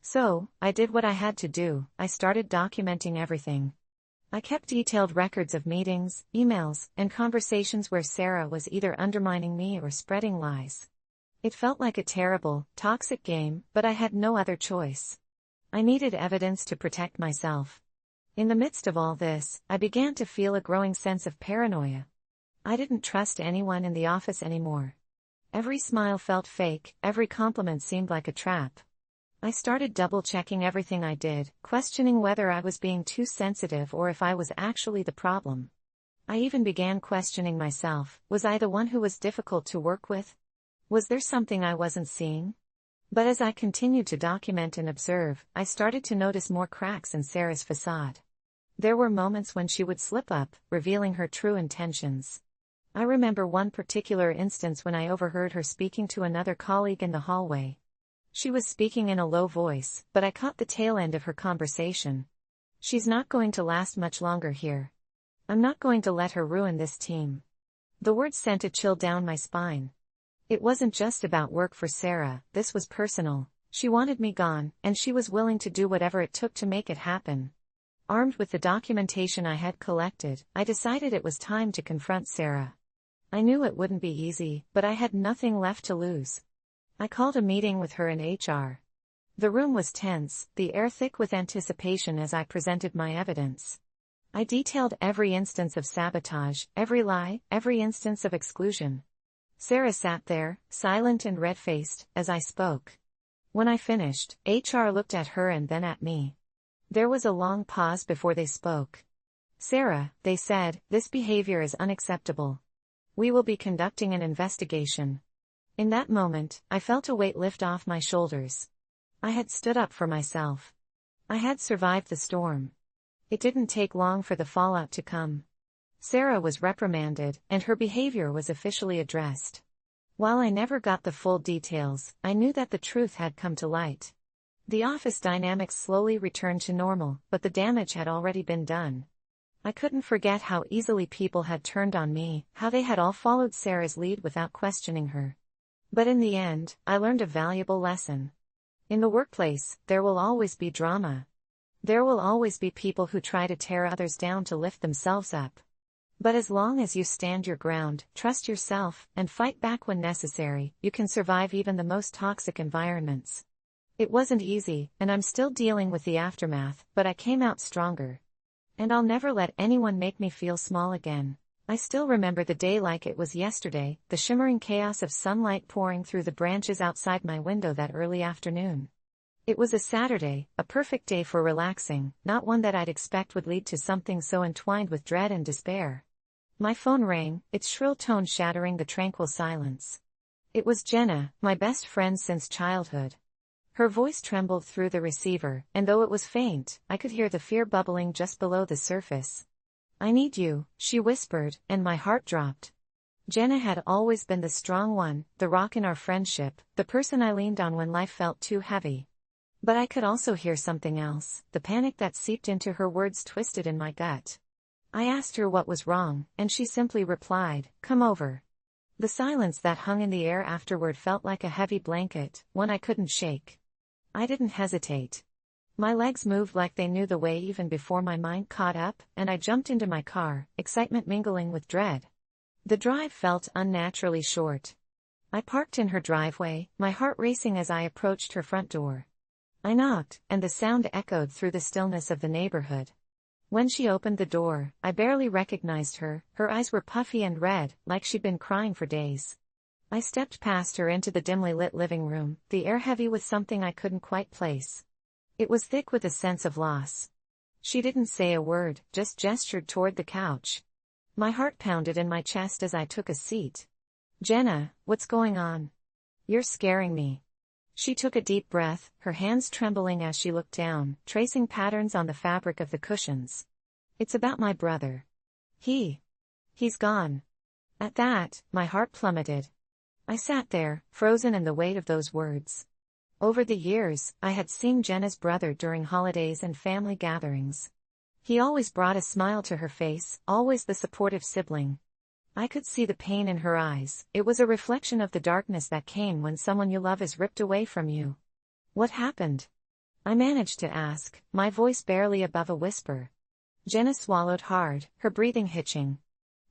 So, I did what I had to do. I started documenting everything. I kept detailed records of meetings, emails, and conversations where Sarah was either undermining me or spreading lies. It felt like a terrible, toxic game, but I had no other choice. I needed evidence to protect myself. In the midst of all this, I began to feel a growing sense of paranoia. I didn't trust anyone in the office anymore. Every smile felt fake, every compliment seemed like a trap. I started double-checking everything I did, questioning whether I was being too sensitive or if I was actually the problem. I even began questioning myself. Was I the one who was difficult to work with? Was there something I wasn't seeing? But as I continued to document and observe, I started to notice more cracks in Sarah's facade. There were moments when she would slip up, revealing her true intentions. I remember one particular instance when I overheard her speaking to another colleague in the hallway. She was speaking in a low voice, but I caught the tail end of her conversation. "She's not going to last much longer here. I'm not going to let her ruin this team." The words sent a chill down my spine. It wasn't just about work for Sarah, this was personal. She wanted me gone, and she was willing to do whatever it took to make it happen. Armed with the documentation I had collected, I decided it was time to confront Sarah. I knew it wouldn't be easy, but I had nothing left to lose. I called a meeting with her in HR. The room was tense, the air thick with anticipation as I presented my evidence. I detailed every instance of sabotage, every lie, every instance of exclusion. Sarah sat there, silent and red-faced, as I spoke. When I finished, HR looked at her and then at me. There was a long pause before they spoke. "Sarah," they said, "this behavior is unacceptable. We will be conducting an investigation." In that moment, I felt a weight lift off my shoulders. I had stood up for myself. I had survived the storm. It didn't take long for the fallout to come. Sarah was reprimanded, and her behavior was officially addressed. While I never got the full details, I knew that the truth had come to light. The office dynamics slowly returned to normal, but the damage had already been done. I couldn't forget how easily people had turned on me, how they had all followed Sarah's lead without questioning her. But in the end, I learned a valuable lesson. In the workplace, there will always be drama. There will always be people who try to tear others down to lift themselves up. But as long as you stand your ground, trust yourself, and fight back when necessary, you can survive even the most toxic environments. It wasn't easy, and I'm still dealing with the aftermath, but I came out stronger. And I'll never let anyone make me feel small again. I still remember the day like it was yesterday, the shimmering chaos of sunlight pouring through the branches outside my window that early afternoon. It was a Saturday, a perfect day for relaxing, not one that I'd expect would lead to something so entwined with dread and despair. My phone rang, its shrill tone shattering the tranquil silence. It was Jenna, my best friend since childhood. Her voice trembled through the receiver, and though it was faint, I could hear the fear bubbling just below the surface. "I need you," she whispered, and my heart dropped. Jenna had always been the strong one, the rock in our friendship, the person I leaned on when life felt too heavy. But I could also hear something else, the panic that seeped into her words twisted in my gut. I asked her what was wrong, and she simply replied, "Come over." The silence that hung in the air afterward felt like a heavy blanket, one I couldn't shake. I didn't hesitate. My legs moved like they knew the way even before my mind caught up, and I jumped into my car, excitement mingling with dread. The drive felt unnaturally short. I parked in her driveway, my heart racing as I approached her front door. I knocked, and the sound echoed through the stillness of the neighborhood. When she opened the door, I barely recognized her. Her eyes were puffy and red, like she'd been crying for days. I stepped past her into the dimly lit living room, the air heavy with something I couldn't quite place. It was thick with a sense of loss. She didn't say a word, just gestured toward the couch. My heart pounded in my chest as I took a seat. "Jenna, what's going on? You're scaring me." She took a deep breath, her hands trembling as she looked down, tracing patterns on the fabric of the cushions. "It's about my brother. He's gone." At that, my heart plummeted. I sat there, frozen in the weight of those words. Over the years, I had seen Jenna's brother during holidays and family gatherings. He always brought a smile to her face, always the supportive sibling. I could see the pain in her eyes. It was a reflection of the darkness that came when someone you love is ripped away from you. "What happened?" I managed to ask, my voice barely above a whisper. Jenna swallowed hard, her breathing hitching.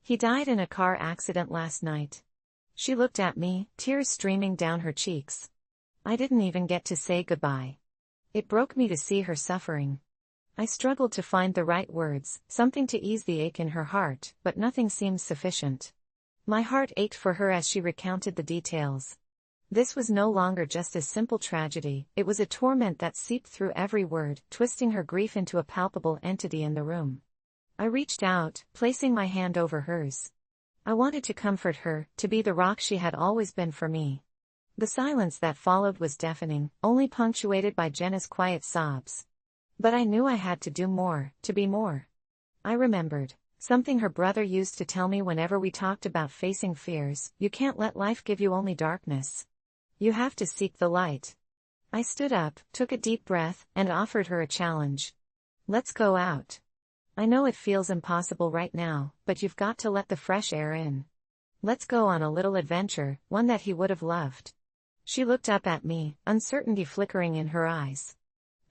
"He died in a car accident last night." She looked at me, tears streaming down her cheeks. I didn't even get to say goodbye. It broke me to see her suffering. I struggled to find the right words, something to ease the ache in her heart, but nothing seemed sufficient. My heart ached for her as she recounted the details. This was no longer just a simple tragedy, it was a torment that seeped through every word, twisting her grief into a palpable entity in the room. I reached out, placing my hand over hers. I wanted to comfort her, to be the rock she had always been for me. The silence that followed was deafening, only punctuated by Jenna's quiet sobs. But I knew I had to do more, to be more. I remembered something her brother used to tell me whenever we talked about facing fears: you can't let life give you only darkness. You have to seek the light. I stood up, took a deep breath, and offered her a challenge. "Let's go out. I know it feels impossible right now, but you've got to let the fresh air in. Let's go on a little adventure, one that he would have loved." She looked up at me, uncertainty flickering in her eyes.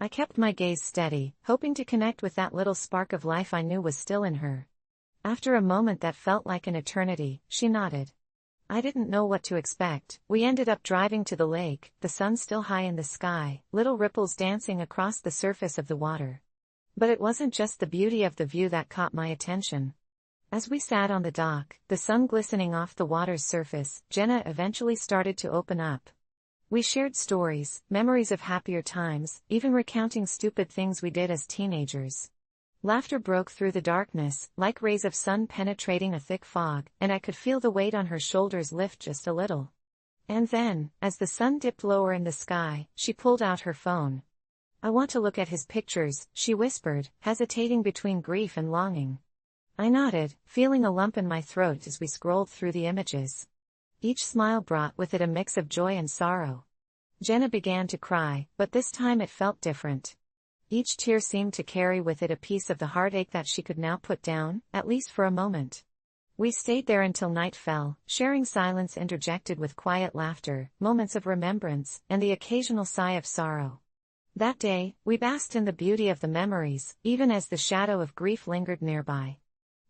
I kept my gaze steady, hoping to connect with that little spark of life I knew was still in her. After a moment that felt like an eternity, she nodded. I didn't know what to expect. We ended up driving to the lake, the sun still high in the sky, little ripples dancing across the surface of the water. But it wasn't just the beauty of the view that caught my attention. As we sat on the dock, the sun glistening off the water's surface, Jenna eventually started to open up. We shared stories, memories of happier times, even recounting stupid things we did as teenagers. Laughter broke through the darkness, like rays of sun penetrating a thick fog, and I could feel the weight on her shoulders lift just a little. And then, as the sun dipped lower in the sky, she pulled out her phone. "I want to look at his pictures," she whispered, hesitating between grief and longing. I nodded, feeling a lump in my throat as we scrolled through the images. Each smile brought with it a mix of joy and sorrow. Jenna began to cry, but this time it felt different. Each tear seemed to carry with it a piece of the heartache that she could now put down, at least for a moment. We stayed there until night fell, sharing silence interjected with quiet laughter, moments of remembrance, and the occasional sigh of sorrow. That day, we basked in the beauty of the memories, even as the shadow of grief lingered nearby.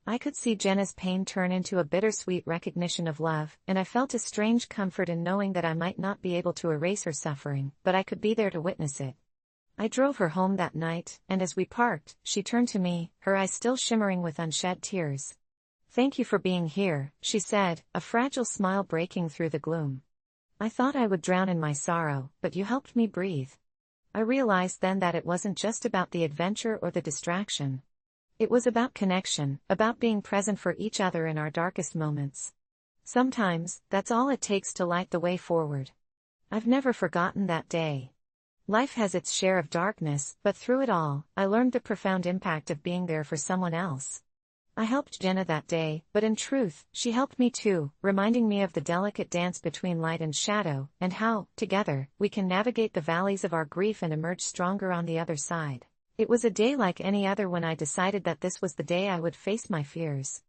I could see Jenna's pain turn into a bittersweet recognition of love, and I felt a strange comfort in knowing that I might not be able to erase her suffering, but I could be there to witness it. I drove her home that night, and as we parked, she turned to me, her eyes still shimmering with unshed tears. "Thank you for being here," she said, a fragile smile breaking through the gloom. "I thought I would drown in my sorrow, but you helped me breathe." I realized then that it wasn't just about the adventure or the distraction. It was about connection, about being present for each other in our darkest moments. Sometimes, that's all it takes to light the way forward. I've never forgotten that day. Life has its share of darkness, but through it all, I learned the profound impact of being there for someone else. I helped Jenna that day, but in truth, she helped me too, reminding me of the delicate dance between light and shadow, and how, together, we can navigate the valleys of our grief and emerge stronger on the other side. It was a day like any other when I decided that this was the day I would face my fears.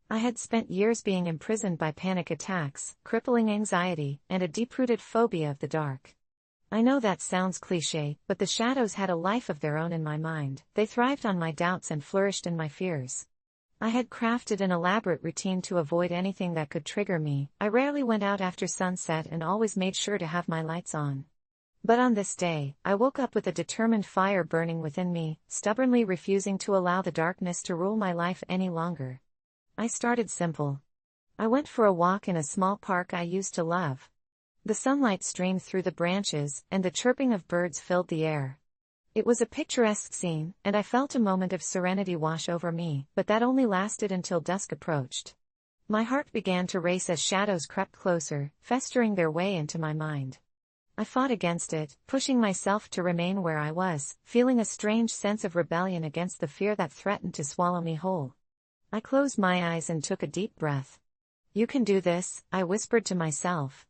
I had spent years being imprisoned by panic attacks, crippling anxiety, and a deep-rooted phobia of the dark. I know that sounds cliché, but the shadows had a life of their own in my mind. They thrived on my doubts and flourished in my fears. I had crafted an elaborate routine to avoid anything that could trigger me. I rarely went out after sunset and always made sure to have my lights on. But on this day, I woke up with a determined fire burning within me, stubbornly refusing to allow the darkness to rule my life any longer. I started simple. I went for a walk in a small park I used to love. The sunlight streamed through the branches, and the chirping of birds filled the air. It was a picturesque scene, and I felt a moment of serenity wash over me, but that only lasted until dusk approached. My heart began to race as shadows crept closer, festering their way into my mind. I fought against it, pushing myself to remain where I was, feeling a strange sense of rebellion against the fear that threatened to swallow me whole. I closed my eyes and took a deep breath. "You can do this," I whispered to myself.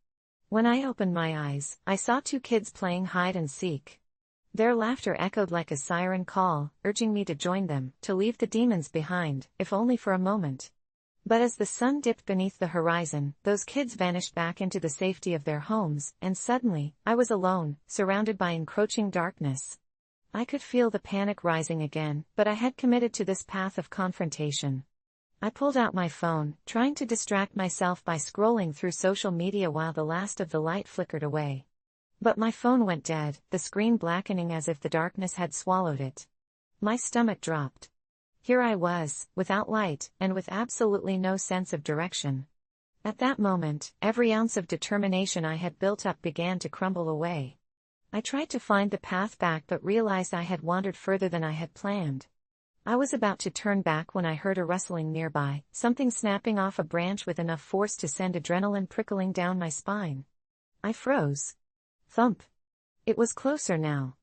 When I opened my eyes, I saw two kids playing hide and seek. Their laughter echoed like a siren call, urging me to join them, to leave the demons behind, if only for a moment. But as the sun dipped beneath the horizon, those kids vanished back into the safety of their homes, and suddenly, I was alone, surrounded by encroaching darkness. I could feel the panic rising again, but I had committed to this path of confrontation. I pulled out my phone, trying to distract myself by scrolling through social media while the last of the light flickered away. But my phone went dead, the screen blackening as if the darkness had swallowed it. My stomach dropped. Here I was, without light, and with absolutely no sense of direction. At that moment, every ounce of determination I had built up began to crumble away. I tried to find the path back but realized I had wandered further than I had planned. I was about to turn back when I heard a rustling nearby, something snapping off a branch with enough force to send adrenaline prickling down my spine. I froze. Thump. It was closer now.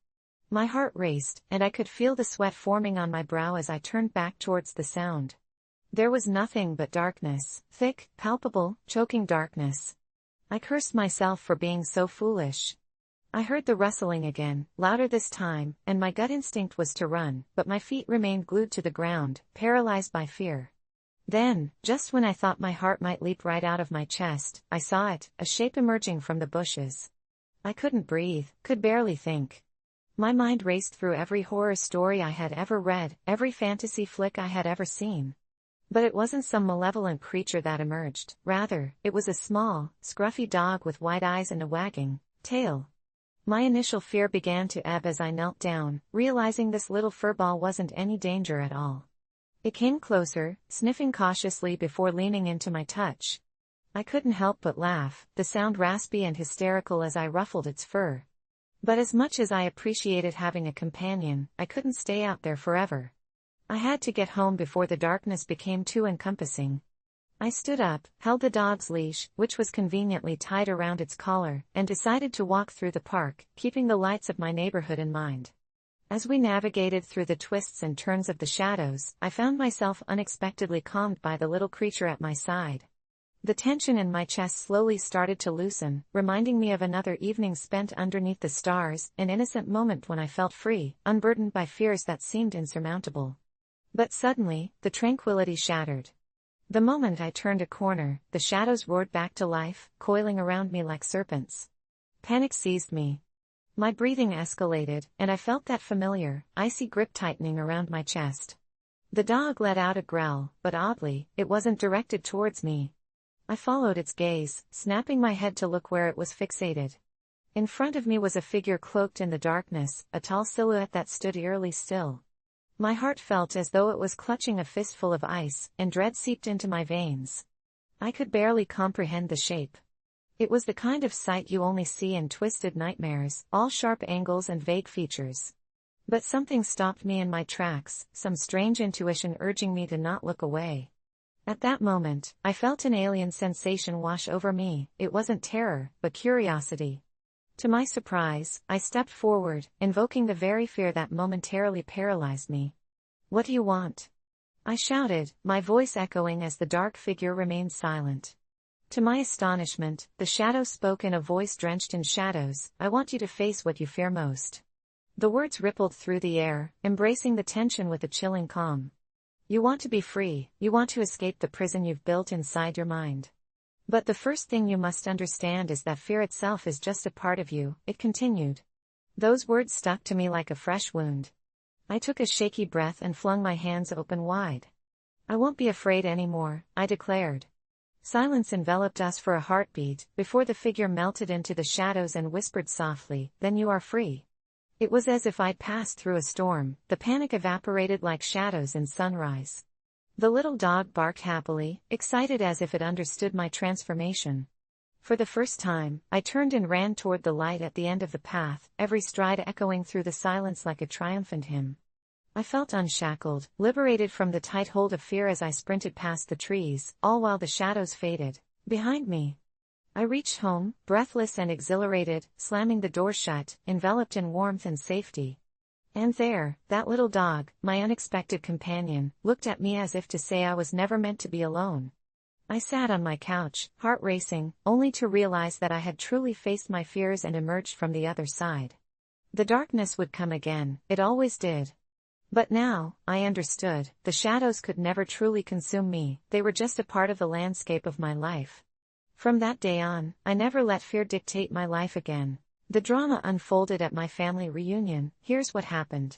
My heart raced, and I could feel the sweat forming on my brow as I turned back towards the sound. There was nothing but darkness, thick, palpable, choking darkness. I cursed myself for being so foolish. I heard the rustling again, louder this time, and my gut instinct was to run, but my feet remained glued to the ground, paralyzed by fear. Then, just when I thought my heart might leap right out of my chest, I saw it, a shape emerging from the bushes. I couldn't breathe, could barely think. My mind raced through every horror story I had ever read, every fantasy flick I had ever seen. But it wasn't some malevolent creature that emerged, rather, it was a small, scruffy dog with wide eyes and a wagging tail. My initial fear began to ebb as I knelt down, realizing this little furball wasn't any danger at all. It came closer, sniffing cautiously before leaning into my touch. I couldn't help but laugh, the sound raspy and hysterical as I ruffled its fur. But as much as I appreciated having a companion, I couldn't stay out there forever. I had to get home before the darkness became too encompassing. I stood up, held the dog's leash, which was conveniently tied around its collar, and decided to walk through the park, keeping the lights of my neighborhood in mind. As we navigated through the twists and turns of the shadows, I found myself unexpectedly calmed by the little creature at my side. The tension in my chest slowly started to loosen, reminding me of another evening spent underneath the stars, an innocent moment when I felt free, unburdened by fears that seemed insurmountable. But suddenly, the tranquility shattered. The moment I turned a corner, the shadows roared back to life, coiling around me like serpents. Panic seized me. My breathing escalated, and I felt that familiar, icy grip tightening around my chest. The dog let out a growl, but oddly, it wasn't directed towards me. I followed its gaze, snapping my head to look where it was fixated. In front of me was a figure cloaked in the darkness, a tall silhouette that stood eerily still. My heart felt as though it was clutching a fistful of ice, and dread seeped into my veins. I could barely comprehend the shape. It was the kind of sight you only see in twisted nightmares, all sharp angles and vague features. But something stopped me in my tracks, some strange intuition urging me to not look away. At that moment, I felt an alien sensation wash over me. It wasn't terror, but curiosity. To my surprise, I stepped forward, invoking the very fear that momentarily paralyzed me. "What do you want?" I shouted, my voice echoing as the dark figure remained silent. To my astonishment, the shadow spoke in a voice drenched in shadows. "I want you to face what you fear most." The words rippled through the air, embracing the tension with a chilling calm. "You want to be free, you want to escape the prison you've built inside your mind. But the first thing you must understand is that fear itself is just a part of you," it continued. Those words stuck to me like a fresh wound. I took a shaky breath and flung my hands open wide. "I won't be afraid anymore," I declared. Silence enveloped us for a heartbeat, before the figure melted into the shadows and whispered softly, "Then you are free." It was as if I'd passed through a storm, the panic evaporated like shadows in sunrise. The little dog barked happily, excited as if it understood my transformation. For the first time, I turned and ran toward the light at the end of the path, every stride echoing through the silence like a triumphant hymn. I felt unshackled, liberated from the tight hold of fear as I sprinted past the trees, all while the shadows faded behind me. I reached home, breathless and exhilarated, slamming the door shut, enveloped in warmth and safety. And there, that little dog, my unexpected companion, looked at me as if to say I was never meant to be alone. I sat on my couch, heart racing, only to realize that I had truly faced my fears and emerged from the other side. The darkness would come again, it always did. But now, I understood, the shadows could never truly consume me, they were just a part of the landscape of my life. From that day on, I never let fear dictate my life again. The drama unfolded at my family reunion. Here's what happened.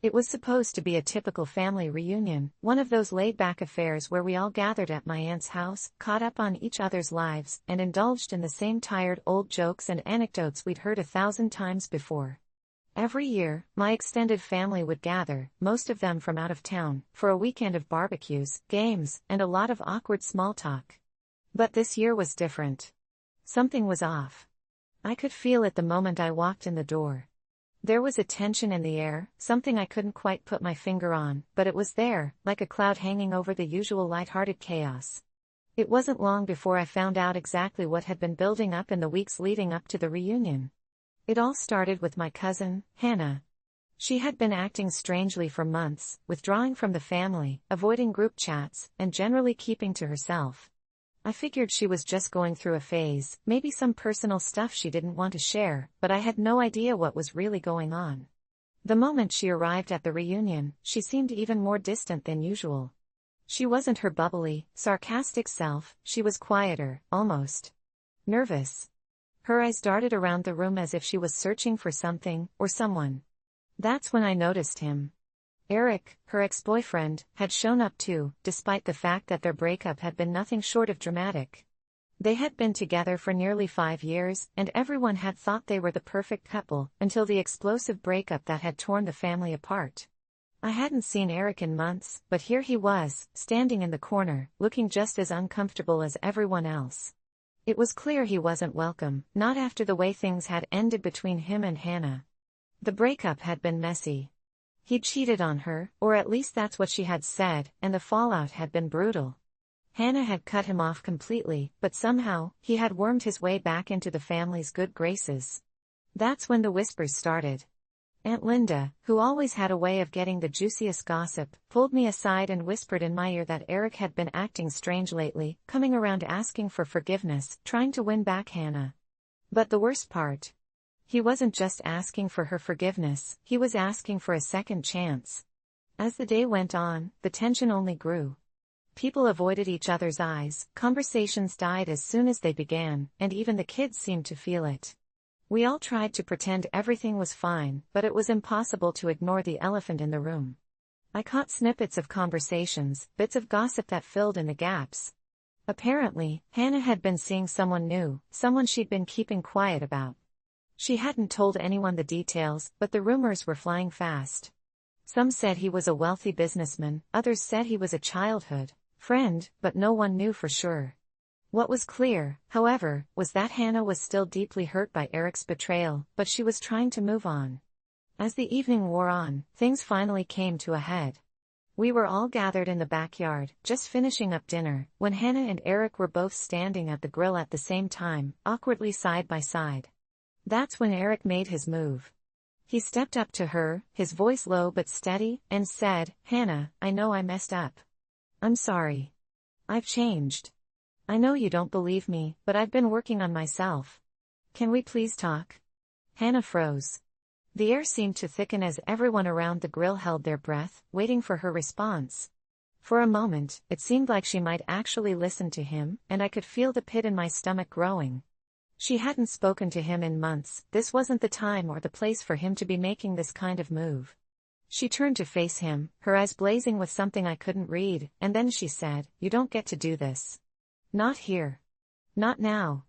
It was supposed to be a typical family reunion, one of those laid-back affairs where we all gathered at my aunt's house, caught up on each other's lives, and indulged in the same tired old jokes and anecdotes we'd heard 1,000 times before. Every year, my extended family would gather, most of them from out of town, for a weekend of barbecues, games, and a lot of awkward small talk. But this year was different. Something was off. I could feel it the moment I walked in the door. There was a tension in the air, something I couldn't quite put my finger on, but it was there, like a cloud hanging over the usual light-hearted chaos. It wasn't long before I found out exactly what had been building up in the weeks leading up to the reunion. It all started with my cousin, Hannah. She had been acting strangely for months, withdrawing from the family, avoiding group chats, and generally keeping to herself. I figured she was just going through a phase, maybe some personal stuff she didn't want to share, but I had no idea what was really going on. The moment she arrived at the reunion, she seemed even more distant than usual. She wasn't her bubbly, sarcastic self, she was quieter, almost nervous. Her eyes darted around the room as if she was searching for something, or someone. That's when I noticed him. Eric, her ex-boyfriend, had shown up too, despite the fact that their breakup had been nothing short of dramatic. They had been together for nearly 5 years, and everyone had thought they were the perfect couple, until the explosive breakup that had torn the family apart. I hadn't seen Eric in months, but here he was, standing in the corner, looking just as uncomfortable as everyone else. It was clear he wasn't welcome, not after the way things had ended between him and Hannah. The breakup had been messy. He'd cheated on her, or at least that's what she had said, and the fallout had been brutal. Hannah had cut him off completely, but somehow, he had wormed his way back into the family's good graces. That's when the whispers started. Aunt Linda, who always had a way of getting the juiciest gossip, pulled me aside and whispered in my ear that Eric had been acting strange lately, coming around asking for forgiveness, trying to win back Hannah. But the worst part? He wasn't just asking for her forgiveness, he was asking for a second chance. As the day went on, the tension only grew. People avoided each other's eyes, conversations died as soon as they began, and even the kids seemed to feel it. We all tried to pretend everything was fine, but it was impossible to ignore the elephant in the room. I caught snippets of conversations, bits of gossip that filled in the gaps. Apparently, Hannah had been seeing someone new, someone she'd been keeping quiet about. She hadn't told anyone the details, but the rumors were flying fast. Some said he was a wealthy businessman, others said he was a childhood friend, but no one knew for sure. What was clear, however, was that Hannah was still deeply hurt by Eric's betrayal, but she was trying to move on. As the evening wore on, things finally came to a head. We were all gathered in the backyard, just finishing up dinner, when Hannah and Eric were both standing at the grill at the same time, awkwardly side by side. That's when Eric made his move. He stepped up to her, his voice low but steady, and said, "Hannah, I know I messed up. I'm sorry. I've changed. I know you don't believe me, but I've been working on myself. Can we please talk?" Hannah froze. The air seemed to thicken as everyone around the grill held their breath, waiting for her response. For a moment, it seemed like she might actually listen to him, and I could feel the pit in my stomach growing. She hadn't spoken to him in months, this wasn't the time or the place for him to be making this kind of move. She turned to face him, her eyes blazing with something I couldn't read, and then she said, "You don't get to do this. Not here. Not now.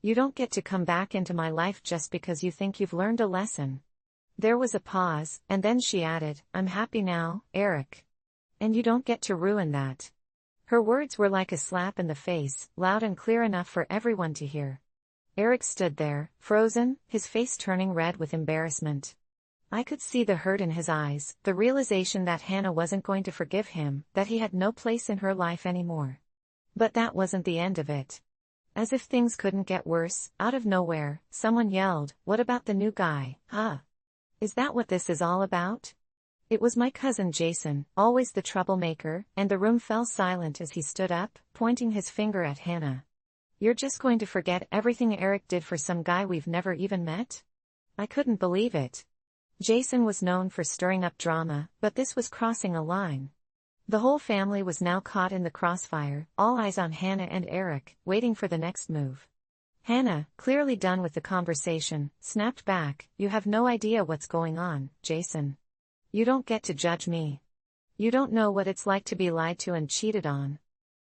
You don't get to come back into my life just because you think you've learned a lesson." There was a pause, and then she added, "I'm happy now, Eric. And you don't get to ruin that." Her words were like a slap in the face, loud and clear enough for everyone to hear. Eric stood there, frozen, his face turning red with embarrassment. I could see the hurt in his eyes, the realization that Hannah wasn't going to forgive him, that he had no place in her life anymore. But that wasn't the end of it. As if things couldn't get worse, out of nowhere, someone yelled, "What about the new guy, huh? Is that what this is all about?" It was my cousin Jason, always the troublemaker, and the room fell silent as he stood up, pointing his finger at Hannah. "You're just going to forget everything Eric did for some guy we've never even met?" I couldn't believe it. Jason was known for stirring up drama, but this was crossing a line. The whole family was now caught in the crossfire, all eyes on Hannah and Eric, waiting for the next move. Hannah, clearly done with the conversation, snapped back, "You have no idea what's going on, Jason. You don't get to judge me. You don't know what it's like to be lied to and cheated on.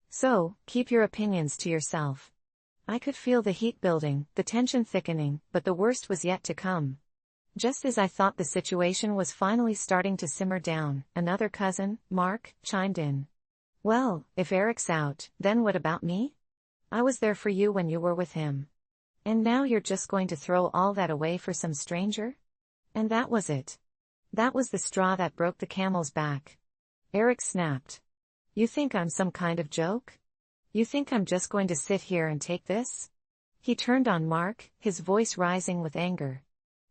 So, keep your opinions to yourself." I could feel the heat building, the tension thickening, but the worst was yet to come. Just as I thought the situation was finally starting to simmer down, another cousin, Mark, chimed in. "Well, if Eric's out, then what about me? I was there for you when you were with him. And now you're just going to throw all that away for some stranger?" And that was it. That was the straw that broke the camel's back. Eric snapped. "You think I'm some kind of joke? You think I'm just going to sit here and take this?" He turned on Mark, his voice rising with anger.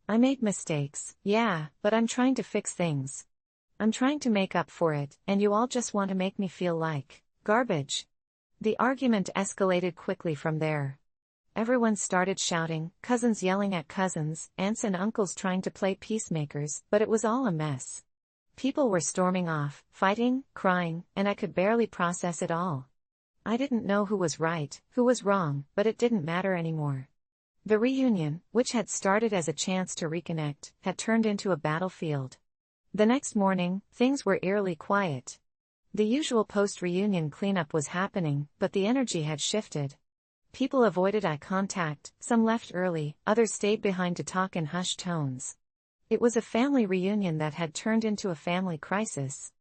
"I made mistakes, yeah, but I'm trying to fix things. I'm trying to make up for it, and you all just want to make me feel like garbage." The argument escalated quickly from there. Everyone started shouting, cousins yelling at cousins, aunts and uncles trying to play peacemakers, but it was all a mess. People were storming off, fighting, crying, and I could barely process it all. I didn't know who was right, who was wrong, but it didn't matter anymore. The reunion, which had started as a chance to reconnect, had turned into a battlefield. The next morning, things were eerily quiet. The usual post-reunion cleanup was happening, but the energy had shifted. People avoided eye contact, some left early, others stayed behind to talk in hushed tones. It was a family reunion that had turned into a family crisis.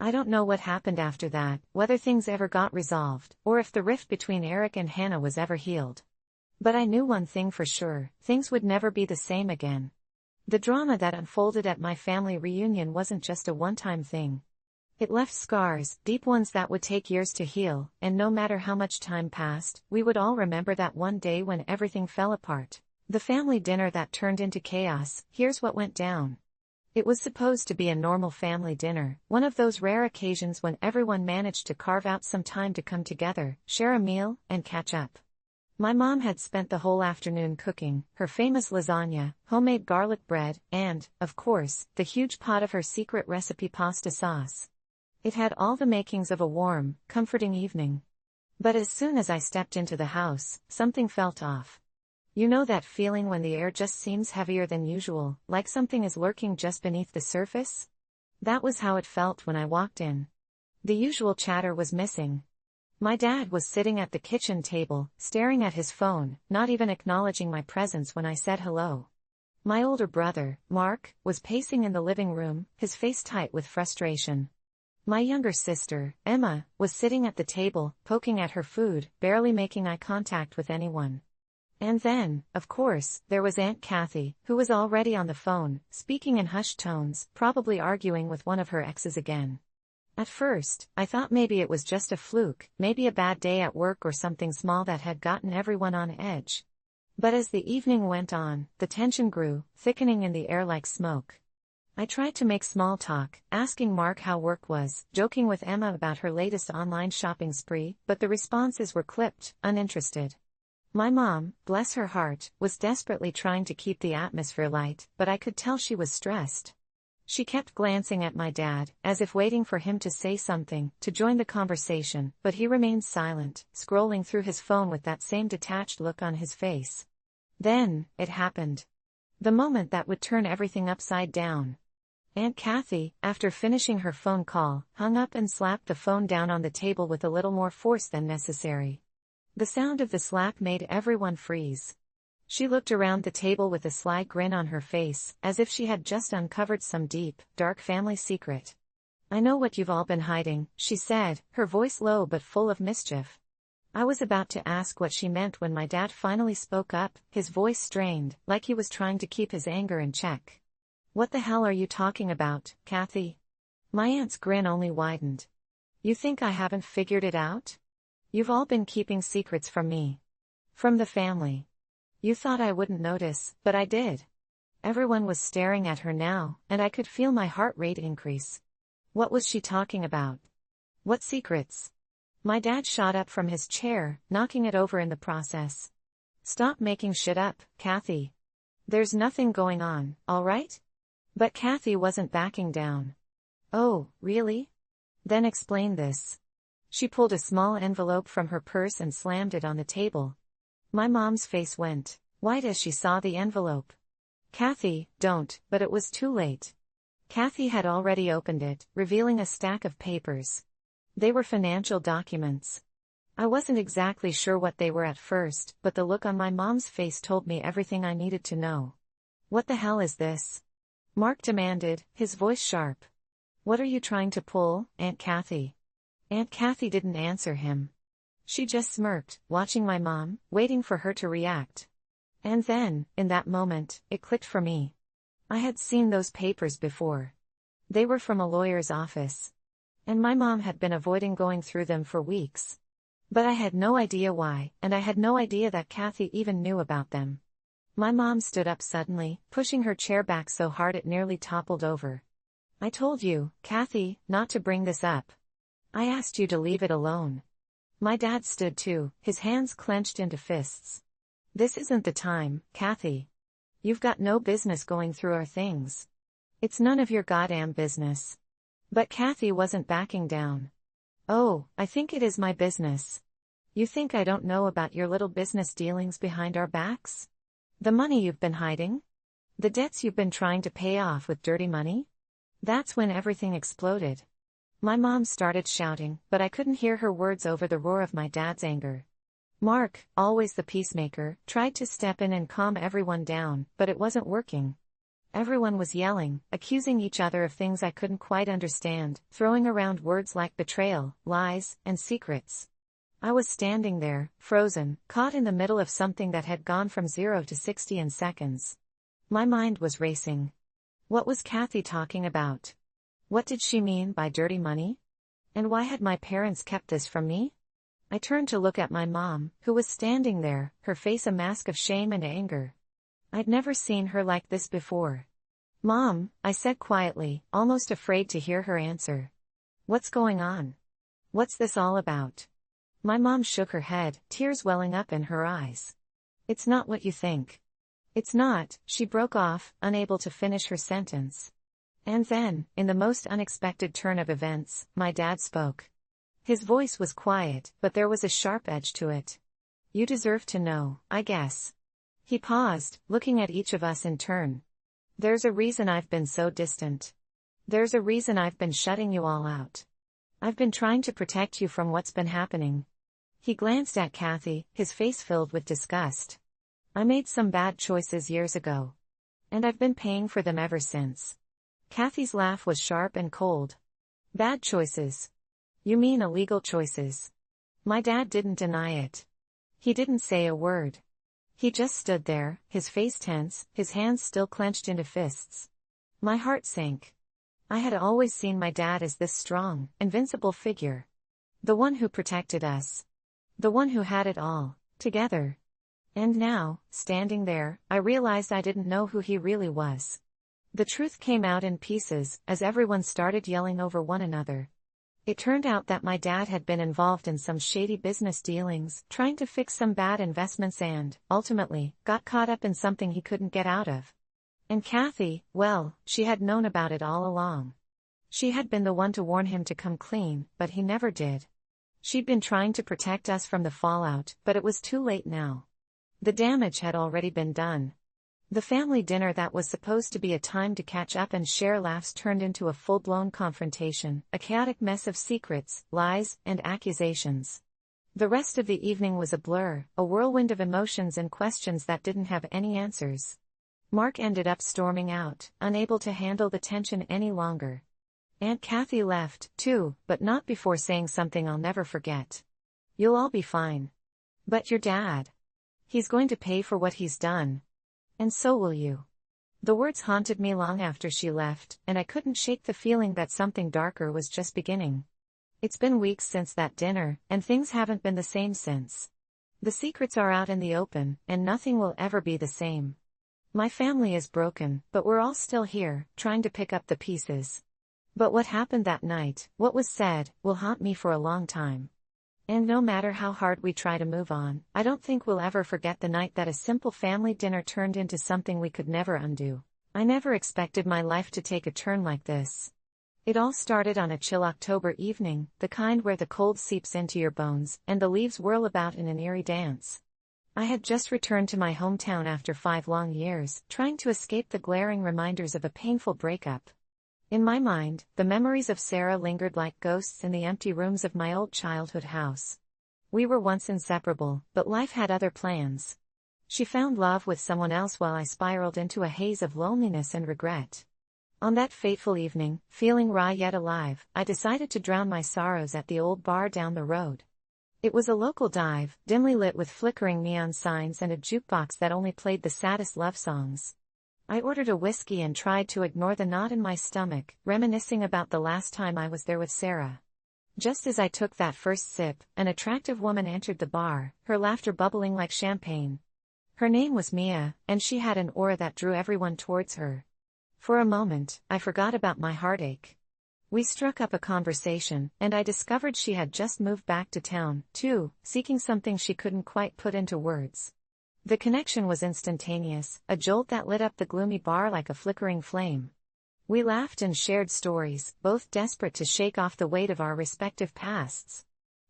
I don't know what happened after that, whether things ever got resolved, or if the rift between Eric and Hannah was ever healed. But I knew one thing for sure, things would never be the same again. The drama that unfolded at my family reunion wasn't just a one-time thing. It left scars, deep ones that would take years to heal, and no matter how much time passed, we would all remember that one day when everything fell apart. The family dinner that turned into chaos. Here's what went down. It was supposed to be a normal family dinner, one of those rare occasions when everyone managed to carve out some time to come together, share a meal, and catch up. My mom had spent the whole afternoon cooking her famous lasagna, homemade garlic bread, and, of course, the huge pot of her secret recipe pasta sauce. It had all the makings of a warm, comforting evening. But as soon as I stepped into the house, something felt off. You know that feeling when the air just seems heavier than usual, like something is lurking just beneath the surface? That was how it felt when I walked in. The usual chatter was missing. My dad was sitting at the kitchen table, staring at his phone, not even acknowledging my presence when I said hello. My older brother, Mark, was pacing in the living room, his face tight with frustration. My younger sister, Emma, was sitting at the table, poking at her food, barely making eye contact with anyone. And then, of course, there was Aunt Kathy, who was already on the phone, speaking in hushed tones, probably arguing with one of her exes again. At first, I thought maybe it was just a fluke, maybe a bad day at work or something small that had gotten everyone on edge. But as the evening went on, the tension grew, thickening in the air like smoke. I tried to make small talk, asking Mark how work was, joking with Emma about her latest online shopping spree, but the responses were clipped, uninterested. My mom, bless her heart, was desperately trying to keep the atmosphere light, but I could tell she was stressed. She kept glancing at my dad, as if waiting for him to say something, to join the conversation, but he remained silent, scrolling through his phone with that same detached look on his face. Then, it happened. The moment that would turn everything upside down. Aunt Kathy, after finishing her phone call, hung up and slapped the phone down on the table with a little more force than necessary. The sound of the slap made everyone freeze. She looked around the table with a sly grin on her face, as if she had just uncovered some deep, dark family secret. "I know what you've all been hiding," she said, her voice low but full of mischief. I was about to ask what she meant when my dad finally spoke up, his voice strained, like he was trying to keep his anger in check. "What the hell are you talking about, Kathy?" My aunt's grin only widened. "You think I haven't figured it out? You've all been keeping secrets from me. From the family. You thought I wouldn't notice, but I did." Everyone was staring at her now, and I could feel my heart rate increase. What was she talking about? What secrets? My dad shot up from his chair, knocking it over in the process. "Stop making shit up, Kathy. There's nothing going on, all right?" But Kathy wasn't backing down. "Oh, really? Then explain this." She pulled a small envelope from her purse and slammed it on the table. My mom's face went white as she saw the envelope. "Kathy, don't," but it was too late. Kathy had already opened it, revealing a stack of papers. They were financial documents. I wasn't exactly sure what they were at first, but the look on my mom's face told me everything I needed to know. "What the hell is this?" Mark demanded, his voice sharp. "What are you trying to pull, Aunt Kathy?" Aunt Kathy didn't answer him. She just smirked, watching my mom, waiting for her to react. And then, in that moment, it clicked for me. I had seen those papers before. They were from a lawyer's office. And my mom had been avoiding going through them for weeks. But I had no idea why, and I had no idea that Kathy even knew about them. My mom stood up suddenly, pushing her chair back so hard it nearly toppled over. "I told you, Kathy, not to bring this up. I asked you to leave it alone." My dad stood too, his hands clenched into fists. "This isn't the time, Kathy. You've got no business going through our things. It's none of your goddamn business." But Kathy wasn't backing down. "Oh, I think it is my business. You think I don't know about your little business dealings behind our backs? The money you've been hiding? The debts you've been trying to pay off with dirty money?" That's when everything exploded. My mom started shouting, but I couldn't hear her words over the roar of my dad's anger. Mark, always the peacemaker, tried to step in and calm everyone down, but it wasn't working. Everyone was yelling, accusing each other of things I couldn't quite understand, throwing around words like betrayal, lies, and secrets. I was standing there, frozen, caught in the middle of something that had gone from 0 to 60 in seconds. My mind was racing. What was Kathy talking about? What did she mean by dirty money? And why had my parents kept this from me? I turned to look at my mom, who was standing there, her face a mask of shame and anger. I'd never seen her like this before. Mom, I said quietly, almost afraid to hear her answer. What's going on? What's this all about? My mom shook her head, tears welling up in her eyes. It's not what you think. It's not, she broke off, unable to finish her sentence. And then, in the most unexpected turn of events, my dad spoke. His voice was quiet, but there was a sharp edge to it. You deserve to know, I guess. He paused, looking at each of us in turn. There's a reason I've been so distant. There's a reason I've been shutting you all out. I've been trying to protect you from what's been happening. He glanced at Kathy, his face filled with disgust. I made some bad choices years ago. And I've been paying for them ever since. Kathy's laugh was sharp and cold. Bad choices? You mean illegal choices? My dad didn't deny it. He didn't say a word. He just stood there, his face tense, his hands still clenched into fists. My heart sank. I had always seen my dad as this strong, invincible figure. The one who protected us. The one who had it all, together. And now, standing there, I realized I didn't know who he really was. The truth came out in pieces, as everyone started yelling over one another. It turned out that my dad had been involved in some shady business dealings, trying to fix some bad investments and, ultimately, got caught up in something he couldn't get out of. And Kathy, well, she had known about it all along. She had been the one to warn him to come clean, but he never did. She'd been trying to protect us from the fallout, but it was too late now. The damage had already been done. The family dinner that was supposed to be a time to catch up and share laughs turned into a full-blown confrontation, a chaotic mess of secrets, lies, and accusations. The rest of the evening was a blur, a whirlwind of emotions and questions that didn't have any answers. Mark ended up storming out, unable to handle the tension any longer. Aunt Kathy left, too, but not before saying something I'll never forget. You'll all be fine. But your dad. He's going to pay for what he's done. And so will you. The words haunted me long after she left, and I couldn't shake the feeling that something darker was just beginning. It's been weeks since that dinner, and things haven't been the same since. The secrets are out in the open, and nothing will ever be the same. My family is broken, but we're all still here, trying to pick up the pieces. But what happened that night, what was said, will haunt me for a long time. And no matter how hard we try to move on, I don't think we'll ever forget the night that a simple family dinner turned into something we could never undo. I never expected my life to take a turn like this. It all started on a chill October evening, the kind where the cold seeps into your bones, and the leaves whirl about in an eerie dance. I had just returned to my hometown after 5 long years, trying to escape the glaring reminders of a painful breakup. In my mind, the memories of Sarah lingered like ghosts in the empty rooms of my old childhood house. We were once inseparable, but life had other plans. She found love with someone else while I spiraled into a haze of loneliness and regret. On that fateful evening, feeling raw yet alive, I decided to drown my sorrows at the old bar down the road. It was a local dive, dimly lit with flickering neon signs and a jukebox that only played the saddest love songs. I ordered a whiskey and tried to ignore the knot in my stomach, reminiscing about the last time I was there with Sarah. Just as I took that first sip, an attractive woman entered the bar, her laughter bubbling like champagne. Her name was Mia, and she had an aura that drew everyone towards her. For a moment, I forgot about my heartache. We struck up a conversation, and I discovered she had just moved back to town, too, seeking something she couldn't quite put into words. The connection was instantaneous, a jolt that lit up the gloomy bar like a flickering flame. We laughed and shared stories, both desperate to shake off the weight of our respective pasts.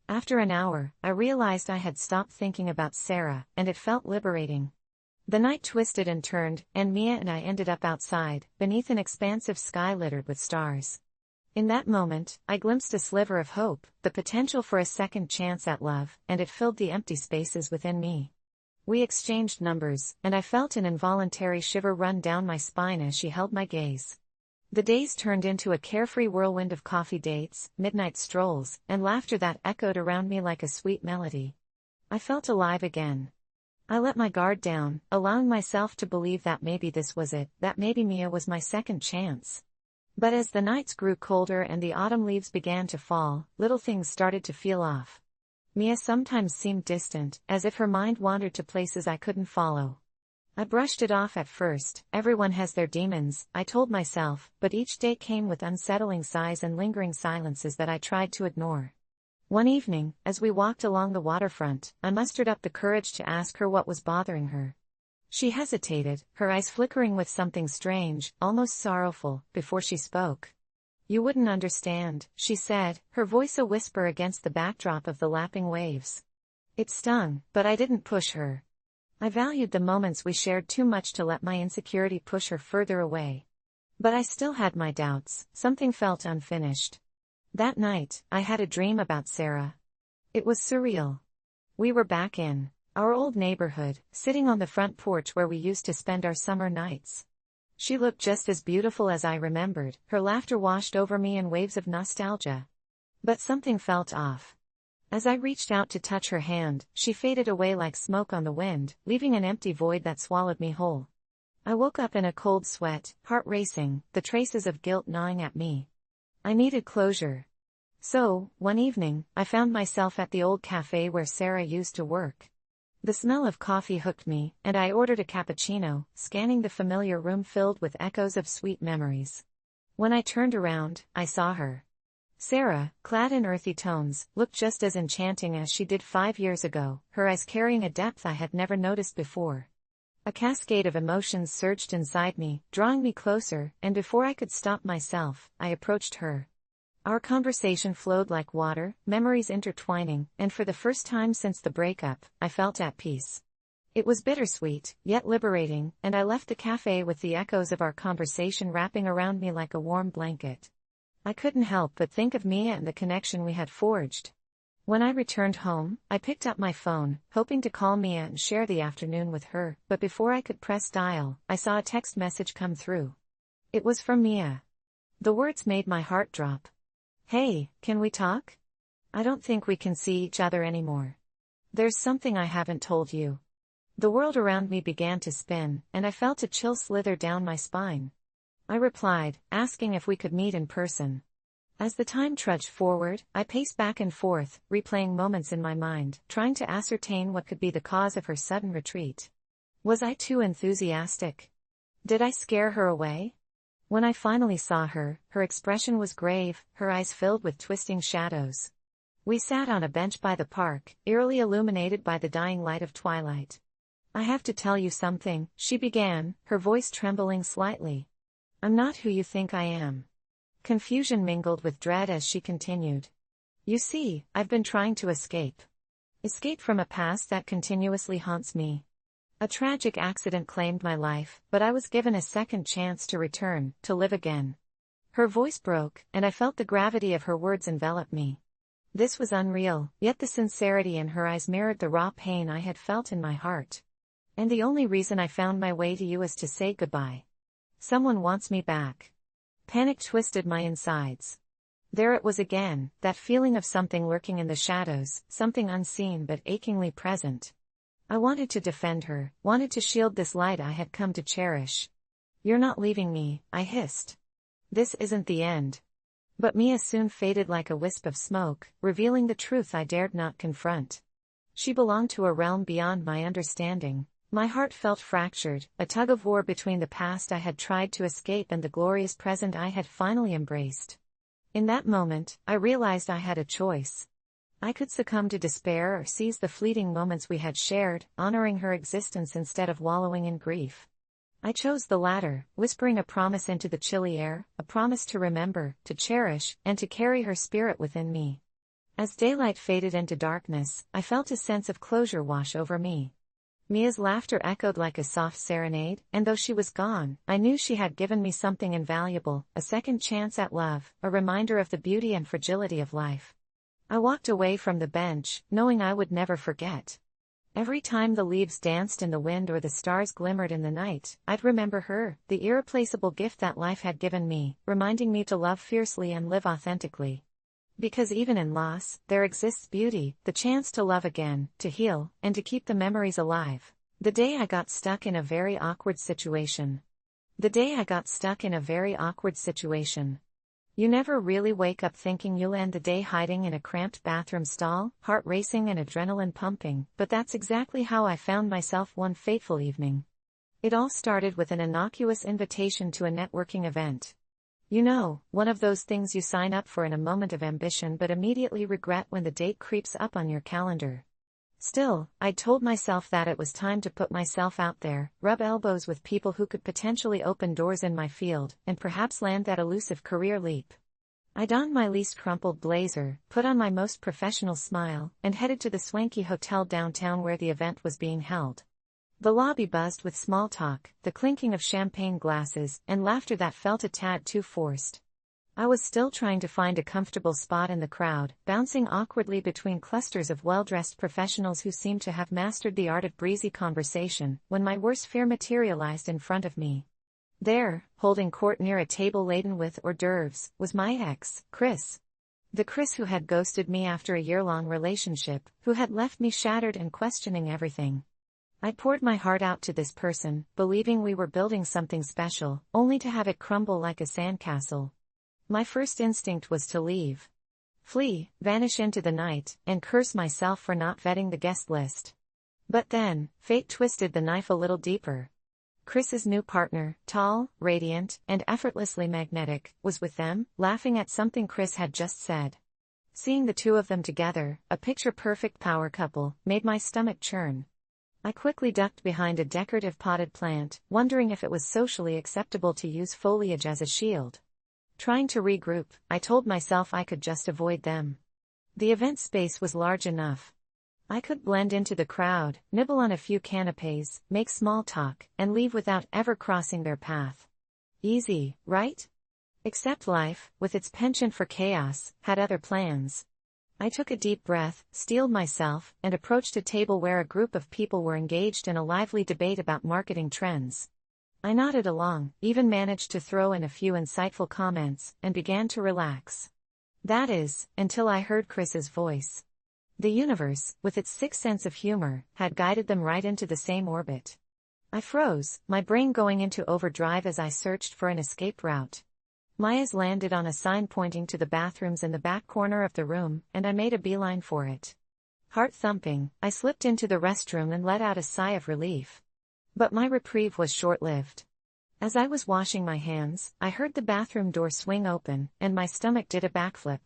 After an hour, I realized I had stopped thinking about Sarah, and it felt liberating. The night twisted and turned, and Mia and I ended up outside, beneath an expansive sky littered with stars. In that moment, I glimpsed a sliver of hope, the potential for a second chance at love, and it filled the empty spaces within me. We exchanged numbers, and I felt an involuntary shiver run down my spine as she held my gaze. The days turned into a carefree whirlwind of coffee dates, midnight strolls, and laughter that echoed around me like a sweet melody. I felt alive again. I let my guard down, allowing myself to believe that maybe this was it, that maybe Mia was my second chance. But as the nights grew colder and the autumn leaves began to fall, little things started to feel off. Mia sometimes seemed distant, as if her mind wandered to places I couldn't follow. I brushed it off at first. Everyone has their demons, I told myself, but each day came with unsettling sighs and lingering silences that I tried to ignore. One evening, as we walked along the waterfront, I mustered up the courage to ask her what was bothering her. She hesitated, her eyes flickering with something strange, almost sorrowful, before she spoke. "You wouldn't understand," she said, her voice a whisper against the backdrop of the lapping waves. It stung, but I didn't push her. I valued the moments we shared too much to let my insecurity push her further away. But I still had my doubts, something felt unfinished. That night, I had a dream about Sarah. It was surreal. We were back in our old neighborhood, sitting on the front porch where we used to spend our summer nights. She looked just as beautiful as I remembered, her laughter washed over me in waves of nostalgia. But something felt off. As I reached out to touch her hand, she faded away like smoke on the wind, leaving an empty void that swallowed me whole. I woke up in a cold sweat, heart racing, the traces of guilt gnawing at me. I needed closure. So, one evening, I found myself at the old cafe where Sarah used to work. The smell of coffee hooked me, and I ordered a cappuccino, scanning the familiar room filled with echoes of sweet memories. When I turned around, I saw her. Sarah, clad in earthy tones, looked just as enchanting as she did 5 years ago, her eyes carrying a depth I had never noticed before. A cascade of emotions surged inside me, drawing me closer, and before I could stop myself, I approached her. Our conversation flowed like water, memories intertwining, and for the first time since the breakup, I felt at peace. It was bittersweet, yet liberating, and I left the cafe with the echoes of our conversation wrapping around me like a warm blanket. I couldn't help but think of Mia and the connection we had forged. When I returned home, I picked up my phone, hoping to call Mia and share the afternoon with her, but before I could press dial, I saw a text message come through. It was from Mia. The words made my heart drop. "Hey, can we talk? I don't think we can see each other anymore. There's something I haven't told you." The world around me began to spin, and I felt a chill slither down my spine. I replied, asking if we could meet in person. As the time trudged forward, I paced back and forth, replaying moments in my mind, trying to ascertain what could be the cause of her sudden retreat. Was I too enthusiastic? Did I scare her away? When I finally saw her, her expression was grave, her eyes filled with twisting shadows. We sat on a bench by the park, eerily illuminated by the dying light of twilight. "I have to tell you something," she began, her voice trembling slightly. "I'm not who you think I am." Confusion mingled with dread as she continued. "You see, I've been trying to escape. Escape from a past that continuously haunts me. A tragic accident claimed my life, but I was given a second chance to return, to live again." Her voice broke, and I felt the gravity of her words envelop me. This was unreal, yet the sincerity in her eyes mirrored the raw pain I had felt in my heart. "And the only reason I found my way to you is to say goodbye. Someone wants me back." Panic twisted my insides. There it was again, that feeling of something lurking in the shadows, something unseen but achingly present. I wanted to defend her, wanted to shield this light I had come to cherish. "You're not leaving me," I hissed. "This isn't the end." But Mia soon faded like a wisp of smoke, revealing the truth I dared not confront. She belonged to a realm beyond my understanding. My heart felt fractured, a tug-of-war between the past I had tried to escape and the glorious present I had finally embraced. In that moment, I realized I had a choice. I could succumb to despair or seize the fleeting moments we had shared, honoring her existence instead of wallowing in grief. I chose the latter, whispering a promise into the chilly air, a promise to remember, to cherish, and to carry her spirit within me. As daylight faded into darkness, I felt a sense of closure wash over me. Mia's laughter echoed like a soft serenade, and though she was gone, I knew she had given me something invaluable, a second chance at love, a reminder of the beauty and fragility of life. I walked away from the bench, knowing I would never forget. Every time the leaves danced in the wind or the stars glimmered in the night, I'd remember her, the irreplaceable gift that life had given me, reminding me to love fiercely and live authentically. Because even in loss, there exists beauty, the chance to love again, to heal, and to keep the memories alive. The day I got stuck in a very awkward situation. You never really wake up thinking you'll end the day hiding in a cramped bathroom stall, heart racing and adrenaline pumping, but that's exactly how I found myself one fateful evening. It all started with an innocuous invitation to a networking event. You know, one of those things you sign up for in a moment of ambition but immediately regret when the date creeps up on your calendar. Still, I told myself that it was time to put myself out there, rub elbows with people who could potentially open doors in my field, and perhaps land that elusive career leap. I donned my least crumpled blazer, put on my most professional smile, and headed to the swanky hotel downtown where the event was being held. The lobby buzzed with small talk, the clinking of champagne glasses, and laughter that felt a tad too forced. I was still trying to find a comfortable spot in the crowd, bouncing awkwardly between clusters of well-dressed professionals who seemed to have mastered the art of breezy conversation, when my worst fear materialized in front of me. There, holding court near a table laden with hors d'oeuvres, was my ex, Chris. The Chris who had ghosted me after a year-long relationship, who had left me shattered and questioning everything. I poured my heart out to this person, believing we were building something special, only to have it crumble like a sandcastle. My first instinct was to leave. Flee, vanish into the night, and curse myself for not vetting the guest list. But then, fate twisted the knife a little deeper. Chris's new partner, tall, radiant, and effortlessly magnetic, was with them, laughing at something Chris had just said. Seeing the two of them together, a picture-perfect power couple, made my stomach churn. I quickly ducked behind a decorative potted plant, wondering if it was socially acceptable to use foliage as a shield. Trying to regroup, I told myself I could just avoid them. The event space was large enough. I could blend into the crowd, nibble on a few canapes, make small talk, and leave without ever crossing their path. Easy, right? Except life, with its penchant for chaos, had other plans. I took a deep breath, steeled myself, and approached a table where a group of people were engaged in a lively debate about marketing trends. I nodded along, even managed to throw in a few insightful comments, and began to relax. That is, until I heard Chris's voice. The universe, with its sixth sense of humor, had guided them right into the same orbit. I froze, my brain going into overdrive as I searched for an escape route. My eyes landed on a sign pointing to the bathrooms in the back corner of the room, and I made a beeline for it. Heart thumping, I slipped into the restroom and let out a sigh of relief. But my reprieve was short-lived. As I was washing my hands, I heard the bathroom door swing open, and my stomach did a backflip.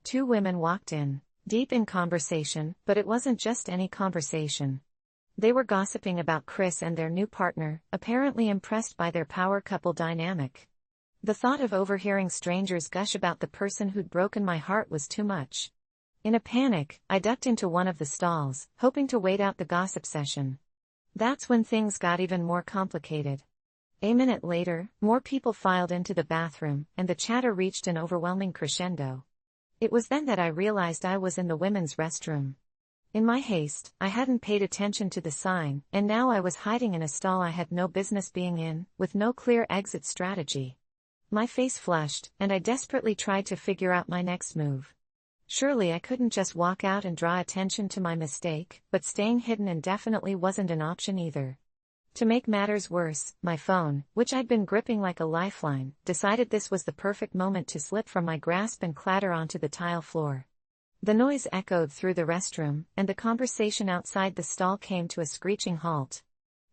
Two women walked in, deep in conversation, but it wasn't just any conversation. They were gossiping about Chris and their new partner, apparently impressed by their power couple dynamic. The thought of overhearing strangers gush about the person who'd broken my heart was too much. In a panic, I ducked into one of the stalls, hoping to wait out the gossip session. That's when things got even more complicated. A minute later, more people filed into the bathroom, and the chatter reached an overwhelming crescendo. It was then that I realized I was in the women's restroom. In my haste, I hadn't paid attention to the sign, and now I was hiding in a stall I had no business being in, with no clear exit strategy. My face flushed, and I desperately tried to figure out my next move. Surely I couldn't just walk out and draw attention to my mistake, but staying hidden indefinitely wasn't an option either. To make matters worse, my phone, which I'd been gripping like a lifeline, decided this was the perfect moment to slip from my grasp and clatter onto the tile floor. The noise echoed through the restroom, and the conversation outside the stall came to a screeching halt.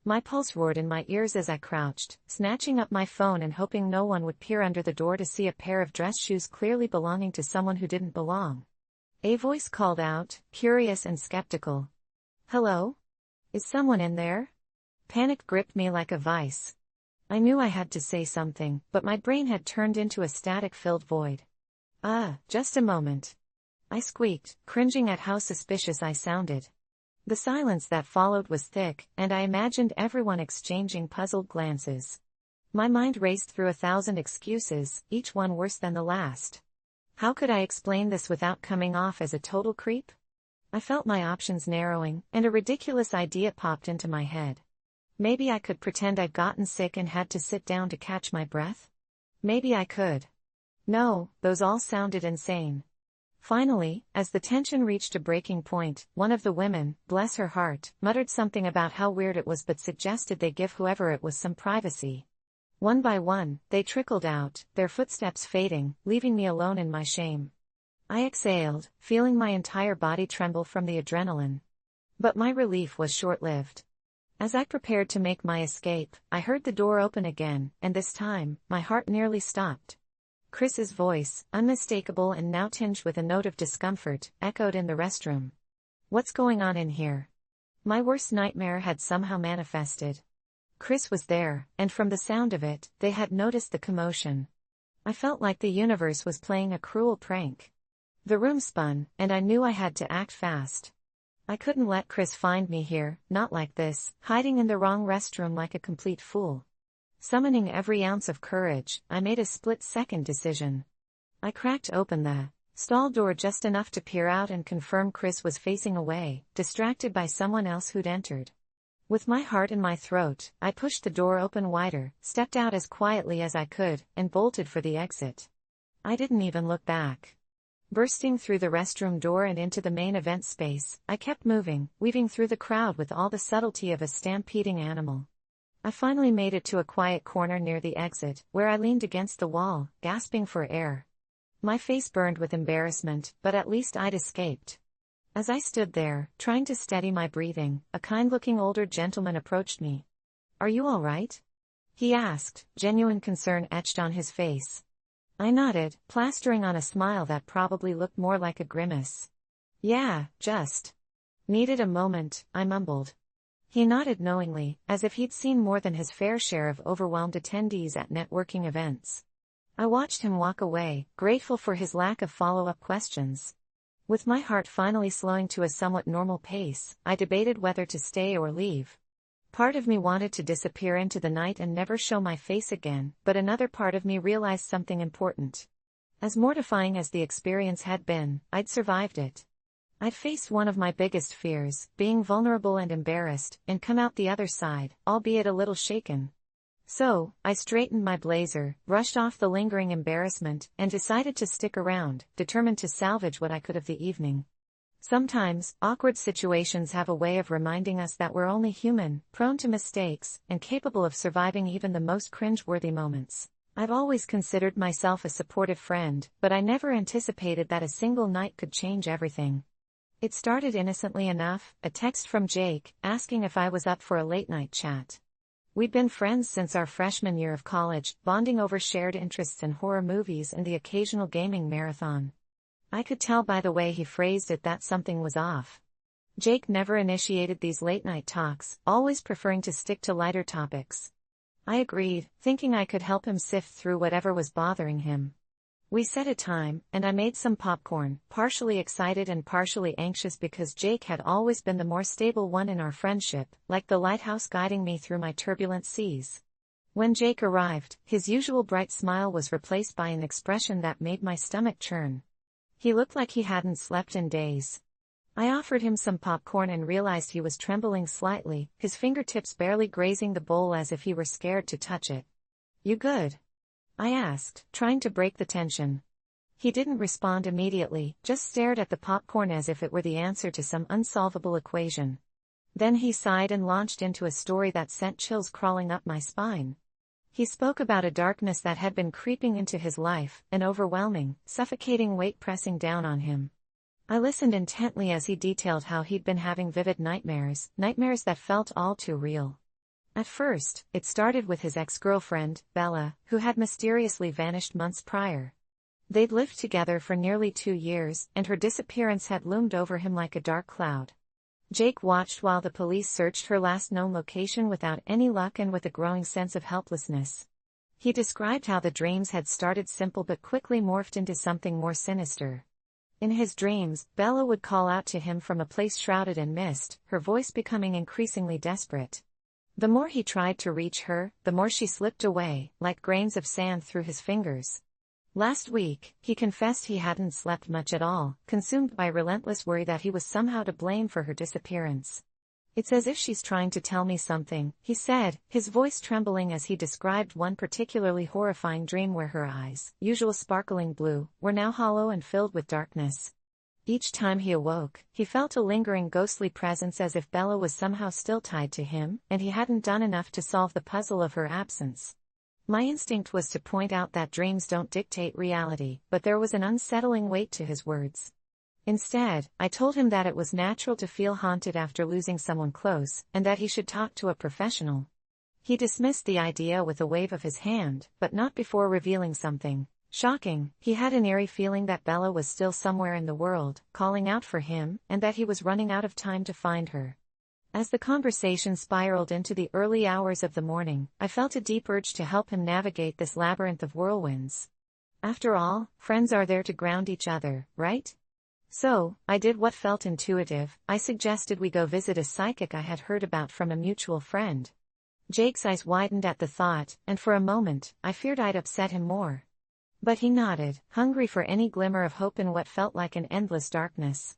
My pulse roared in my ears as I crouched, snatching up my phone and hoping no one would peer under the door to see a pair of dress shoes clearly belonging to someone who didn't belong. A voice called out, curious and skeptical. "Hello? Is someone in there?" Panic gripped me like a vice. I knew I had to say something, but my brain had turned into a static-filled void. Just a moment," I squeaked, cringing at how suspicious I sounded. The silence that followed was thick, and I imagined everyone exchanging puzzled glances. My mind raced through 1,000 excuses, each one worse than the last. How could I explain this without coming off as a total creep? I felt my options narrowing, and a ridiculous idea popped into my head. Maybe I could pretend I'd gotten sick and had to sit down to catch my breath? Maybe I could. No, those all sounded insane. Finally, as the tension reached a breaking point, one of the women, bless her heart, muttered something about how weird it was but suggested they give whoever it was some privacy. One by one, they trickled out, their footsteps fading, leaving me alone in my shame. I exhaled, feeling my entire body tremble from the adrenaline. But my relief was short-lived. As I prepared to make my escape, I heard the door open again, and this time, my heart nearly stopped. Chris's voice, unmistakable and now tinged with a note of discomfort, echoed in the restroom. "What's going on in here?" My worst nightmare had somehow manifested. Chris was there, and from the sound of it, they had noticed the commotion. I felt like the universe was playing a cruel prank. The room spun, and I knew I had to act fast. I couldn't let Chris find me here, not like this, hiding in the wrong restroom like a complete fool. Summoning every ounce of courage, I made a split-second decision. I cracked open the stall door just enough to peer out and confirm Chris was facing away, distracted by someone else who'd entered. With my heart in my throat, I pushed the door open wider, stepped out as quietly as I could, and bolted for the exit. I didn't even look back. Bursting through the restroom door and into the main event space, I kept moving, weaving through the crowd with all the subtlety of a stampeding animal. I finally made it to a quiet corner near the exit, where I leaned against the wall, gasping for air. My face burned with embarrassment, but at least I'd escaped. As I stood there, trying to steady my breathing, a kind-looking older gentleman approached me. "Are you all right?" he asked, genuine concern etched on his face. I nodded, plastering on a smile that probably looked more like a grimace. "Yeah, just needed a moment," I mumbled. He nodded knowingly, as if he'd seen more than his fair share of overwhelmed attendees at networking events. I watched him walk away, grateful for his lack of follow-up questions. With my heart finally slowing to a somewhat normal pace, I debated whether to stay or leave. Part of me wanted to disappear into the night and never show my face again, but another part of me realized something important. As mortifying as the experience had been, I'd survived it. I'd faced one of my biggest fears, being vulnerable and embarrassed, and come out the other side, albeit a little shaken. So, I straightened my blazer, brushed off the lingering embarrassment, and decided to stick around, determined to salvage what I could of the evening. Sometimes, awkward situations have a way of reminding us that we're only human, prone to mistakes, and capable of surviving even the most cringe-worthy moments. I've always considered myself a supportive friend, but I never anticipated that a single night could change everything. It started innocently enough, a text from Jake, asking if I was up for a late-night chat. We'd been friends since our freshman year of college, bonding over shared interests in horror movies and the occasional gaming marathon. I could tell by the way he phrased it that something was off. Jake never initiated these late-night talks, always preferring to stick to lighter topics. I agreed, thinking I could help him sift through whatever was bothering him. We set a time, and I made some popcorn, partially excited and partially anxious because Jake had always been the more stable one in our friendship, like the lighthouse guiding me through my turbulent seas. When Jake arrived, his usual bright smile was replaced by an expression that made my stomach churn. He looked like he hadn't slept in days. I offered him some popcorn and realized he was trembling slightly, his fingertips barely grazing the bowl as if he were scared to touch it. "You good?" I asked, trying to break the tension. He didn't respond immediately, just stared at the popcorn as if it were the answer to some unsolvable equation. Then he sighed and launched into a story that sent chills crawling up my spine. He spoke about a darkness that had been creeping into his life, an overwhelming, suffocating weight pressing down on him. I listened intently as he detailed how he'd been having vivid nightmares that felt all too real. At first, it started with his ex-girlfriend, Bella, who had mysteriously vanished months prior. They'd lived together for nearly 2 years, and her disappearance had loomed over him like a dark cloud. Jake watched while the police searched her last known location without any luck and with a growing sense of helplessness. He described how the dreams had started simple but quickly morphed into something more sinister. In his dreams, Bella would call out to him from a place shrouded in mist, her voice becoming increasingly desperate. The more he tried to reach her, the more she slipped away, like grains of sand through his fingers. Last week, he confessed he hadn't slept much at all, consumed by relentless worry that he was somehow to blame for her disappearance. "It's as if she's trying to tell me something," he said, his voice trembling as he described one particularly horrifying dream where her eyes, usual sparkling blue, were now hollow and filled with darkness. Each time he awoke, he felt a lingering ghostly presence as if Bella was somehow still tied to him, and he hadn't done enough to solve the puzzle of her absence. My instinct was to point out that dreams don't dictate reality, but there was an unsettling weight to his words. Instead, I told him that it was natural to feel haunted after losing someone close, and that he should talk to a professional. He dismissed the idea with a wave of his hand, but not before revealing something shocking. He had an eerie feeling that Bella was still somewhere in the world, calling out for him, and that he was running out of time to find her. As the conversation spiraled into the early hours of the morning, I felt a deep urge to help him navigate this labyrinth of whirlwinds. After all, friends are there to ground each other, right? So, I did what felt intuitive. I suggested we go visit a psychic I had heard about from a mutual friend. Jake's eyes widened at the thought, and for a moment, I feared I'd upset him more. But he nodded, hungry for any glimmer of hope in what felt like an endless darkness.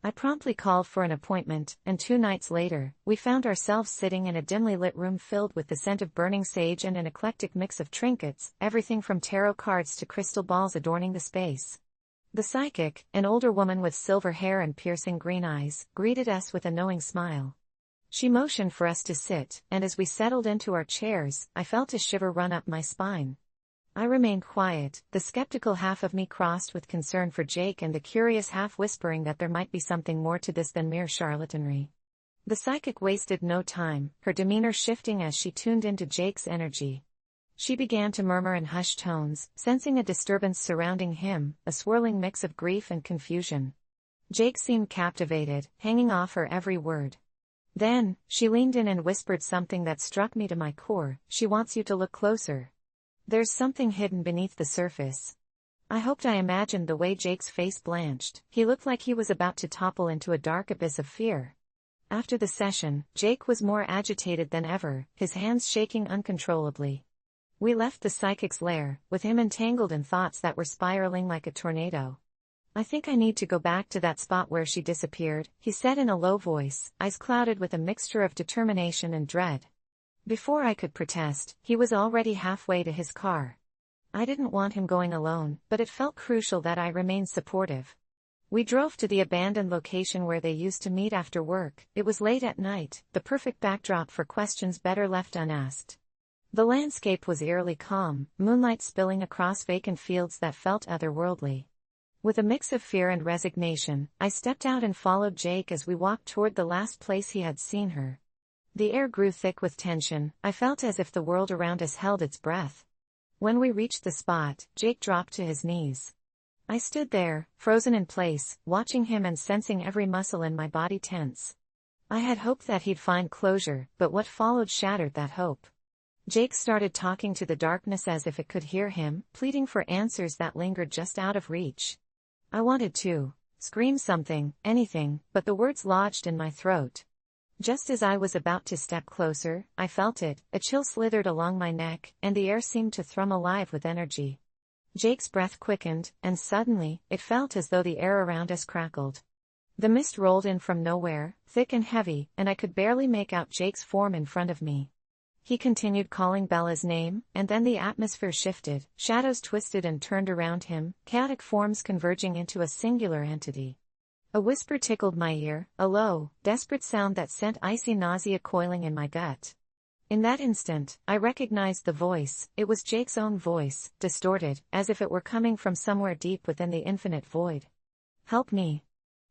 I promptly called for an appointment, and 2 nights later, we found ourselves sitting in a dimly lit room filled with the scent of burning sage and an eclectic mix of trinkets, everything from tarot cards to crystal balls adorning the space. The psychic, an older woman with silver hair and piercing green eyes, greeted us with a knowing smile. She motioned for us to sit, and as we settled into our chairs, I felt a shiver run up my spine. I remained quiet, the skeptical half of me crossed with concern for Jake and the curious half whispering that there might be something more to this than mere charlatanry. The psychic wasted no time, her demeanor shifting as she tuned into Jake's energy. She began to murmur in hushed tones, sensing a disturbance surrounding him, a swirling mix of grief and confusion. Jake seemed captivated, hanging off her every word. Then, she leaned in and whispered something that struck me to my core. She wants you to look closer. There's something hidden beneath the surface. I hoped I imagined the way Jake's face blanched. He looked like he was about to topple into a dark abyss of fear. After the session, Jake was more agitated than ever, his hands shaking uncontrollably. We left the psychic's lair, with him entangled in thoughts that were spiraling like a tornado. I think I need to go back to that spot where she disappeared, he said in a low voice, eyes clouded with a mixture of determination and dread. Before I could protest, he was already halfway to his car. I didn't want him going alone, but it felt crucial that I remain supportive. We drove to the abandoned location where they used to meet after work. It was late at night, the perfect backdrop for questions better left unasked. The landscape was eerily calm, moonlight spilling across vacant fields that felt otherworldly. With a mix of fear and resignation, I stepped out and followed Jake as we walked toward the last place he had seen her. The air grew thick with tension. I felt as if the world around us held its breath. When we reached the spot, Jake dropped to his knees. I stood there, frozen in place, watching him and sensing every muscle in my body tense. I had hoped that he'd find closure, but what followed shattered that hope. Jake started talking to the darkness as if it could hear him, pleading for answers that lingered just out of reach. I wanted to scream something, anything, but the words lodged in my throat. Just as I was about to step closer, I felt it, a chill slithered along my neck, and the air seemed to thrum alive with energy. Jake's breath quickened, and suddenly, it felt as though the air around us crackled. The mist rolled in from nowhere, thick and heavy, and I could barely make out Jake's form in front of me. He continued calling Bella's name, and then the atmosphere shifted, shadows twisted and turned around him, chaotic forms converging into a singular entity. A whisper tickled my ear, a low, desperate sound that sent icy nausea coiling in my gut. In that instant, I recognized the voice. It was Jake's own voice, distorted, as if it were coming from somewhere deep within the infinite void. Help me.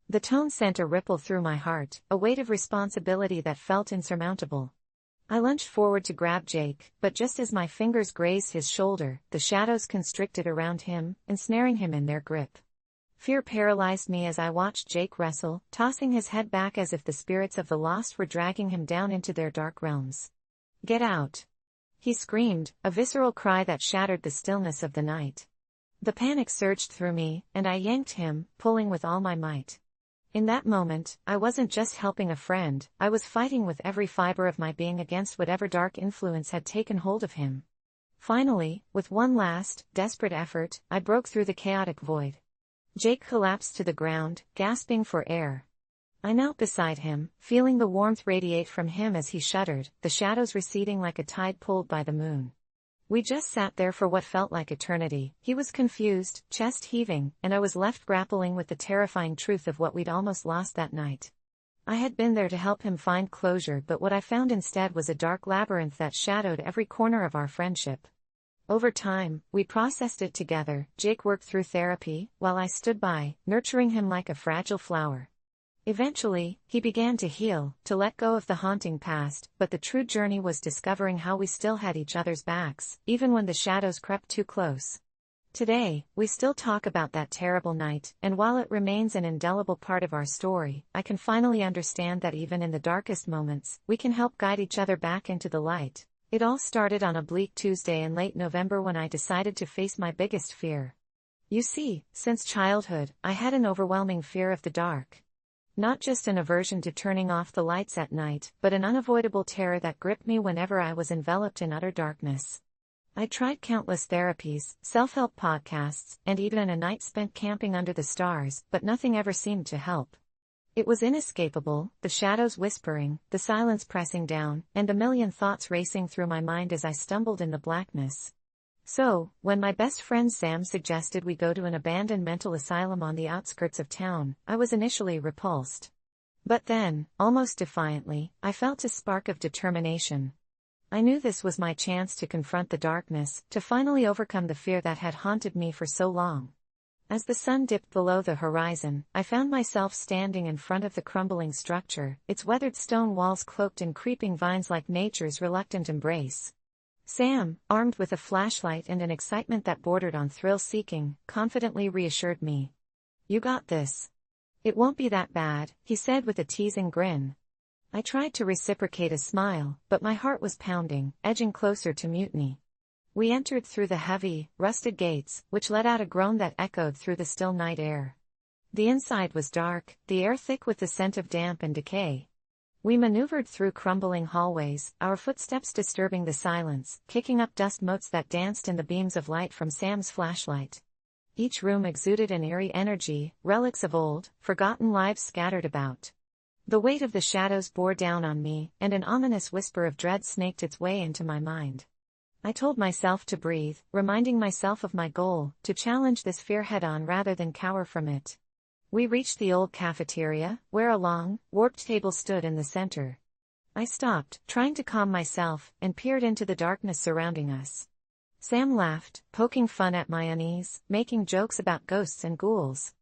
The tone sent a ripple through my heart, a weight of responsibility that felt insurmountable. I lunged forward to grab Jake, but just as my fingers grazed his shoulder, the shadows constricted around him, ensnaring him in their grip. Fear paralyzed me as I watched Jake wrestle, tossing his head back as if the spirits of the lost were dragging him down into their dark realms. Get out! He screamed, a visceral cry that shattered the stillness of the night. The panic surged through me, and I yanked him, pulling with all my might. In that moment, I wasn't just helping a friend, I was fighting with every fiber of my being against whatever dark influence had taken hold of him. Finally, with one last, desperate effort, I broke through the chaotic void. Jake collapsed to the ground, gasping for air. I knelt beside him, feeling the warmth radiate from him as he shuddered, the shadows receding like a tide pulled by the moon. We just sat there for what felt like eternity. He was confused, chest heaving, and I was left grappling with the terrifying truth of what we'd almost lost that night. I had been there to help him find closure, but what I found instead was a dark labyrinth that shadowed every corner of our friendship. Over time, we processed it together. Jake worked through therapy, while I stood by, nurturing him like a fragile flower. Eventually, he began to heal, to let go of the haunting past, but the true journey was discovering how we still had each other's backs, even when the shadows crept too close. Today, we still talk about that terrible night, and while it remains an indelible part of our story, I can finally understand that even in the darkest moments, we can help guide each other back into the light. It all started on a bleak Tuesday in late November when I decided to face my biggest fear. You see, since childhood, I had an overwhelming fear of the dark. Not just an aversion to turning off the lights at night, but an unavoidable terror that gripped me whenever I was enveloped in utter darkness. I tried countless therapies, self-help podcasts, and even a night spent camping under the stars, but nothing ever seemed to help. It was inescapable, the shadows whispering, the silence pressing down, and a million thoughts racing through my mind as I stumbled in the blackness. So, when my best friend Sam suggested we go to an abandoned mental asylum on the outskirts of town, I was initially repulsed. But then, almost defiantly, I felt a spark of determination. I knew this was my chance to confront the darkness, to finally overcome the fear that had haunted me for so long. As the sun dipped below the horizon, I found myself standing in front of the crumbling structure, its weathered stone walls cloaked in creeping vines like nature's reluctant embrace. Sam, armed with a flashlight and an excitement that bordered on thrill-seeking, confidently reassured me. "You got this. It won't be that bad," he said with a teasing grin. I tried to reciprocate a smile, but my heart was pounding, edging closer to mutiny. We entered through the heavy, rusted gates, which let out a groan that echoed through the still night air. The inside was dark, the air thick with the scent of damp and decay. We maneuvered through crumbling hallways, our footsteps disturbing the silence, kicking up dust motes that danced in the beams of light from Sam's flashlight. Each room exuded an eerie energy, relics of old, forgotten lives scattered about. The weight of the shadows bore down on me, and an ominous whisper of dread snaked its way into my mind. I told myself to breathe, reminding myself of my goal, to challenge this fear head-on rather than cower from it. We reached the old cafeteria, where a long, warped table stood in the center. I stopped, trying to calm myself, and peered into the darkness surrounding us. Sam laughed, poking fun at my unease, making jokes about ghosts and ghouls.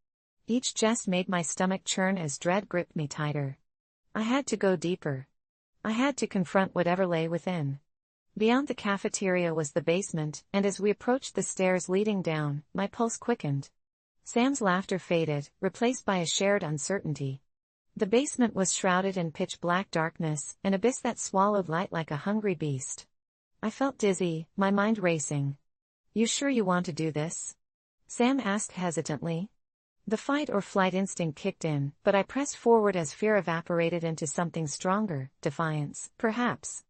Each jest made my stomach churn as dread gripped me tighter. I had to go deeper. I had to confront whatever lay within. Beyond the cafeteria was the basement, and as we approached the stairs leading down, my pulse quickened. Sam's laughter faded, replaced by a shared uncertainty. The basement was shrouded in pitch-black darkness, an abyss that swallowed light like a hungry beast. I felt dizzy, my mind racing. "You sure you want to do this?" Sam asked hesitantly. The fight-or-flight instinct kicked in, but I pressed forward as fear evaporated into something stronger, defiance, perhaps.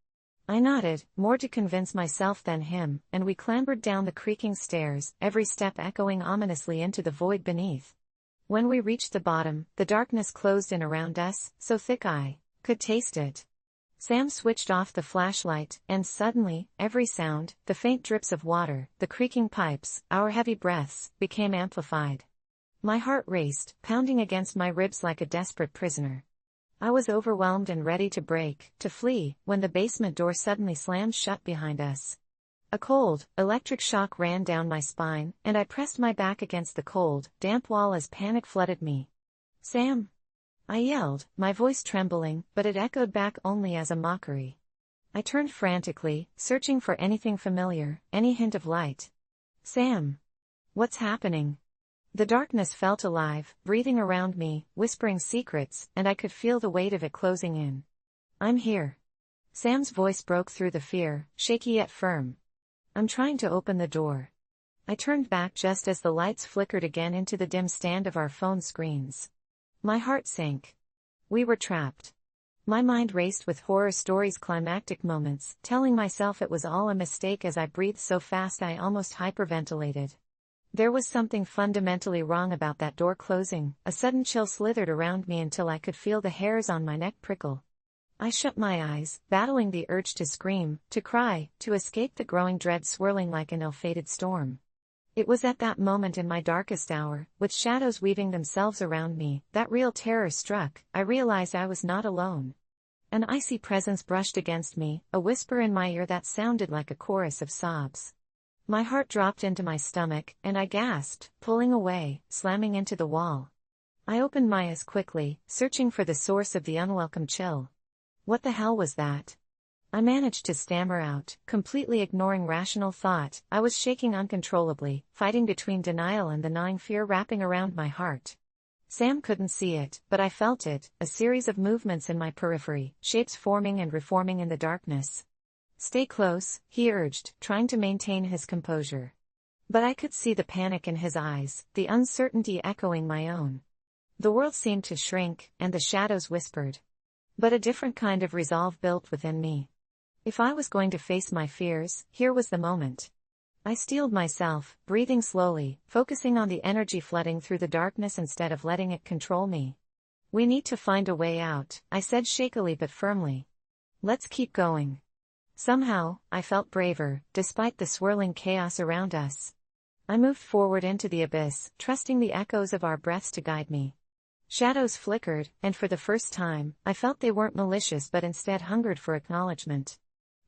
I nodded, more to convince myself than him, and we clambered down the creaking stairs, every step echoing ominously into the void beneath. When we reached the bottom, the darkness closed in around us, so thick I could taste it. Sam switched off the flashlight, and suddenly, every sound, the faint drips of water, the creaking pipes, our heavy breaths, became amplified. My heart raced, pounding against my ribs like a desperate prisoner. I was overwhelmed and ready to break, to flee, when the basement door suddenly slammed shut behind us. A cold, electric shock ran down my spine, and I pressed my back against the cold, damp wall as panic flooded me. "Sam!" I yelled, my voice trembling, but it echoed back only as a mockery. I turned frantically, searching for anything familiar, any hint of light. "Sam! What's happening?" The darkness felt alive, breathing around me, whispering secrets, and I could feel the weight of it closing in. "I'm here." Sam's voice broke through the fear, shaky yet firm. "I'm trying to open the door." I turned back just as the lights flickered again into the dim stand of our phone screens. My heart sank. We were trapped. My mind raced with horror stories' climactic moments, telling myself it was all a mistake as I breathed so fast I almost hyperventilated. There was something fundamentally wrong about that door closing. A sudden chill slithered around me until I could feel the hairs on my neck prickle. I shut my eyes, battling the urge to scream, to cry, to escape the growing dread swirling like an ill-fated storm. It was at that moment in my darkest hour, with shadows weaving themselves around me, that real terror struck. I realized I was not alone. An icy presence brushed against me, a whisper in my ear that sounded like a chorus of sobs. My heart dropped into my stomach, and I gasped, pulling away, slamming into the wall. I opened my eyes quickly, searching for the source of the unwelcome chill. What the hell was that? I managed to stammer out, completely ignoring rational thought. I was shaking uncontrollably, fighting between denial and the gnawing fear wrapping around my heart. Sam couldn't see it, but I felt it, a series of movements in my periphery, shapes forming and reforming in the darkness. Stay close, he urged, trying to maintain his composure. But I could see the panic in his eyes, the uncertainty echoing my own. The world seemed to shrink, and the shadows whispered. But a different kind of resolve built within me. If I was going to face my fears, here was the moment. I steeled myself, breathing slowly, focusing on the energy flooding through the darkness instead of letting it control me. We need to find a way out, I said shakily but firmly. Let's keep going. Somehow, I felt braver, despite the swirling chaos around us. I moved forward into the abyss, trusting the echoes of our breaths to guide me. Shadows flickered, and for the first time, I felt they weren't malicious but instead hungered for acknowledgement.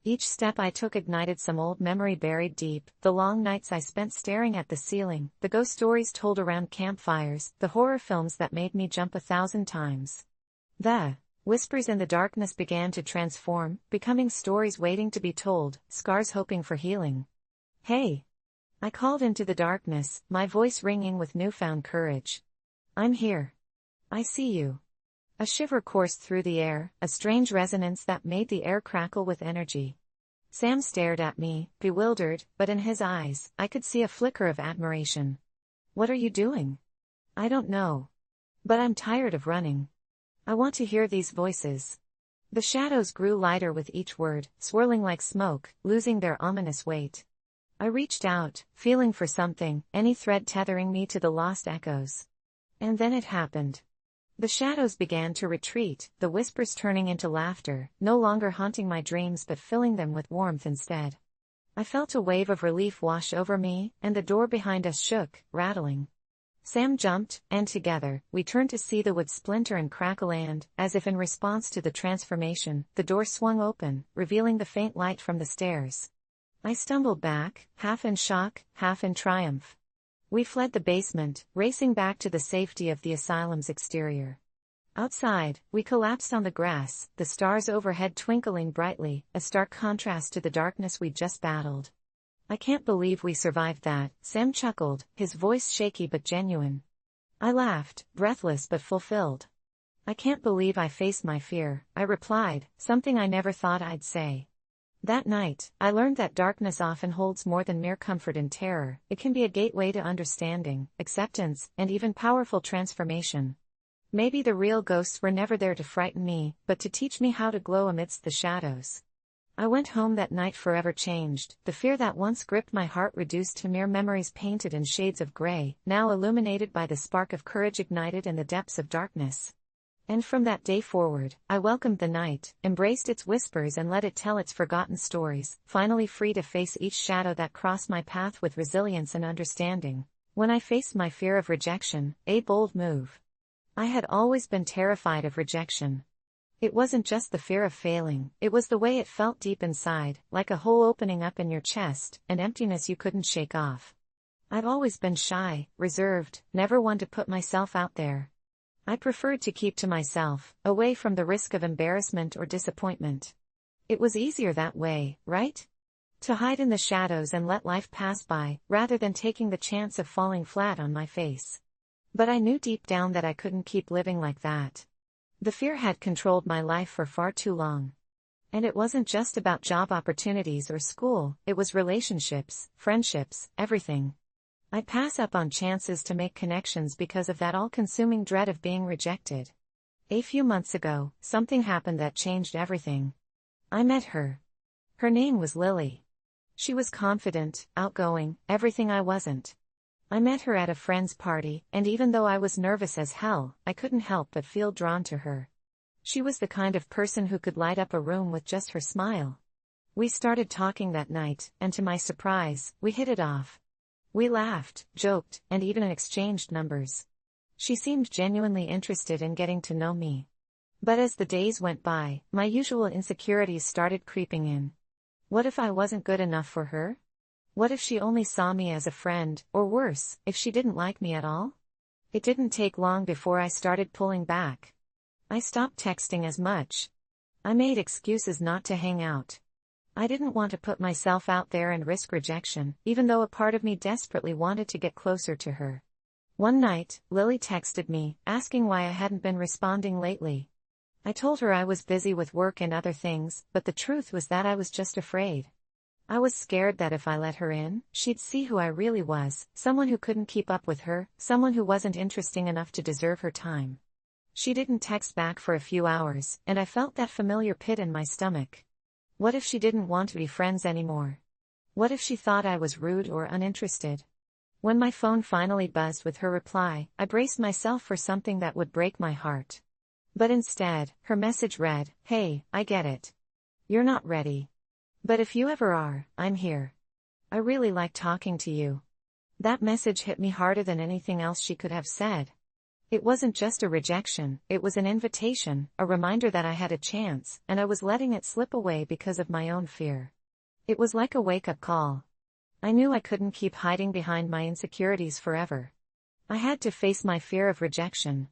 Each step I took ignited some old memory buried deep, the long nights I spent staring at the ceiling, the ghost stories told around campfires, the horror films that made me jump 1,000 times. The whispers in the darkness began to transform, becoming stories waiting to be told, scars hoping for healing. Hey! I called into the darkness, my voice ringing with newfound courage. I'm here. I see you. A shiver coursed through the air, a strange resonance that made the air crackle with energy. Sam stared at me, bewildered, but in his eyes, I could see a flicker of admiration. What are you doing? I don't know. But I'm tired of running. I want to hear these voices. The shadows grew lighter with each word, swirling like smoke, losing their ominous weight. I reached out, feeling for something, any thread tethering me to the lost echoes. And then it happened. The shadows began to retreat, the whispers turning into laughter, no longer haunting my dreams but filling them with warmth instead. I felt a wave of relief wash over me, and the door behind us shook, rattling. Sam jumped, and together, we turned to see the wood splinter and crackle and, as if in response to the transformation, the door swung open, revealing the faint light from the stairs. I stumbled back, half in shock, half in triumph. We fled the basement, racing back to the safety of the asylum's exterior. Outside, we collapsed on the grass, the stars overhead twinkling brightly, a stark contrast to the darkness we'd just battled. I can't believe we survived that, Sam chuckled, his voice shaky but genuine. I laughed, breathless but fulfilled. I can't believe I faced my fear, I replied, something I never thought I'd say. That night, I learned that darkness often holds more than mere comfort and terror. It can be a gateway to understanding, acceptance, and even powerful transformation. Maybe the real ghosts were never there to frighten me, but to teach me how to glow amidst the shadows. I went home that night forever changed, the fear that once gripped my heart reduced to mere memories painted in shades of gray, now illuminated by the spark of courage ignited in the depths of darkness. And from that day forward, I welcomed the night, embraced its whispers and let it tell its forgotten stories, finally free to face each shadow that crossed my path with resilience and understanding. When I faced my fear of rejection, a bold move. I had always been terrified of rejection. It wasn't just the fear of failing, it was the way it felt deep inside, like a hole opening up in your chest, an emptiness you couldn't shake off. I've always been shy, reserved, never one to put myself out there. I preferred to keep to myself, away from the risk of embarrassment or disappointment. It was easier that way, right? To hide in the shadows and let life pass by, rather than taking the chance of falling flat on my face. But I knew deep down that I couldn't keep living like that. The fear had controlled my life for far too long. And it wasn't just about job opportunities or school, it was relationships, friendships, everything. I'd pass up on chances to make connections because of that all-consuming dread of being rejected. A few months ago, something happened that changed everything. I met her. Her name was Lily. She was confident, outgoing, everything I wasn't. I met her at a friend's party, and even though I was nervous as hell, I couldn't help but feel drawn to her. She was the kind of person who could light up a room with just her smile. We started talking that night, and to my surprise, we hit it off. We laughed, joked, and even exchanged numbers. She seemed genuinely interested in getting to know me. But as the days went by, my usual insecurities started creeping in. What if I wasn't good enough for her? What if she only saw me as a friend, or worse, if she didn't like me at all? It didn't take long before I started pulling back. I stopped texting as much. I made excuses not to hang out. I didn't want to put myself out there and risk rejection, even though a part of me desperately wanted to get closer to her. One night, Lily texted me, asking why I hadn't been responding lately. I told her I was busy with work and other things, but the truth was that I was just afraid. I was scared that if I let her in, she'd see who I really was, someone who couldn't keep up with her, someone who wasn't interesting enough to deserve her time. She didn't text back for a few hours, and I felt that familiar pit in my stomach. What if she didn't want to be friends anymore? What if she thought I was rude or uninterested? When my phone finally buzzed with her reply, I braced myself for something that would break my heart. But instead, her message read, "Hey, I get it. You're not ready. But if you ever are, I'm here. I really like talking to you." That message hit me harder than anything else she could have said. It wasn't just a rejection, it was an invitation, a reminder that I had a chance, and I was letting it slip away because of my own fear. It was like a wake-up call. I knew I couldn't keep hiding behind my insecurities forever. I had to face my fear of rejection.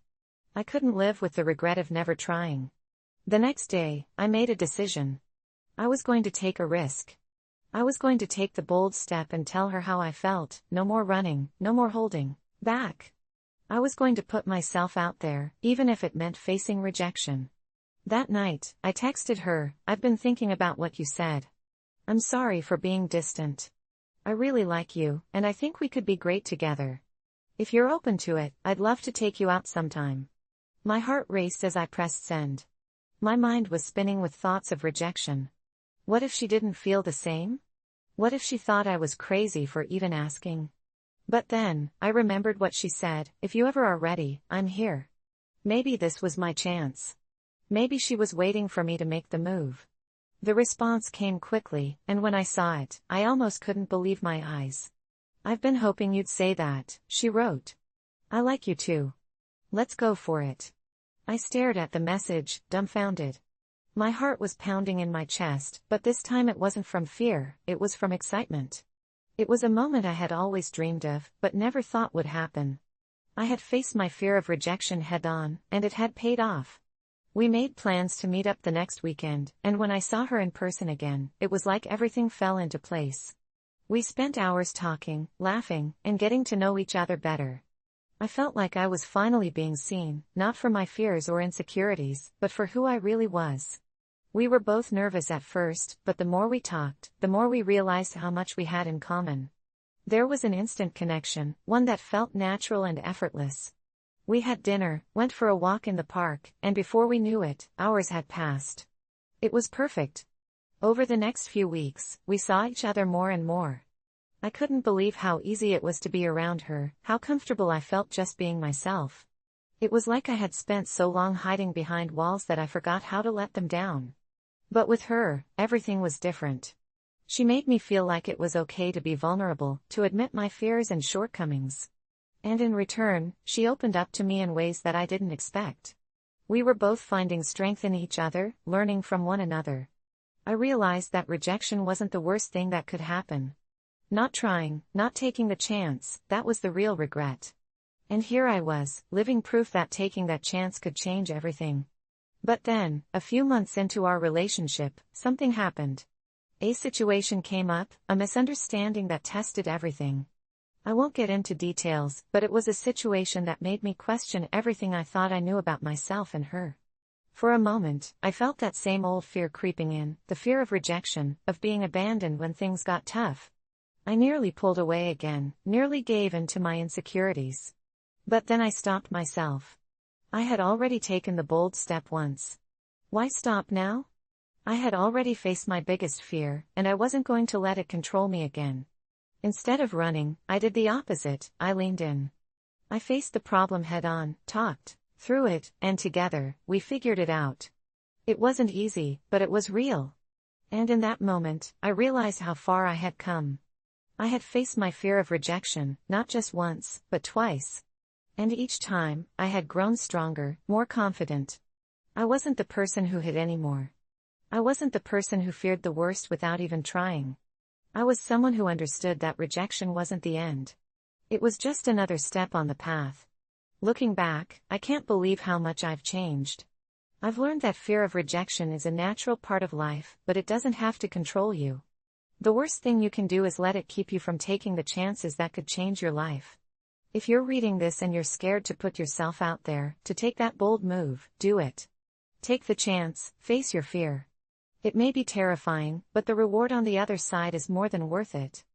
I couldn't live with the regret of never trying. The next day, I made a decision. I was going to take a risk. I was going to take the bold step and tell her how I felt, no more running, no more holding back. I was going to put myself out there, even if it meant facing rejection. That night, I texted her, "I've been thinking about what you said. I'm sorry for being distant. I really like you, and I think we could be great together. If you're open to it, I'd love to take you out sometime." My heart raced as I pressed send. My mind was spinning with thoughts of rejection. What if she didn't feel the same? What if she thought I was crazy for even asking? But then, I remembered what she said, "If you ever are ready, I'm here." Maybe this was my chance. Maybe she was waiting for me to make the move. The response came quickly, and when I saw it, I almost couldn't believe my eyes. "I've been hoping you'd say that," she wrote. "I like you too. Let's go for it." I stared at the message, dumbfounded. My heart was pounding in my chest, but this time it wasn't from fear, it was from excitement. It was a moment I had always dreamed of, but never thought would happen. I had faced my fear of rejection head-on, and it had paid off. We made plans to meet up the next weekend, and when I saw her in person again, it was like everything fell into place. We spent hours talking, laughing, and getting to know each other better. I felt like I was finally being seen, not for my fears or insecurities, but for who I really was. We were both nervous at first, but the more we talked, the more we realized how much we had in common. There was an instant connection, one that felt natural and effortless. We had dinner, went for a walk in the park, and before we knew it, hours had passed. It was perfect. Over the next few weeks, we saw each other more and more. I couldn't believe how easy it was to be around her, how comfortable I felt just being myself. It was like I had spent so long hiding behind walls that I forgot how to let them down. But with her, everything was different. She made me feel like it was okay to be vulnerable, to admit my fears and shortcomings. And in return, she opened up to me in ways that I didn't expect. We were both finding strength in each other, learning from one another. I realized that rejection wasn't the worst thing that could happen. Not trying, not taking the chance, that was the real regret. And here I was, living proof that taking that chance could change everything. But then, a few months into our relationship, something happened. A situation came up, a misunderstanding that tested everything. I won't get into details, but it was a situation that made me question everything I thought I knew about myself and her. For a moment, I felt that same old fear creeping in, the fear of rejection, of being abandoned when things got tough. I nearly pulled away again, nearly gave in to my insecurities. But then I stopped myself. I had already taken the bold step once. Why stop now? I had already faced my biggest fear, and I wasn't going to let it control me again. Instead of running, I did the opposite, I leaned in. I faced the problem head-on, talked through it, and together, we figured it out. It wasn't easy, but it was real. And in that moment, I realized how far I had come. I had faced my fear of rejection, not just once, but twice. And each time, I had grown stronger, more confident. I wasn't the person who hid anymore. I wasn't the person who feared the worst without even trying. I was someone who understood that rejection wasn't the end. It was just another step on the path. Looking back, I can't believe how much I've changed. I've learned that fear of rejection is a natural part of life, but it doesn't have to control you. The worst thing you can do is let it keep you from taking the chances that could change your life. If you're reading this and you're scared to put yourself out there, to take that bold move, do it. Take the chance, face your fear. It may be terrifying, but the reward on the other side is more than worth it.